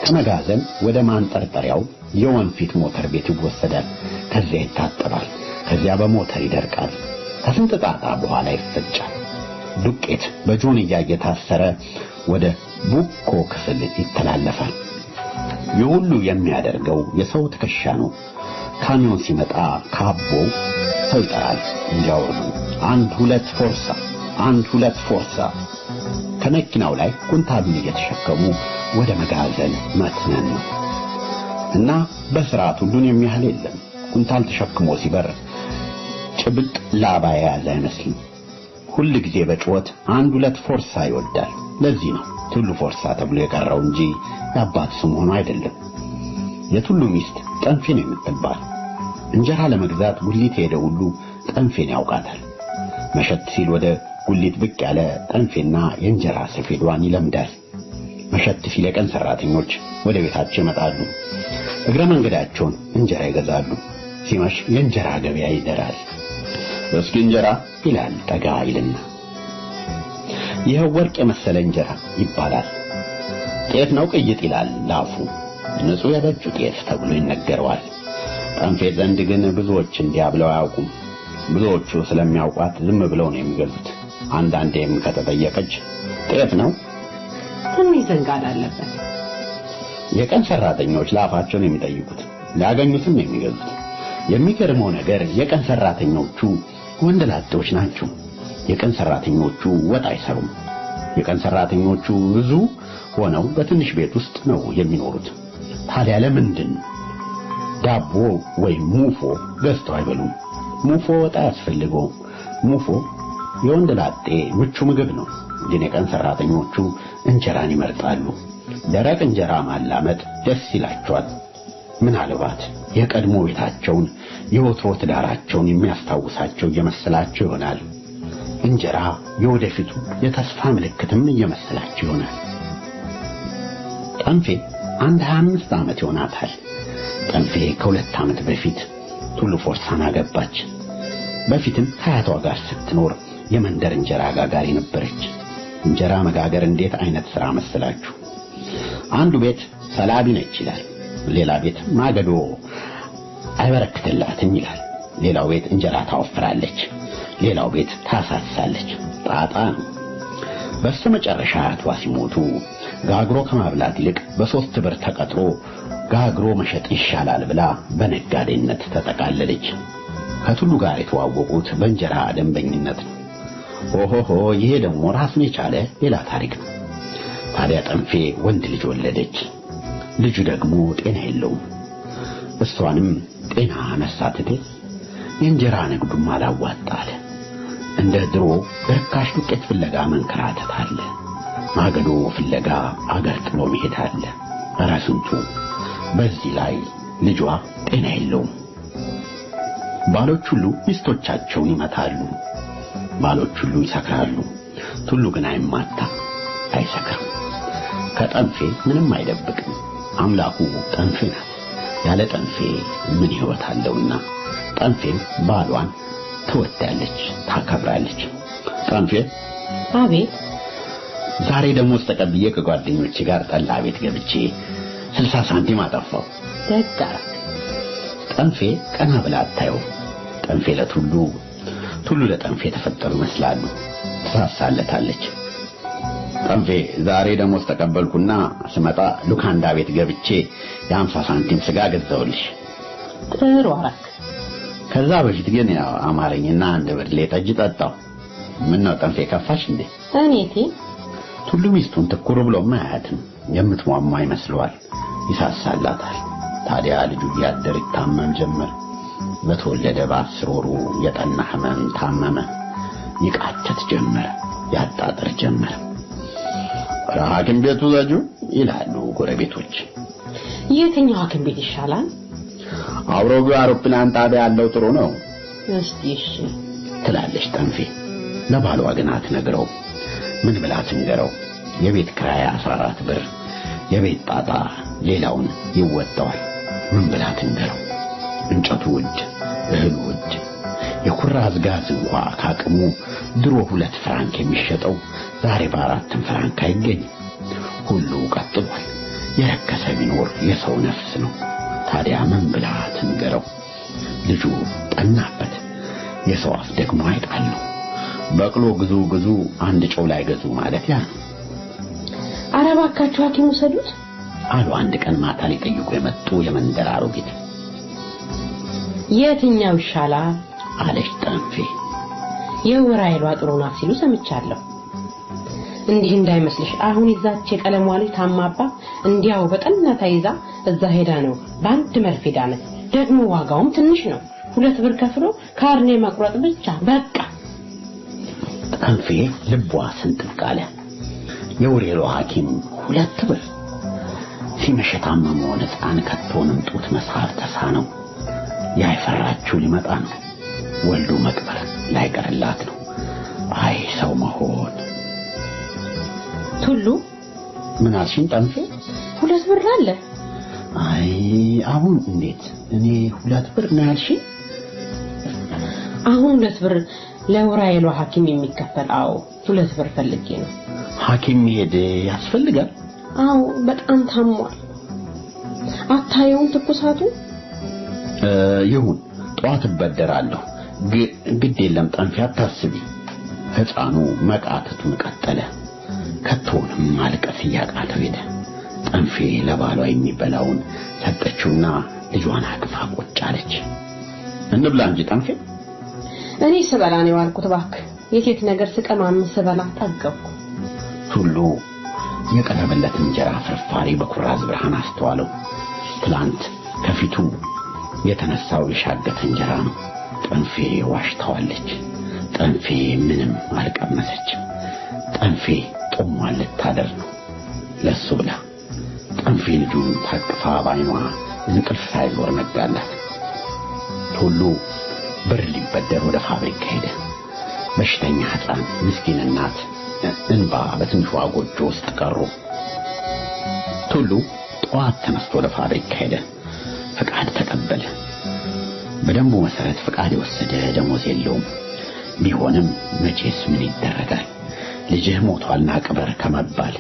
ከመጋዘን ወደ ማንጠርጠሪያው የወንፊት ሞተር ቤት ይወሰዳል። ከዚያ ይታጠባል። ከዚያ በሞተር ይደርቃል። ከስንት ጣጣ በኋላ ይፈጫል። ዱቄት በጆንያ እየታሰረ ወደ ቡኮ ክፍል ይተላለፋል። የሁሉ የሚያደርገው የሰው ትከሻ ነው። ካሚዮን ሲመጣ ካቦ ሰው ይጠራል እንዲያወርዱ። 1-2 ፎርሳ፣ 1-2 ፎርሳ። ከመኪናው ላይ ኩንታሉን እየተሸከሙ ወደ መጋዘን መትነን ነው እና በስርዓት ሁሉን የሚያህል የለም። ኩንታል ተሸክሞ ሲበር ጭብጥ ላባ የያዘ አይመስልም። ሁሉ ጊዜ በጭወት 1-2 ፎርሳ ይወዳል። ለዚህ ነው ቱሉ ፎርሳ ተብሎ የቀረው እንጂ የአባት ስም ሆኖ አይደለም። የቱሉ ሚስት ጠንፌ ነው የምትባል። እንጀራ ለመግዛት ጉሊት ሄደ ሁሉ ጠንፌን ያውቃታል። መሸት ሲል ወደ ጉሊት ብቅ ያለ ጠንፌና የእንጀራ ሰፌዷን ይለምዳል። መሸት ሲል የቀን ሰራተኞች ወደ ቤታቸው ይመጣሉ። እግረ መንገዳቸውን እንጀራ ይገዛሉ። ሲመሽ የእንጀራ ገበያ ይደራል። እስኪ እንጀራ ይላል ጠጋ ይልና፣ ይህ ወርቅ የመሰለ እንጀራ ይባላል። ጤፍ ነው ቅይጥ ይላል ላፉ። ንጹህ የደጁ ጤፍ ተብሎ ይነገረዋል። ጠንፌ ዘንድ ግን ብዙዎች እንዲያብለው አያውቁም። ብዙዎቹ ስለሚያውቋት ዝም ብለው ነው የሚገዙት። አንዳንዴም ከተጠየቀች ጤፍ ነው ትንሽ ዘንጋዳ አለበት። የቀን ሰራተኞች ላፋቸውን የሚጠይቁት ሊያገኙትም የሚገዙት። የሚገርመው ነገር የቀን ሰራተኞቹ ወንደላጤዎች ናቸው። የቀን ሰራተኞቹ ወጥ አይሰሩም። የቀን ሰራተኞቹ ብዙ ሆነው በትንሽ ቤት ውስጥ ነው የሚኖሩት። ታዲያ ለምንድን ዳቦ ወይም ሙፎ ገዝተው አይበሉም? ሙፎ ወጥ አያስፈልገውም። ሙፎ የወንደላጤ ምቹ ምግብ ነው። ግን የቀን ሰራተኞቹ እንጀራን ይመርጣሉ። ደረቅ እንጀራ ማላመጥ ደስ ይላቸዋል። ምናልባት የቀድሞ ቤታቸውን የወትሮ ትዳራቸውን የሚያስታውሳቸው እየመሰላቸው ይሆናል። እንጀራ የወደፊቱ የተስፋ ምልክትም እየመሰላቸው ይሆናል። ጠንፌ 25 ዓመት ይሆናታል። ጠንፌ ከ2 ዓመት በፊት ቱሉ ፎርሳን አገባች። በፊትም ከአያቷ ጋር ስትኖር የመንደር እንጀራ ጋጋሪ ነበረች። እንጀራ መጋገር እንዴት አይነት ሥራ መሰላችሁ? አንዱ ቤት ሰላቢ ነች ይላል። ሌላ ቤት ማገዶ አይበረክትላትም ይላል። ሌላው ቤት እንጀራ ታወፍራለች። ሌላው ቤት ታሳሳለች። ጣጣ ነው። በስተመጨረሻ አያቷ ሲሞቱ ጋግሮ ከማብላት ይልቅ በ3 ብር ተቀጥሮ ጋግሮ መሸጥ ይሻላል ብላ በነጋዴነት ተጠቃለለች። ከቱሉ ጋር የተዋወቁት በእንጀራ ደንበኝነት ነው። ኦሆሆ ይሄ ደግሞ ራሱን የቻለ ሌላ ታሪክ ነው። ታዲያ ጠንፌ ወንድ ልጅ ወለደች። ልጁ ደግሞ ጤና የለውም። እሷንም ጤና ነሳትቴ የእንጀራ ንግዱም አላዋጣለ። እንደ ድሮ በርካሽ ዱቄት ፍለጋ መንከራተት አለ። ማገዶ ፍለጋ አገር ጥሎ መሄድ አለ። ኧረ ስንቱ! በዚህ ላይ ልጇ ጤና የለውም። ባሎች ሁሉ ሚስቶቻቸውን ይመታሉ። ባሎች ሁሉ ይሰክራሉ። ቱሉ ግን አይማታ፣ አይሰክርም። ከጠንፌ ምንም አይደብቅም። አምላኩ ጠንፌ ናት። ያለ ጠንፌ ምን ሕይወት አለውና ጠንፌም ባሏን ትወዳለች፣ ታከብራለች። ጠንፌ አቤት። ዛሬ ደግሞ ተቀብዬ ከጓደኞቼ ጋር ጠላ ቤት ገብቼ 60 ሳንቲም አጠፋው። ደጋራ ጠንፌ ቀና ብላ አታየው። ጠንፌ ለቱሉ፣ ቱሉ ለጠንፌ ተፈጠሩ ይመስላሉ። ትሳሳለታለች። ጠንፌ ዛሬ ደግሞ ተቀበልኩና ስመጣ ሉካንዳ ቤት ገብቼ የ50 ሳንቲም ስጋ ገዛውልሽ። ጥሩ አረክ። ከዛ በፊት ግን ያው አማረኝና አንድ ብርሌ ጠጅ ጠጣው። ምን ነው ጠንፌ ከፋሽ እንዴ? እኔቴ ቱሉ ሚስቱን ትኩር ብሎ ማያትም የምትሟማ ይመስለዋል። ይሳሳላታል። ታዲያ ልጁ ያደር ይታመም ጀመር። በተወለደ በ10 ወሩ የጠና ህመም ታመመ። ይቃተት ጀመረ። ያጣጥር ጀመረ። ሐኪም ቤቱ ዘጁ ይላሉ ጎረቤቶች። የትኛው ሐኪም ቤት ይሻላል? አውሮጌው አውሮፕላን ጣቢያ ያለው ጥሩ ነው። እስቲ እሺ ትላለች ጠንፌ። ለባሏ ግን አትነግረው። ምን ብላ ትንገረው? የቤት ኪራይ 14 ብር፣ የቤት ጣጣ ሌላውን ይወጣዋል። ምን ብላ ትንገረው? እንጨቱ ውድ፣ እህሉ ውድ። የኩራዝ ጋዝ እንኳን ካቅሙ ድሮ 2 ፍራንክ የሚሸጠው ዛሬ በ4 ፍራንክ አይገኝም። ሁሉ ቀጥሏል። የረከሰ ቢኖር የሰው ነፍስ ነው። ታዲያ ምን ብላ ትንገረው? ልጁ ጠናበት። የሰው አፍ ደግሞ አይጣል ነው። በቅሎ ግዙ ግዙ አንድ ጨው ላይ ገዙ ማለት ያ ነው። ኧረ እባካችሁ ሐኪም ወሰዱት አሉ አንድ ቀን ማታ ሊጠይቁ የመጡ የመንደር አሮጊት። የትኛው ይሻላል አለች ጠንፌ። የወር ኃይሏ ጥሩ ናት ሲሉ ሰምቻለሁ። እንዲህ እንዳይመስልሽ አሁን ይዛች የቀለም ዋሊ ታማባ እንዲያው በጠና ተይዛ እዛ ሄዳ ነው በአንድ መርፌ ዳነት። ደግሞ ዋጋውም ትንሽ ነው። 2 ብር ከፍሎ ካርኔ መቁረጥ ብቻ በቃ። ጠንፌ ልቧ ስንጥቅ አለ። የወሬሮ ሐኪም 2 ብር ሲመሸታም መሆን ሕፃን ከቶንም ጡት መሳብ ተሳነው። ያይፈራችሁ ሊመጣ ነው ወልዶ መቅበር ላይቀርላት ነው። አይ ሰው መሆን ቱሉ ምን አልሽኝ ጠንፌ? 2 ብር አለ። አይ አሁን እንዴት እኔ 2 ብር ነው ያልሽኝ? አሁን 2 ብር ለውራይሉ ሐኪም የሚከፈል? አዎ 2 ብር ፈልጌ ነው። ሐኪም ሄደ ያስፈልጋል? አዎ በጣም ታሟል። አታየውም ትኩሳቱ? ይሁን ጧት እበደራለሁ። ግድ የለም ጠንፌ አታስቢ። ሕፃኑ መቃተቱን ቀጠለ። ከቶንም ማልቀስ እያቃተው ሄደ። ጠንፌ ለባሏ የሚበላውን ሰጠችውና ልጇን አቅፋ ቁጭ አለች። እንብላ እንጂ ጠንፌ። እኔ ስበላ ነው ያልኩት እባክህ። የሴት ነገር ስቀማም ስበላ ጠገብኩ። ሁሉ የቀረበለት እንጀራ ፍርፋሪ በኩራዝ ብርሃን አስተዋለው። ትላንት ከፊቱ የተነሳው የሻገተ እንጀራ ነው። ጠንፌ ዋሽታዋለች። ጠንፌ ምንም አልቀመሰችም። ጠንፌ ጦሟን ልታደር ነው ለሱ ብላ። ጠንፌ ልጁን ታቅፋ ባይኗ እንቅልፍ ሳይዞር ነጋላት። ሁሉ ብር ሊበደር ወደ ፋብሪካ ሄደ። በሽተኛ ሕፃን ምስኪን እናት እንባ በትንሿ ጎጆ ውስጥ ቀሩ። ቱሉ ጠዋት ተነስቶ ወደ ፋብሪካ ሄደ። ፍቃድ ተቀበለ። በደንቡ መሰረት ፍቃድ የወሰደ ደሞዝ የለውም። ቢሆንም መቼስ ምን ይደረጋል? ልጅህ ሞቷልና ቅበር ከመባል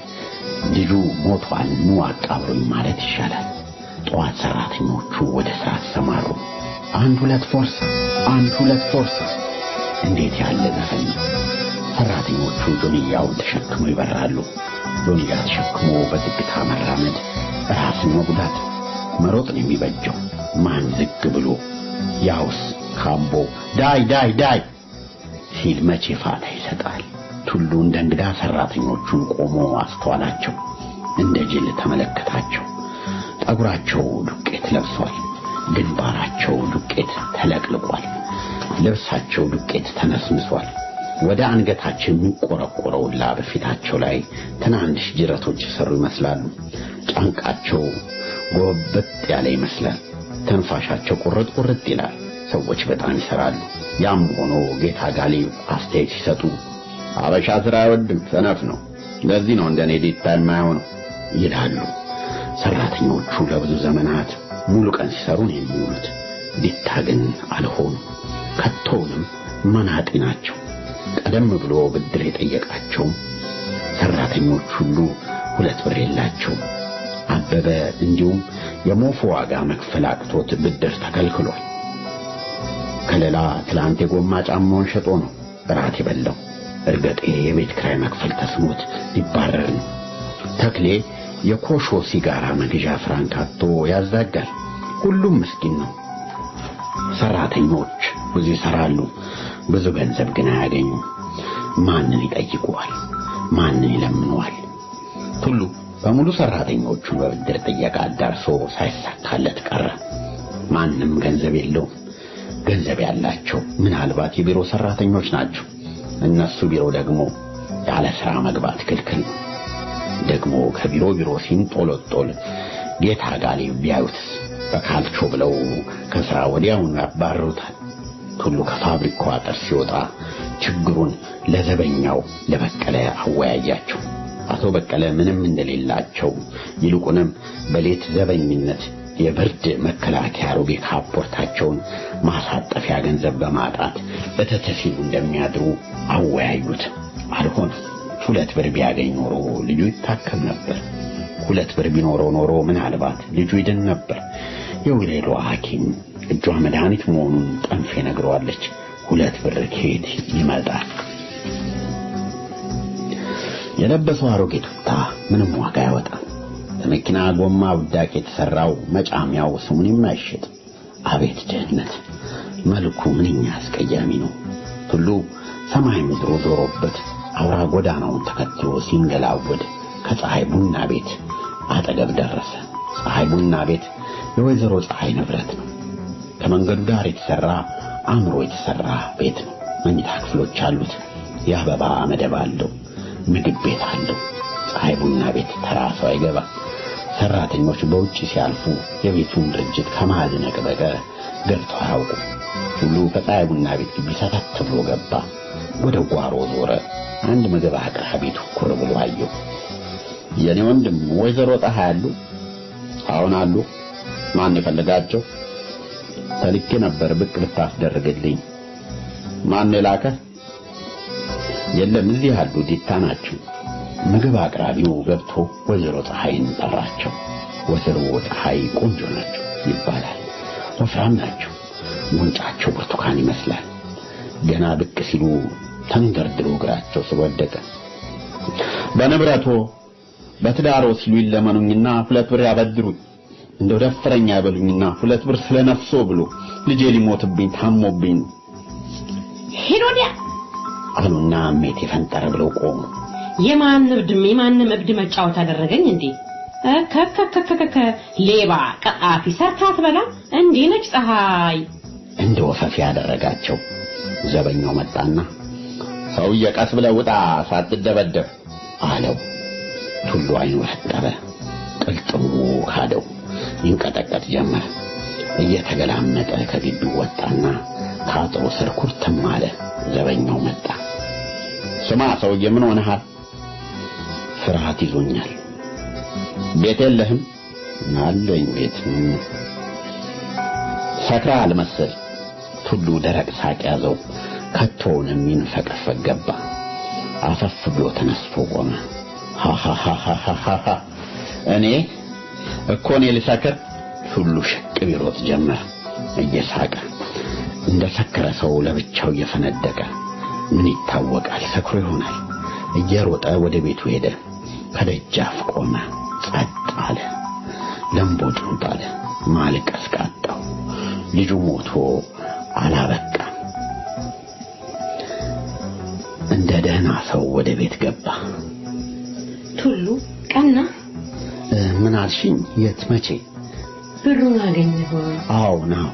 ልጁ ሞቷል ኑ አቃብሩኝ ማለት ይሻላል። ጠዋት ሰራተኞቹ ወደ ስራ ተሰማሩ። 1-2 ፎርሳ 1-2 ፎርሳ እንዴት ያለ ዘፈን ነው! ሰራተኞቹ ጆንያውን ተሸክሞ ይበራሉ። ጆንያ ተሸክሞ በዝግታ መራመድ ራስን መጉዳት። መሮጥ ነው የሚበጀው። ማን ዝግ ብሎ ያውስ ካምቦ ዳይ ዳይ ዳይ ሲል መቼ ፋታ ይሰጣል? ቱሉ እንደ እንግዳ ሰራተኞቹን ቆሞ አስተዋላቸው። እንደ ጅል ተመለከታቸው። ጠጉራቸው ዱቄት ለብሷል። ግንባራቸው ዱቄት ተለቅልቋል። ልብሳቸው ዱቄት ተነስንሷል። ወደ አንገታቸው የሚቆረቆረው ላብ በፊታቸው ላይ ትናንሽ ጅረቶች የሰሩ ይመስላሉ። ጫንቃቸው ጎበጥ ያለ ይመስላል። ተንፋሻቸው ቁርጥ ቁርጥ ይላል። ሰዎች በጣም ይሰራሉ። ያም ሆኖ ጌታ ጋሊብ አስተያየት ሲሰጡ አበሻ ስራ አይወድም፣ ሰነፍ ነው፣ ለዚህ ነው እንደኔ ዲታ የማይሆነው ይላሉ። ሰራተኞቹ ለብዙ ዘመናት ሙሉ ቀን ሲሰሩ ነው የሚውሉት። ዲታ ግን አልሆኑ። ከቶውንም መናጢ ናቸው። ቀደም ብሎ ብድር የጠየቃቸው ሰራተኞች ሁሉ 2 ብር የላቸው። አበበ እንዲሁም የሞፎ ዋጋ መክፈል አቅቶት ብድር ተከልክሏል። ከሌላ ትላንት የጎማ ጫማውን ሸጦ ነው ራት የበላው። እርገጤ የቤት ኪራይ መክፈል ተስኖት ሊባረር ነው። ተክሌ የኮሾ ሲጋራ መግዣ ፍራንክ አጥቶ ያዛጋል። ሁሉም ምስኪን ነው። ሰራተኞች ብዙ ይሰራሉ፣ ብዙ ገንዘብ ግን አያገኙም። ማንን ይጠይቁዋል? ማንን ይለምኑዋል? ሁሉ በሙሉ ሰራተኞቹ በብድር ጥየቃ ዳርሶ ሳይሳካለት ቀረ። ማንም ገንዘብ የለውም። ገንዘብ ያላቸው ምናልባት የቢሮ ሰራተኞች ናቸው። እነሱ ቢሮ ደግሞ ያለ ስራ መግባት ክልክል ነው። ደግሞ ከቢሮ ሲንጦለጦል ጌታ ጋሊብ ቢያዩትስ በካልቾ ብለው ከስራ ወዲያውኑ ያባርሩታል። ሁሉ ከፋብሪካው አጥር ሲወጣ ችግሩን ለዘበኛው ለበቀለ አወያያቸው። አቶ በቀለ ምንም እንደሌላቸው ይልቁንም በሌት ዘበኝነት የብርድ መከላከያ ሮቤ ካፖርታቸውን ማሳጠፊያ ገንዘብ በማጣት በተተሲሉ እንደሚያድሩ አወያዩት። አልሆነ። 2 ብር ቢያገኝ ኖሮ ልጁ ይታከም ነበር። 2 ብር ቢኖረው ኖሮ ምናልባት ልጁ ይድን ነበር። የውሌሎ ሐኪም እጇ መድኃኒት መሆኑን ጠንፌ ነግረዋለች። 2 ብር ከየት ይመጣል? የለበሰው አሮጌ ቱታ ምንም ዋጋ ያወጣል። በመኪና ጎማ ውዳቄ የተሰራው መጫሚያው ስሙን የማይሸጥ አቤት ድህነት! መልኩ ምንኛ አስቀያሚ ነው። ሁሉ ሰማይ ምድሩ ዞሮበት አውራ ጎዳናውን ተከትሎ ሲንገላወድ ከፀሐይ ቡና ቤት አጠገብ ደረሰ። ፀሐይ ቡና ቤት የወይዘሮ ፀሐይ ንብረት ነው። ከመንገዱ ዳር የተሰራ አምሮ የተሰራ ቤት ነው። መኝታ ክፍሎች አሉት። የአበባ መደብ አለው። ምግብ ቤት አለው። ፀሐይ ቡና ቤት ተራሰው አይገባ። ሰራተኞች በውጪ ሲያልፉ የቤቱን ድርጅት ከማድነቅ በቀር ገብተው አያውቁም። ሁሉ ከፀሐይ ቡና ቤት ግቢ ሰተት ብሎ ገባ። ወደ ጓሮ ዞረ። አንድ ምግብ አቅራቢ ትኩር ብሎ አየው። የኔ ወንድም ወይዘሮ ፀሐይ አሉ? አሁን አሉ። ማን ይፈልጋቸው? ተልኬ ነበር ብቅ ልታስደርግልኝ። ማን የላከ? የለም እዚህ አሉ፣ ዲታ ናቸው። ምግብ አቅራቢው ገብቶ ወይዘሮ ፀሐይን ጠራቸው። ወይዘሮ ፀሐይ ቆንጆ ናቸው ይባላል። ወፍራም ናቸው። ጉንጫቸው ብርቱካን ይመስላል። ገና ብቅ ሲሉ ተንደርድሮ እግራቸው ስወደቀ በንብረቶ በትዳሮ ሲሉ ይለመኑኝና 2 ብር ያበድሩኝ። እንደው ደፍረኛ ያበሉኝና 2 ብር ስለነፍሶ ብሎ ልጄ ሊሞትብኝ ታሞብኝ ሄሮዲያ አሉና ሜቴ ፈንጠረ ብለው ቆሙ። የማንም እብድ መጫወት አደረገኝ እንዴ? ከከከከከ ሌባ ቀጣፊ ሰርታት በላ እንዴ ነች ፀሐይ እንደ ወፈፍ ያደረጋቸው። ዘበኛው መጣና ሰውዬ ቀስ ብለህ ውጣ ሳትደበደብ አለው። ቱሉ አይኑ ፈጠረ። ቅልጥሙ ካደው። ይንቀጠቀጥ ጀመረ። እየተገላመጠ ከግቢው ወጣና ካጥሩ ስር ኩርትም አለ። ዘበኛው መጣ። ስማ ሰውዬ ምን ሆነሃል? ፍርሃት ይዞኛል። ቤት የለህም? አለኝ ቤት። ሰክረሃል መሰል። ቱሉ ደረቅ ሳቅ ያዘው። ከቶውንም ይንፈቀፈቅ ገባ። አፈፍ ብሎ ተነስቶ ቆመ። ሃሃሃሃሃ እኔ ልሰክር? ቱሉ ሽቅ ቢሮጥ ጀመረ እየሳቀ እንደ ሰከረ ሰው ለብቻው እየፈነደቀ። ምን ይታወቃል ሰክሮ ይሆናል። እየሮጠ ወደ ቤቱ ሄደ። ከደጃፍ ቆመ። ጸጥ አለ። ለምቦጩን ጣለ። ማልቀስ ቃጣው። ልጁ ሞቶ አላበቃ። እንደ ደህና ሰው ወደ ቤት ገባ። ቱሉ ቀና ምን አልሽኝ? የት መቼ? ብሩን አገኘሁ። አዎ ነው።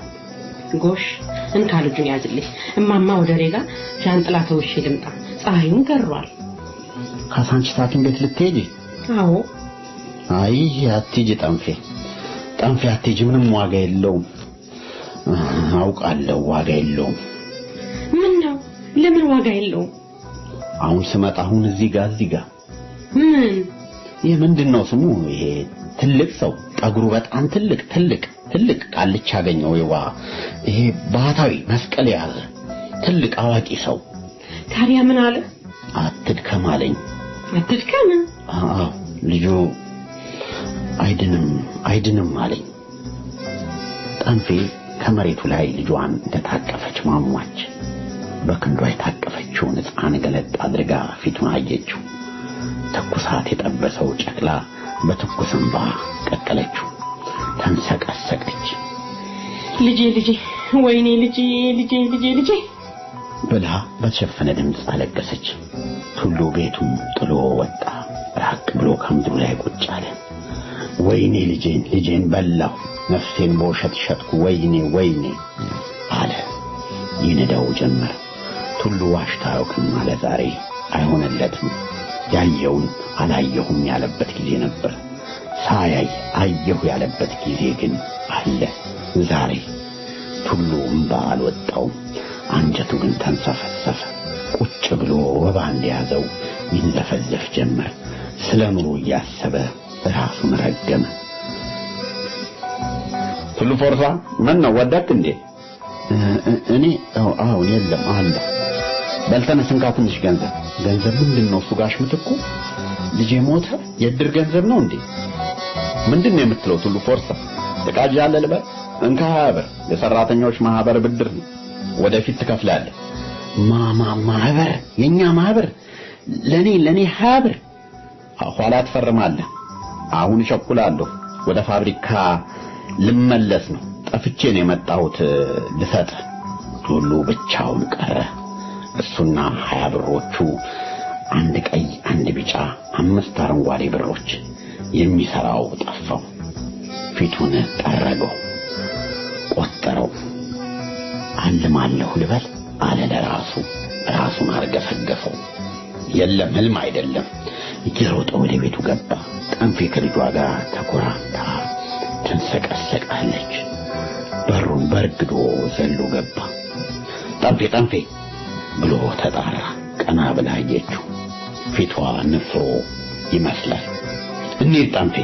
ጎሽ እንካ ልጁን ያዝልኝ። እማማ ወደ ሬጋ ጃንጥላ ተውሽ ልምጣ። ፀሐዩን ገሯል። ካሳንቺስ ሐኪም ቤት ልትሄጂ? አዎ። አይ አትሄጂ ጠንፌ አትሄጂ። ምንም ዋጋ የለውም። አውቃለሁ ዋጋ የለውም። ምን ነው? ለምን ዋጋ የለውም? አሁን ስመጣ እዚህ ጋር ምን የምንድነው ስሙ? ይሄ ትልቅ ሰው ጠጉሩ በጣም ትልቅ ቃልቻ አገኘው። ይሄ ባህታዊ መስቀል ያዘ ትልቅ አዋቂ ሰው። ታዲያ ምን አለ? አትድከም አለኝ። አትድከም? አዎ ልጁ አይድንም አለኝ። ጠንፌ ከመሬቱ ላይ ልጇን እንደታቀፈች ማሟች። በክንዷ የታቀፈችውን ሕፃን ገለጥ አድርጋ ፊቱን አየችው። ትኩሳት የጠበሰው ጨቅላ በትኩስ እንባ ቀቀለችው። ተንሰቀሰቀች። ልጄ ወይኔ ልጄ ብላ በተሸፈነ ድምፅ አለቀሰች። ቱሉ ቤቱን ጥሎ ወጣ። ራቅ ብሎ ከምድሩ ላይ ቁጭ አለ። ወይኔ ልጄን በላሁ፣ ነፍሴን በውሸት ሸጥኩ፣ ወይኔ አለ። ይነዳው ጀመር። ቱሉ ዋሽታ አያውቅም አለ። ዛሬ አይሆንለትም። ያየውን አላየሁም ያለበት ጊዜ ነበር። ሳያይ አየሁ ያለበት ጊዜ ግን አለ ዛሬ። ቱሉ እምባ አልወጣውም። አንጀቱ ግን ተንሰፈሰፈ። ቁጭ ብሎ ወባ እንደያዘው ይንዘፈዘፍ ጀመር። ስለ ኑሮ እያሰበ ራሱን ረገመ። ቱሉ ፎርሳ ምን ነው ወደቅ እንዴ? እኔ አሁን የለም አለ። በልተነስ እንካ ትንሽ ገንዘብ ምንድነው እሱ? ጋሽ ምትኩ ልጄ ሞተ የድር ገንዘብ ነው እንዴ? ምንድነው የምትለው ቱሉ ፎርሳ? ተቃጅ ያለ ልበል እንካ 20 ብር የሰራተኞች ማህበር ብድር ነው። ወደፊት ትከፍላለህ። ማህበር? የኛ ማህበር ለኔ 20 ብር ኋላ ትፈርማለህ። አሁን ቸኩላለሁ። ወደ ፋብሪካ ልመለስ ነው። ጠፍቼ ነው የመጣሁት ልሰጥ። ቱሉ ብቻውን ቀረ። እሱና 20 ብሮቹ፣ አንድ ቀይ አንድ ቢጫ 5 አረንጓዴ ብሮች። የሚሰራው ጠፋው። ፊቱን ጠረገው፣ ቆጠረው። አልማለሁ ልበል አለ ለራሱ። ራሱን አርገፈገፈው። የለም ህልም አይደለም። እየሮጠ ወደ ቤቱ ገባ። ጠንፌ ከልጇ ጋር ተኮራምታ ተንሰቀሰቃለች። በሩን በርግዶ ዘሎ ገባ። ጠንፌ ብሎ ተጣራ። ቀና ብላ አየችው። ፊቷ ንፍሮ ይመስላል። እንሂድ ጠንፌ።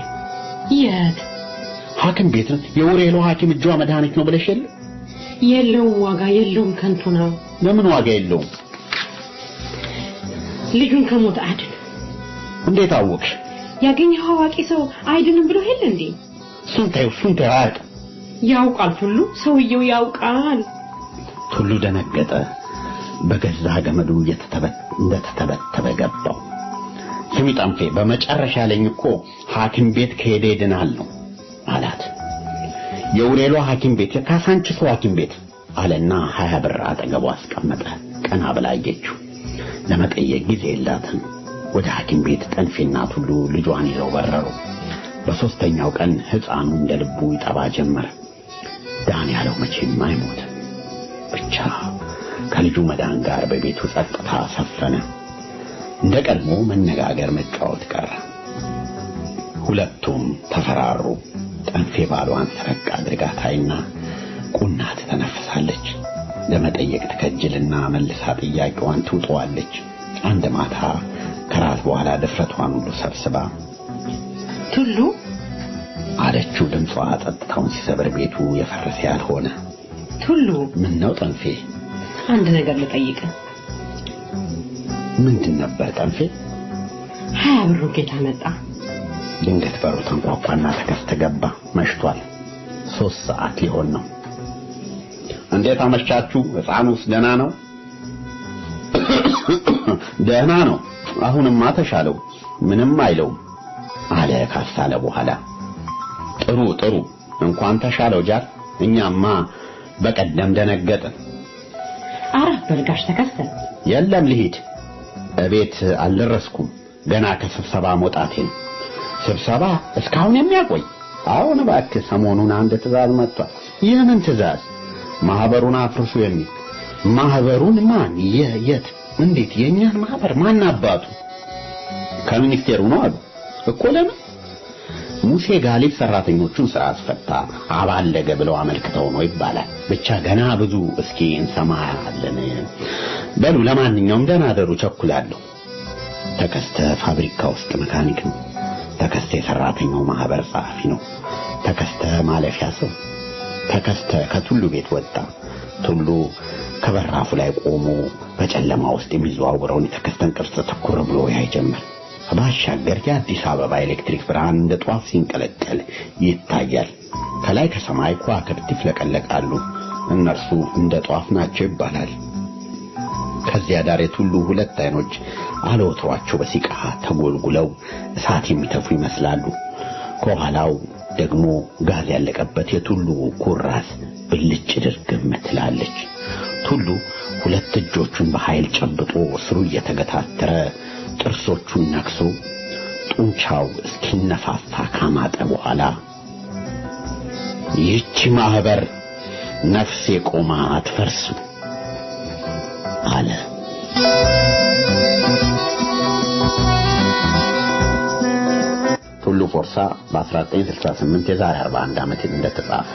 የት? ሐኪም ቤት ነው። የወሬሎ ሐኪም እጇ መድኃኒት ነው ብለሽ የለውም ዋጋ የለውም፣ ከንቱ ነው። ለምን ዋጋ የለውም? ልጁን ከሞት አድን። እንዴት አወቅሽ? ያገኘው አዋቂ ሰው አይድንም ብሎ ሄለ እንዴ? ሱንተ አያውቅ። ያውቃል ሁሉ ሰውየው ያውቃል። ሁሉ ደነገጠ። በገዛ ገመዱ እንደተተበተበ ገባው። ስሚ ጠንፌ፣ በመጨረሻ ያለኝ እኮ ሐኪም ቤት ከሄደ ይድናል ነው አላት። የውሬሎ ሐኪም ቤት፣ የካሳንቺሱ ሐኪም ቤት አለና 20 ብር አጠገቡ አስቀመጠ። ቀና ብላ አየችው። ለመጠየቅ ጊዜ የላትም። ወደ ሐኪም ቤት ጠንፌና ሁሉ ልጇን ይዘው በረሩ። በሶስተኛው ቀን ሕፃኑ እንደ ልቡ ይጠባ ጀመረ። ዳን ያለው መቼም አይሞት። ብቻ ከልጁ መዳን ጋር በቤቱ ጸጥታ ሰፈነ። እንደ ቀድሞ መነጋገር መጫወት ቀረ። ሁለቱም ተፈራሩ። ጠንፌ ባሏን ሰረቅ አድርጋ ታይና ቁናት ተነፍሳለች። ለመጠየቅ ትከጅልና መልሳ ጥያቄዋን ትውጠዋለች። አንድ ማታ ከራት በኋላ ድፍረቷን ሁሉ ሰብስባ ሁሉ አለችው። ድምጿ ጸጥታውን ሲሰብር ቤቱ የፈረሰ ያልሆነ። ሁሉ ምን ነው ጠንፌ? አንድ ነገር ልጠይቅ። ምንድን ነበር ጠንፌ? 20 ብሩ ጌታ መጣ። ድንገት በሩ ተንኳኳና ተከፍተ ገባ። መሽቷል። 3 ሰዓት ሊሆን ነው። እንዴት አመሻችሁ? ሕፃኑስ ደህና ነው? ደህና ነው። አሁንማ ተሻለው፣ ምንም አይለውም አለ ካሳለ በኋላ። ጥሩ እንኳን ተሻለው ጃር። እኛማ በቀደም ደነገጥን። አረፍ በልጋሽ ተከስተ። የለም ልሂድ። እቤት አልደረስኩም። ገና ከስብሰባ መውጣቴ ነው። ስብሰባ እስካሁን የሚያቆይ? አሁን እባክህ ሰሞኑን አንድ ትዕዛዝ መጥቷል። የምን ትዕዛዝ? ማህበሩን አፍርሱ የሚል። ማህበሩን ማን? የት? እንዴት? የኛን ማህበር ማን አባቱ? ከሚኒስቴሩ ነው አሉ እኮ። ለምን? ሙሴ ጋሊብ ሰራተኞቹን ስራ አስፈታ አባለገ ብለው አመልክተው ነው ይባላል። ብቻ ገና ብዙ እስኪ እንሰማለን። በሉ ለማንኛውም ደህና አደሩ፣ ቸኩላለሁ። ተከስተ ፋብሪካ ውስጥ መካኒክ ነው። ተከስተ የሰራተኛው ማህበር ጸሐፊ ነው። ተከስተ ማለፊያ ሰው። ተከስተ ከቱሉ ቤት ወጣ። ቱሉ ከበራፉ ላይ ቆሞ በጨለማ ውስጥ የሚዘዋወረውን የተከስተን ቅርጽ ትኩር ብሎ ያይ ጀመር። ባሻገር የአዲስ አበባ ኤሌክትሪክ ብርሃን እንደ ጧፍ ሲንቀለቀል ይታያል። ከላይ ከሰማይ ከዋክብት ይፍለቀለቃሉ። እነርሱ እንደ ጧፍ ናቸው ይባላል። ከዚያ ዳር የቱሉ ሁለት አይኖች አለወትሯቸው በሲቃ ተጎልጉለው እሳት የሚተፉ ይመስላሉ። ከኋላው ደግሞ ጋዝ ያለቀበት የቱሉ ኩራስ ብልጭ ድርግም ትላለች። ቱሉ ሁለት እጆቹን በኃይል ጨብጦ ስሩ እየተገታተረ ጥርሶቹን ነክሶ ጡንቻው እስኪነፋፋ ካማጠ በኋላ ይህች ማህበር ነፍሴ ቆማ አትፈርስም አለ። ቱሉ ፎርሳ በ1968 የዛሬ 41 ዓመት እንደተጻፈ።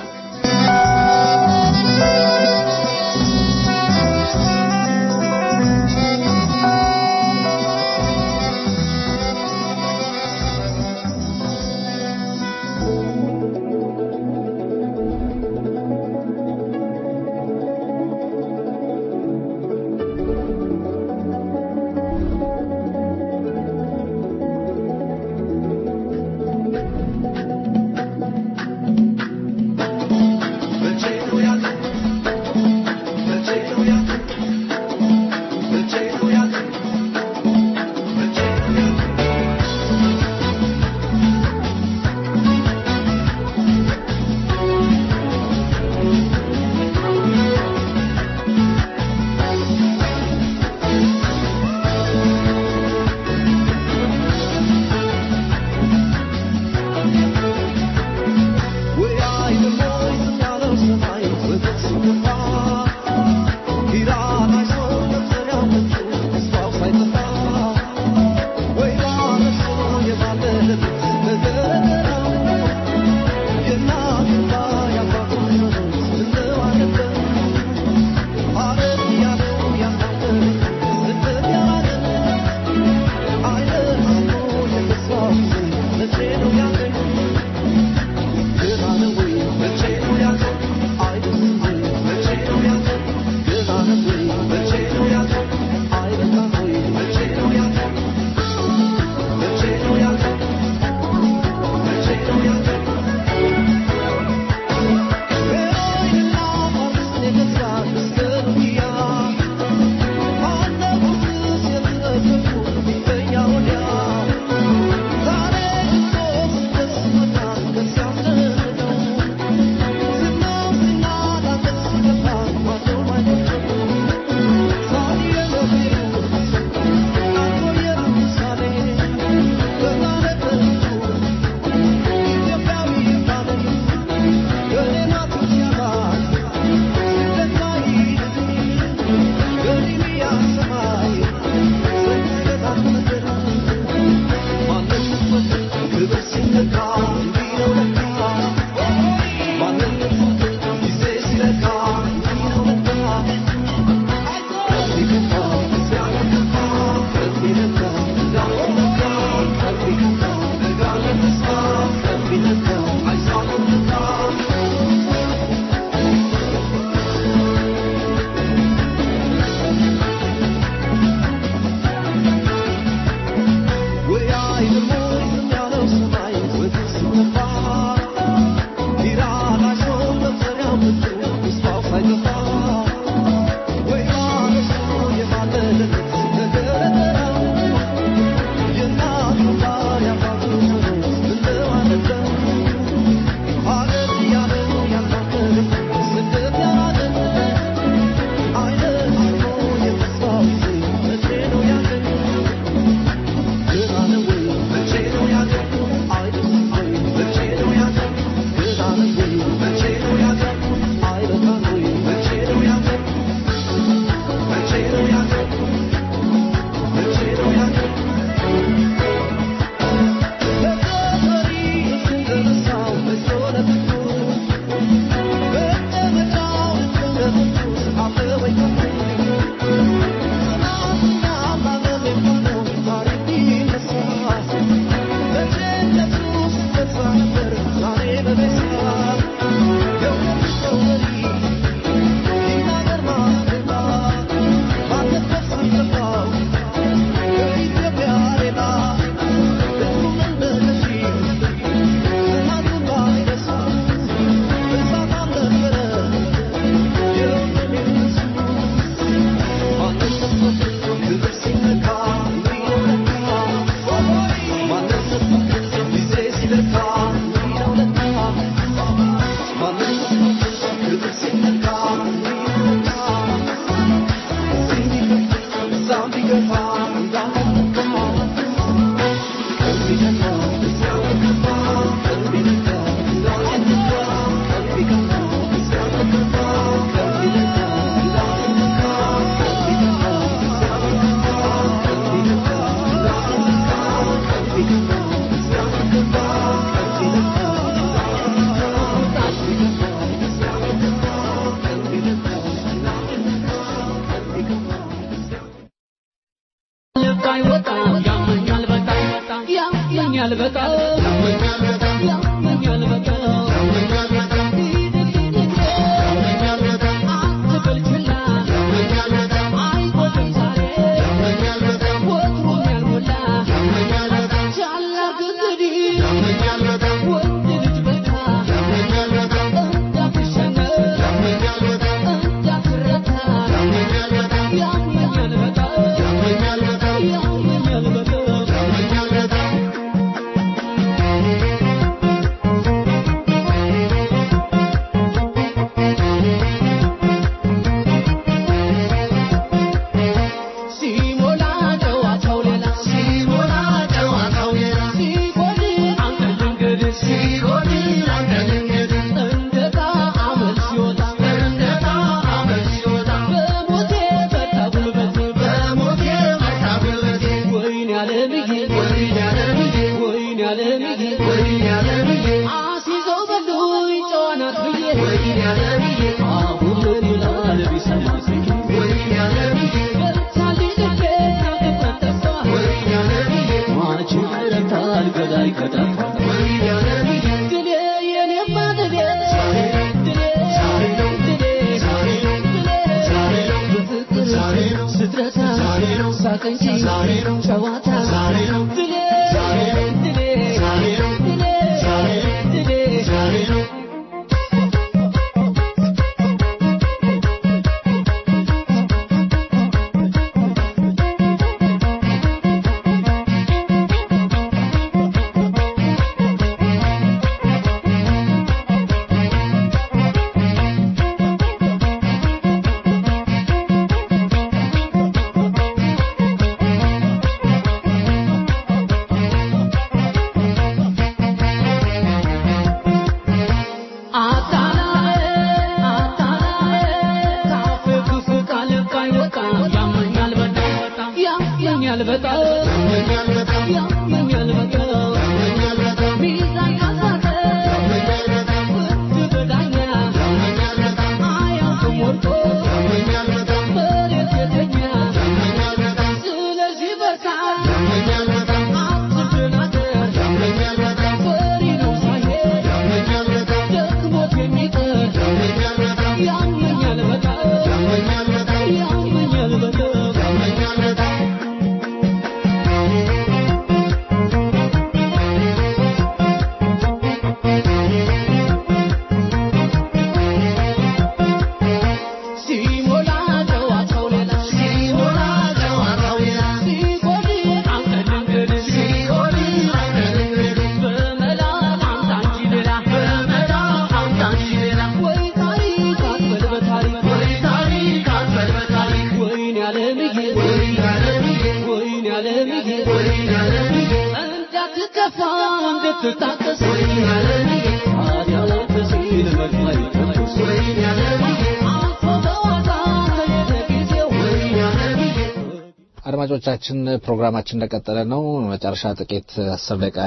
አድማጮቻችን ፕሮግራማችን እንደቀጠለ ነው። መጨረሻ ጥቂት 10 ደቂቃ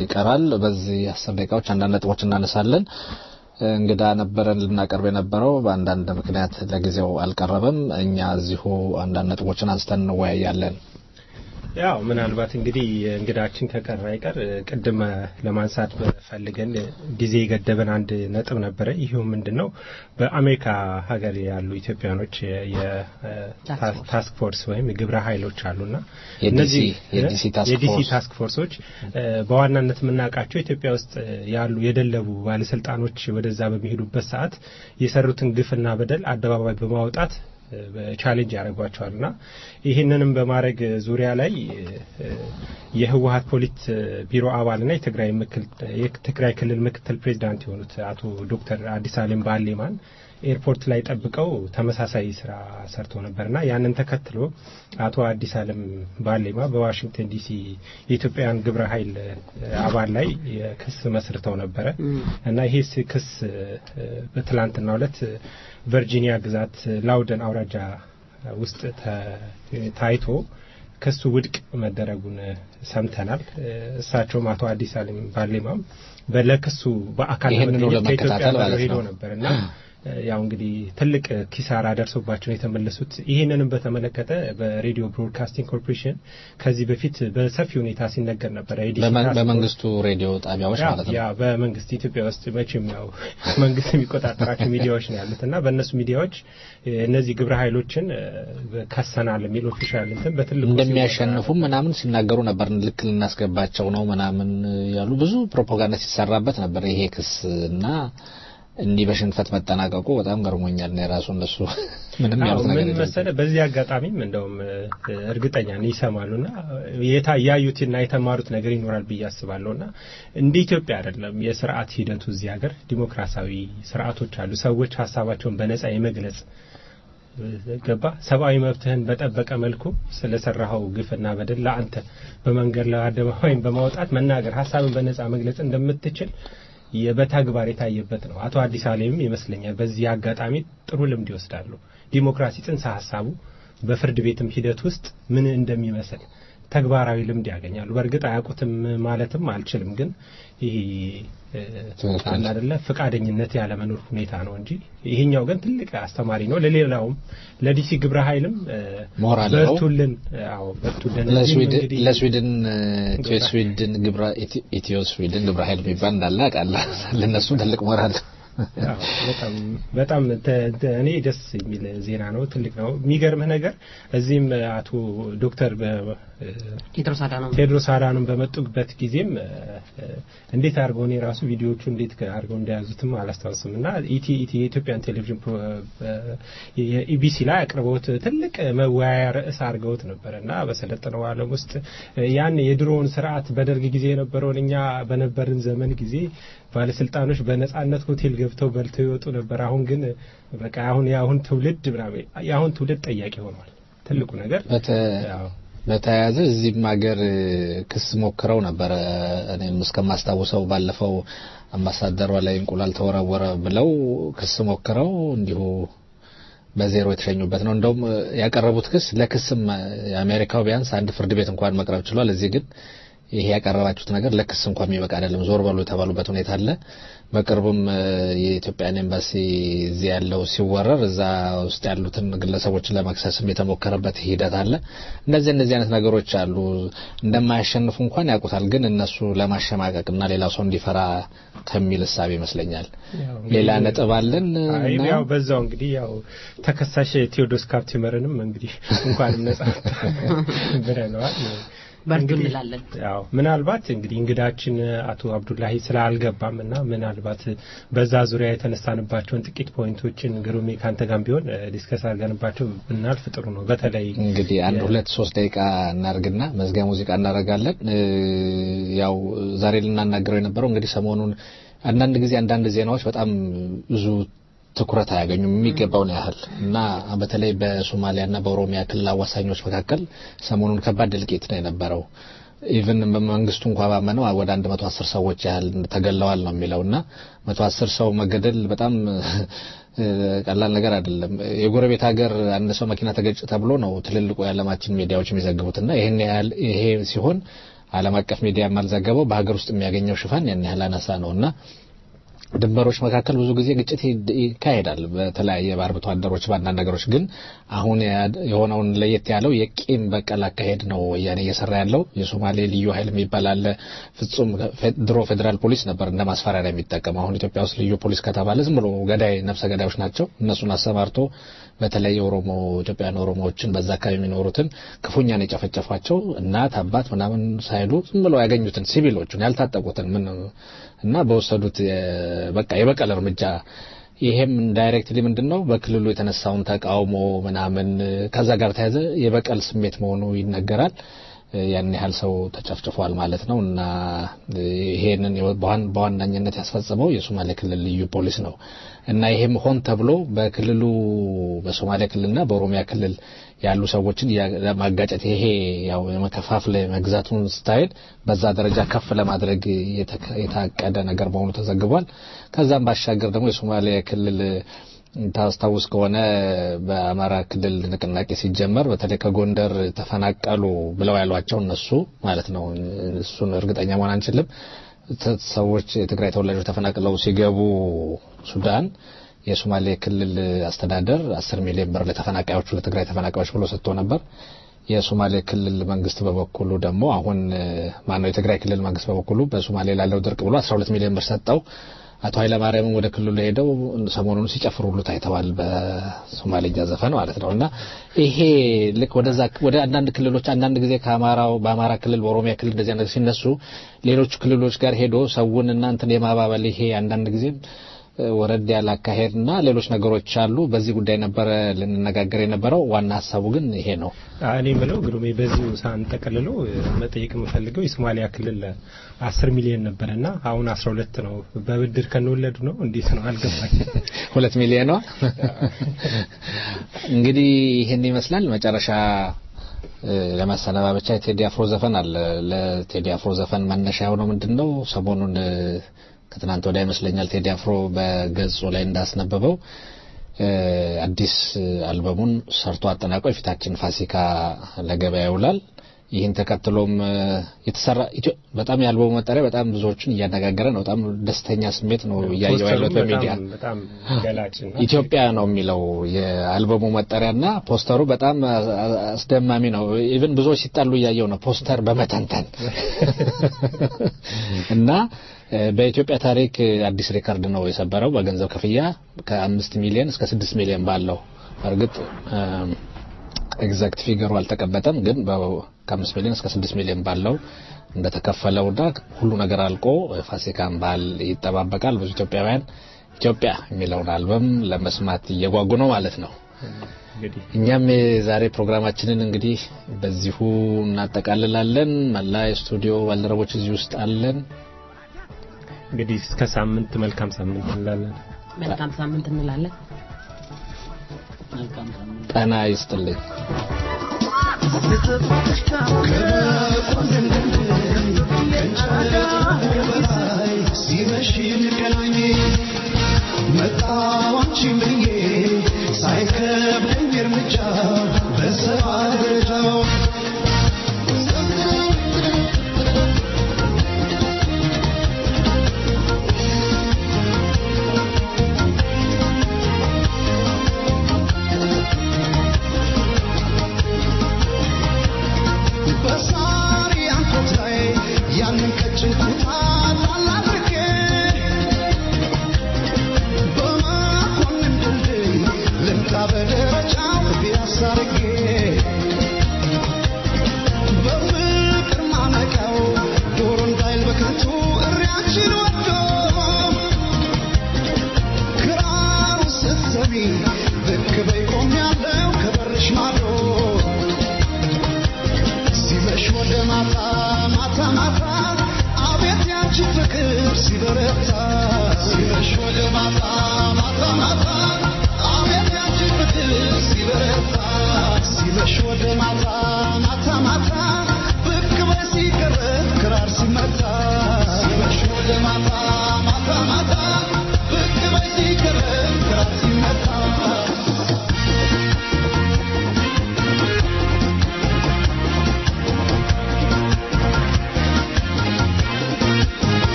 ይቀራል። በዚህ 10 ደቂቃዎች አንዳንድ ነጥቦች እናነሳለን። እንግዳ ነበረን ልናቀርብ የነበረው በአንዳንድ ምክንያት ለጊዜው አልቀረበም። እኛ እዚሁ አንዳንድ ነጥቦችን አንስተን እንወያያለን። ያው ምናልባት እንግዲህ እንግዳችን ከቀረ አይቀር ቅድም ለማንሳት ፈልገን ጊዜ የገደበን አንድ ነጥብ ነበረ። ይሄው ምንድነው በአሜሪካ ሀገር ያሉ ኢትዮጵያኖች የታስክ ፎርስ ወይም የግብረ ኃይሎች አሉና እነዚህ የዲሲ ታስክ ፎርሶች በዋናነት የምናውቃቸው ኢትዮጵያ ውስጥ ያሉ የደለቡ ባለስልጣኖች ወደዛ በሚሄዱበት ሰዓት የሰሩትን ግፍና በደል አደባባይ በማውጣት ቻሌንጅ ያደርጓቸዋልና ይሄንንም በማድረግ ዙሪያ ላይ የህወሓት ፖሊት ቢሮ አባልና የትግራይ ክልል ምክትል ፕሬዝዳንት የሆኑት አቶ ዶክተር አዲስ አለም ባሌማን ኤርፖርት ላይ ጠብቀው ተመሳሳይ ስራ ሰርተው ነበርና ያንን ተከትሎ አቶ አዲስ አለም ባሌማ በዋሽንግተን ዲሲ የኢትዮጵያን ግብረ ኃይል አባል ላይ ክስ መስርተው ነበረ እና ይሄ ክስ በትላንትናው ዕለት ቨርጂኒያ ግዛት ላውደን አውራጃ ውስጥ ታይቶ ክሱ ውድቅ መደረጉን ሰምተናል። እሳቸውም አቶ አዲስ አለም ባሌማም በለክሱ በአካል ለመከታተል ማለት ነው ነበርና ያው እንግዲህ ትልቅ ኪሳራ ደርሶባቸው የተመለሱት። ይሄንንም በተመለከተ በሬዲዮ ብሮድካስቲንግ ኮርፖሬሽን ከዚህ በፊት በሰፊ ሁኔታ ሲነገር ነበር። በመንግስቱ ሬዲዮ ጣቢያዎች ማለት ነው። ያ በመንግስት ኢትዮጵያ ውስጥ መቼም ያው መንግስት የሚቆጣጠራቸው ሚዲያዎች ነው ያሉትና በእነሱ ሚዲያዎች እነዚህ ግብረ ኃይሎችን ከሰናል የሚል ኦፊሻል እንትን በትልቁ እንደሚያሸንፉ ምናምን ሲናገሩ ነበር። ልክ ልናስገባቸው ነው ምናምን ያሉ ብዙ ፕሮፓጋንዳ ሲሰራበት ነበር ይሄ ክስና እንዲህ በሽንፈት መጠናቀቁ በጣም ገርሞኛል ነው የራሱ እነሱ ምንም ያሉት ነገር ምን መሰለ በዚህ አጋጣሚም እንደውም እርግጠኛ ነኝ ይሰማሉና ያዩትና የተማሩት ነገር ይኖራል ብዬ አስባለሁና እንደ ኢትዮጵያ አይደለም የሥርዓት ሂደቱ እዚህ ሀገር ዲሞክራሲያዊ ስርዓቶች አሉ። ሰዎች ሐሳባቸውን በነጻ የመግለጽ ገባ ሰብአዊ መብትህን በጠበቀ መልኩ ስለሰራው ግፍና በደል ለአንተ በመንገድ ለአደባባይ በማውጣት መናገር ሐሳብን በነጻ መግለጽ እንደምትችል በተግባር የታየበት ነው። አቶ አዲስ አለምም ይመስለኛል በዚህ አጋጣሚ ጥሩ ልምድ ይወስዳሉ። ዲሞክራሲ ጽንሰ ሐሳቡ በፍርድ ቤትም ሂደት ውስጥ ምን እንደሚመስል ተግባራዊ ልምድ ያገኛሉ። በእርግጥ አያውቁትም ማለትም አልችልም፣ ግን ይሄ አይደለ ፍቃደኝነት ያለ መኖር ሁኔታ ነው እንጂ ይሄኛው ግን ትልቅ አስተማሪ ነው። ለሌላውም ለዲሲ ግብረ ኃይልም በርቱልን ለስዊድን ኢትዮ ስዊድን ግብረ ኃይል የሚባል እንዳለ አውቃለሁ። ለነሱ ትልቅ ሞራል በጣም እኔ ደስ የሚል ዜና ነው። ትልቅ ነው። የሚገርምህ ነገር እዚህም አቶ ዶክተር ቴድሮስ አዳኖም በመጡበት ጊዜም እንዴት አድርገው እኔ ራሱ ቪዲዮቹ እንዴት አድርገው እንደያዙትም አላስታውስምና የኢትዮጵያን ቴሌቪዥን የኢቢሲ ላይ አቅርበውት ትልቅ መወያያ ርዕስ አድርገውት ነበርና በሰለጠነው ዓለም ውስጥ ያን የድሮውን ስርዓት በደርግ ጊዜ የነበረውን እኛ በነበርን ዘመን ጊዜ ባለስልጣኖች በነጻነት ሆቴል ገብተው በልተው ይወጡ ነበር። አሁን ግን በቃ አሁን ትውልድ ጠያቂ ሆኗል። ትልቁ ነገር በተያያዘ እዚህም ሀገር ክስ ሞክረው ነበር። እኔም እስከማስታውሰው ባለፈው አምባሳደሯ ላይ እንቁላል ተወረወረ ብለው ክስ ሞክረው እንዲሁ በዜሮ የተሸኙበት ነው። እንደውም ያቀረቡት ክስ ለክስም የአሜሪካው ቢያንስ አንድ ፍርድ ቤት እንኳን መቅረብ ችሏል። እዚህ ግን ይሄ ያቀረባችሁት ነገር ለክስ እንኳን የሚበቃ አይደለም ዞር በሉ የተባሉበት ሁኔታ አለ። በቅርቡም የኢትዮጵያን ኤምባሲ እዚህ ያለው ሲወረር እዛ ውስጥ ያሉትን ግለሰቦችን ለመክሰስም የተሞከረበት ሂደት አለ። እነዚህ አይነት ነገሮች አሉ። እንደማያሸንፉ እንኳን ያውቁታል፣ ግን እነሱ ለማሸማቀቅና ሌላው ሰው እንዲፈራ ከሚል ሐሳብ ይመስለኛል። ሌላ ነጥብ አለን። ያው በዛው እንግዲህ ያው ተከሳሽ ቴዎድሮስ ካፕቲመርንም እንግዲህ እንኳንም ነጻ ብለናል። በርቱ እንላለን። ያው ምናልባት እንግዲህ እንግዳችን አቶ አብዱላሂ ስላልገባምና ምናልባት በዛ ዙሪያ የተነሳንባቸውን ጥቂት ፖይንቶችን ግሩሜ ካንተ ጋር ቢሆን ዲስከስ አድርገንባቸው ብናልፍ ጥሩ ነው። በተለይ እንግዲህ 1-2-3 ደቂቃ እናርግና መዝጊያ ሙዚቃ እናረጋለን። ያው ዛሬ ልናናገረው የነበረው እንግዲህ ሰሞኑን አንዳንድ ጊዜ አንዳንድ ዜናዎች በጣም ብዙ ትኩረት አያገኙም የሚገባውን ያህል እና በተለይ በሶማሊያና በኦሮሚያ ክልል አዋሳኞች መካከል ሰሞኑን ከባድ እልቂት ነው የነበረው። ኢቭን በመንግስቱ እንኳን ባመነው ወደ 110 ሰዎች ያህል ተገለዋል ነው የሚለውና 110 ሰው መገደል በጣም ቀላል ነገር አይደለም። የጎረቤት ሀገር አንድ ሰው መኪና ተገጭ ተብሎ ነው ትልልቁ የዓለማችን ሚዲያዎች የሚዘግቡትና ይሄ ሲሆን ዓለም አቀፍ ሚዲያ ማልዘገበው በሀገር ውስጥ የሚያገኘው ሽፋን ያን ያህል አነሳ ነውና ድንበሮች መካከል ብዙ ጊዜ ግጭት ይካሄዳል በተለያየ በአርብቶ አደሮች በአንዳንድ ነገሮች። ግን አሁን የሆነውን ለየት ያለው የቂም በቀል አካሄድ ነው ወያኔ እየሰራ ያለው። የሶማሌ ልዩ ኃይል የሚባል አለ። ፍጹም ድሮ ፌደራል ፖሊስ ነበር እንደ ማስፈራሪያ የሚጠቀመው። አሁን ኢትዮጵያ ውስጥ ልዩ ፖሊስ ከተባለ ዝም ብሎ ገዳይ ነፍሰ ገዳዮች ናቸው። እነሱን አሰማርቶ በተለይ ኢትዮጵያውያን ኦሮሞዎችን በዛ አካባቢ የሚኖሩትን ክፉኛን የጨፈጨፏቸው እናት አባት ምናምን ሳይሉ ዝም ብለው ያገኙትን ሲቪሎችን ያልታጠቁትን እና በወሰዱት በቃ የበቀል እርምጃ። ይሄም ዳይሬክትሊ ምንድነው በክልሉ የተነሳውን ተቃውሞ ምናምን ከዛ ጋር ተያዘ የበቀል ስሜት መሆኑ ይነገራል። ያን ያህል ሰው ተጨፍጭፏል ማለት ነው እና ይሄንን በዋናኝነት ያስፈጸመው የሶማሌ ክልል ልዩ ፖሊስ ነው እና ይሄም ሆን ተብሎ በክልሉ በሶማሌ ክልልና በኦሮሚያ ክልል ያሉ ሰዎችን ማጋጨት ይሄ ያው የመከፋፈል መግዛቱን ስታይል በዛ ደረጃ ከፍ ለማድረግ የታቀደ ነገር መሆኑ ተዘግቧል። ከዛም ባሻገር ደግሞ የሶማሌ ክልል ታስታውስ ከሆነ በአማራ ክልል ንቅናቄ ሲጀመር በተለይ ከጎንደር ተፈናቀሉ ብለው ያሏቸው እነሱ ማለት ነው እሱን እርግጠኛ መሆን አንችልም ሰዎች የትግራይ ተወላጆች ተፈናቅለው ሲገቡ ሱዳን የሶማሌ ክልል አስተዳደር 10 ሚሊዮን ብር ለተፈናቃዮቹ ለትግራይ ተፈናቃዮች ብሎ ሰጥቶ ነበር። የሶማሌ ክልል መንግስት በበኩሉ ደግሞ አሁን ማነው የትግራይ ክልል መንግስት በበኩሉ በሶማሌ ላለው ድርቅ ብሎ 12 ሚሊዮን ብር ሰጠው። አቶ ኃይለ ማርያም ወደ ክልሉ ሄደው ሰሞኑን ሲጨፍሩ ሁሉ ታይተዋል በሶማሌኛ ዘፈን ማለት ነውና ይሄ ልክ ወደ አንዳንድ ክልሎች አንዳንድ ጊዜ በአማራ ክልል በኦሮሚያ ክልል እንደዚህ አይነት ሲነሱ ሌሎች ክልሎች ጋር ሄዶ ሰውን እናንተን የማባበል ይሄ አንዳንድ ጊዜ ወረድ ያለ አካሄድና ሌሎች ነገሮች አሉ። በዚህ ጉዳይ ነበር ልንነጋገር የነበረው። ዋና ሐሳቡ ግን ይሄ ነው። እኔ ምለው ግሩሜ በዚሁ ሳንጠቀልለው መጠየቅ የምፈልገው የሶማሊያ ክልል 10 ሚሊዮን ነበርና አሁን 12 ነው። በብድር ከነወለዱ ነው እንዴት ነው አልገባኝ። 2 ሚሊዮን ነው እንግዲህ ይሄን ይመስላል። መጨረሻ ለማሰናባበቻ ቴዲ አፍሮ ዘፈን አለ። ለቴዲ አፍሮ ዘፈን መነሻ የሆነው ምንድነው? ሰሞኑን ከትናንት ወዲያ ይመስለኛል ቴዲ አፍሮ በገጹ ላይ እንዳስነበበው አዲስ አልበሙን ሰርቶ አጠናቆ የፊታችን ፋሲካ ለገበያ ይውላል። ይህን ተከትሎም የተሰራ በጣም የአልበሙ መጠሪያ በጣም ብዙዎችን እያነጋገረ ነው። በጣም ደስተኛ ስሜት ነው እያየው ያለው በሚዲያ በጣም ገላጭ ነው። ኢትዮጵያ ነው የሚለው የአልበሙ መጠሪያና ፖስተሩ በጣም አስደማሚ ነው። ኢቭን ብዙዎች ሲጣሉ እያየው ነው ፖስተር በመተንተን እና በኢትዮጵያ ታሪክ አዲስ ሪካርድ ነው የሰበረው በገንዘብ ክፍያ ከ5 ሚሊዮን እስከ 6 ሚሊዮን ባለው እርግጥ ኤግዛክት ፊገሩ አልተቀመጠም ግን ከ5 ሚሊዮን እስከ 6 ሚሊዮን ባለው እንደተከፈለውና ሁሉ ነገር አልቆ ፋሲካን በዓል ይጠባበቃል። ብዙ ኢትዮጵያውያን ኢትዮጵያ የሚለውን አልበም ለመስማት እየጓጉ ነው ማለት ነው። እኛም ዛሬ ፕሮግራማችንን እንግዲህ በዚሁ እናጠቃልላለን። መላ ስቱዲዮ ባልደረቦች እዚህ ውስጥ አለን። እንግዲህ እስከ ሳምንት መልካም ሳምንት እንላለን። መልካም ሳምንት እንላለን። መልካም ሳምንት ጤና ይስጥልኝ።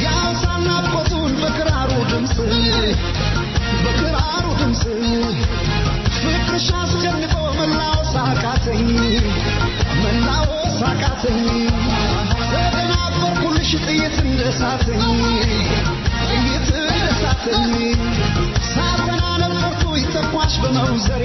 ያውሳና ቆቱን በክራሩ ድምፅ ፍቅርሽ አስጨንቆ መላወስ አቃተኝ ተደናበርኩልሽ ጥይት እንደሳተኝ ሳተና ነበርኩ ይተኳሽ በመውዘሬ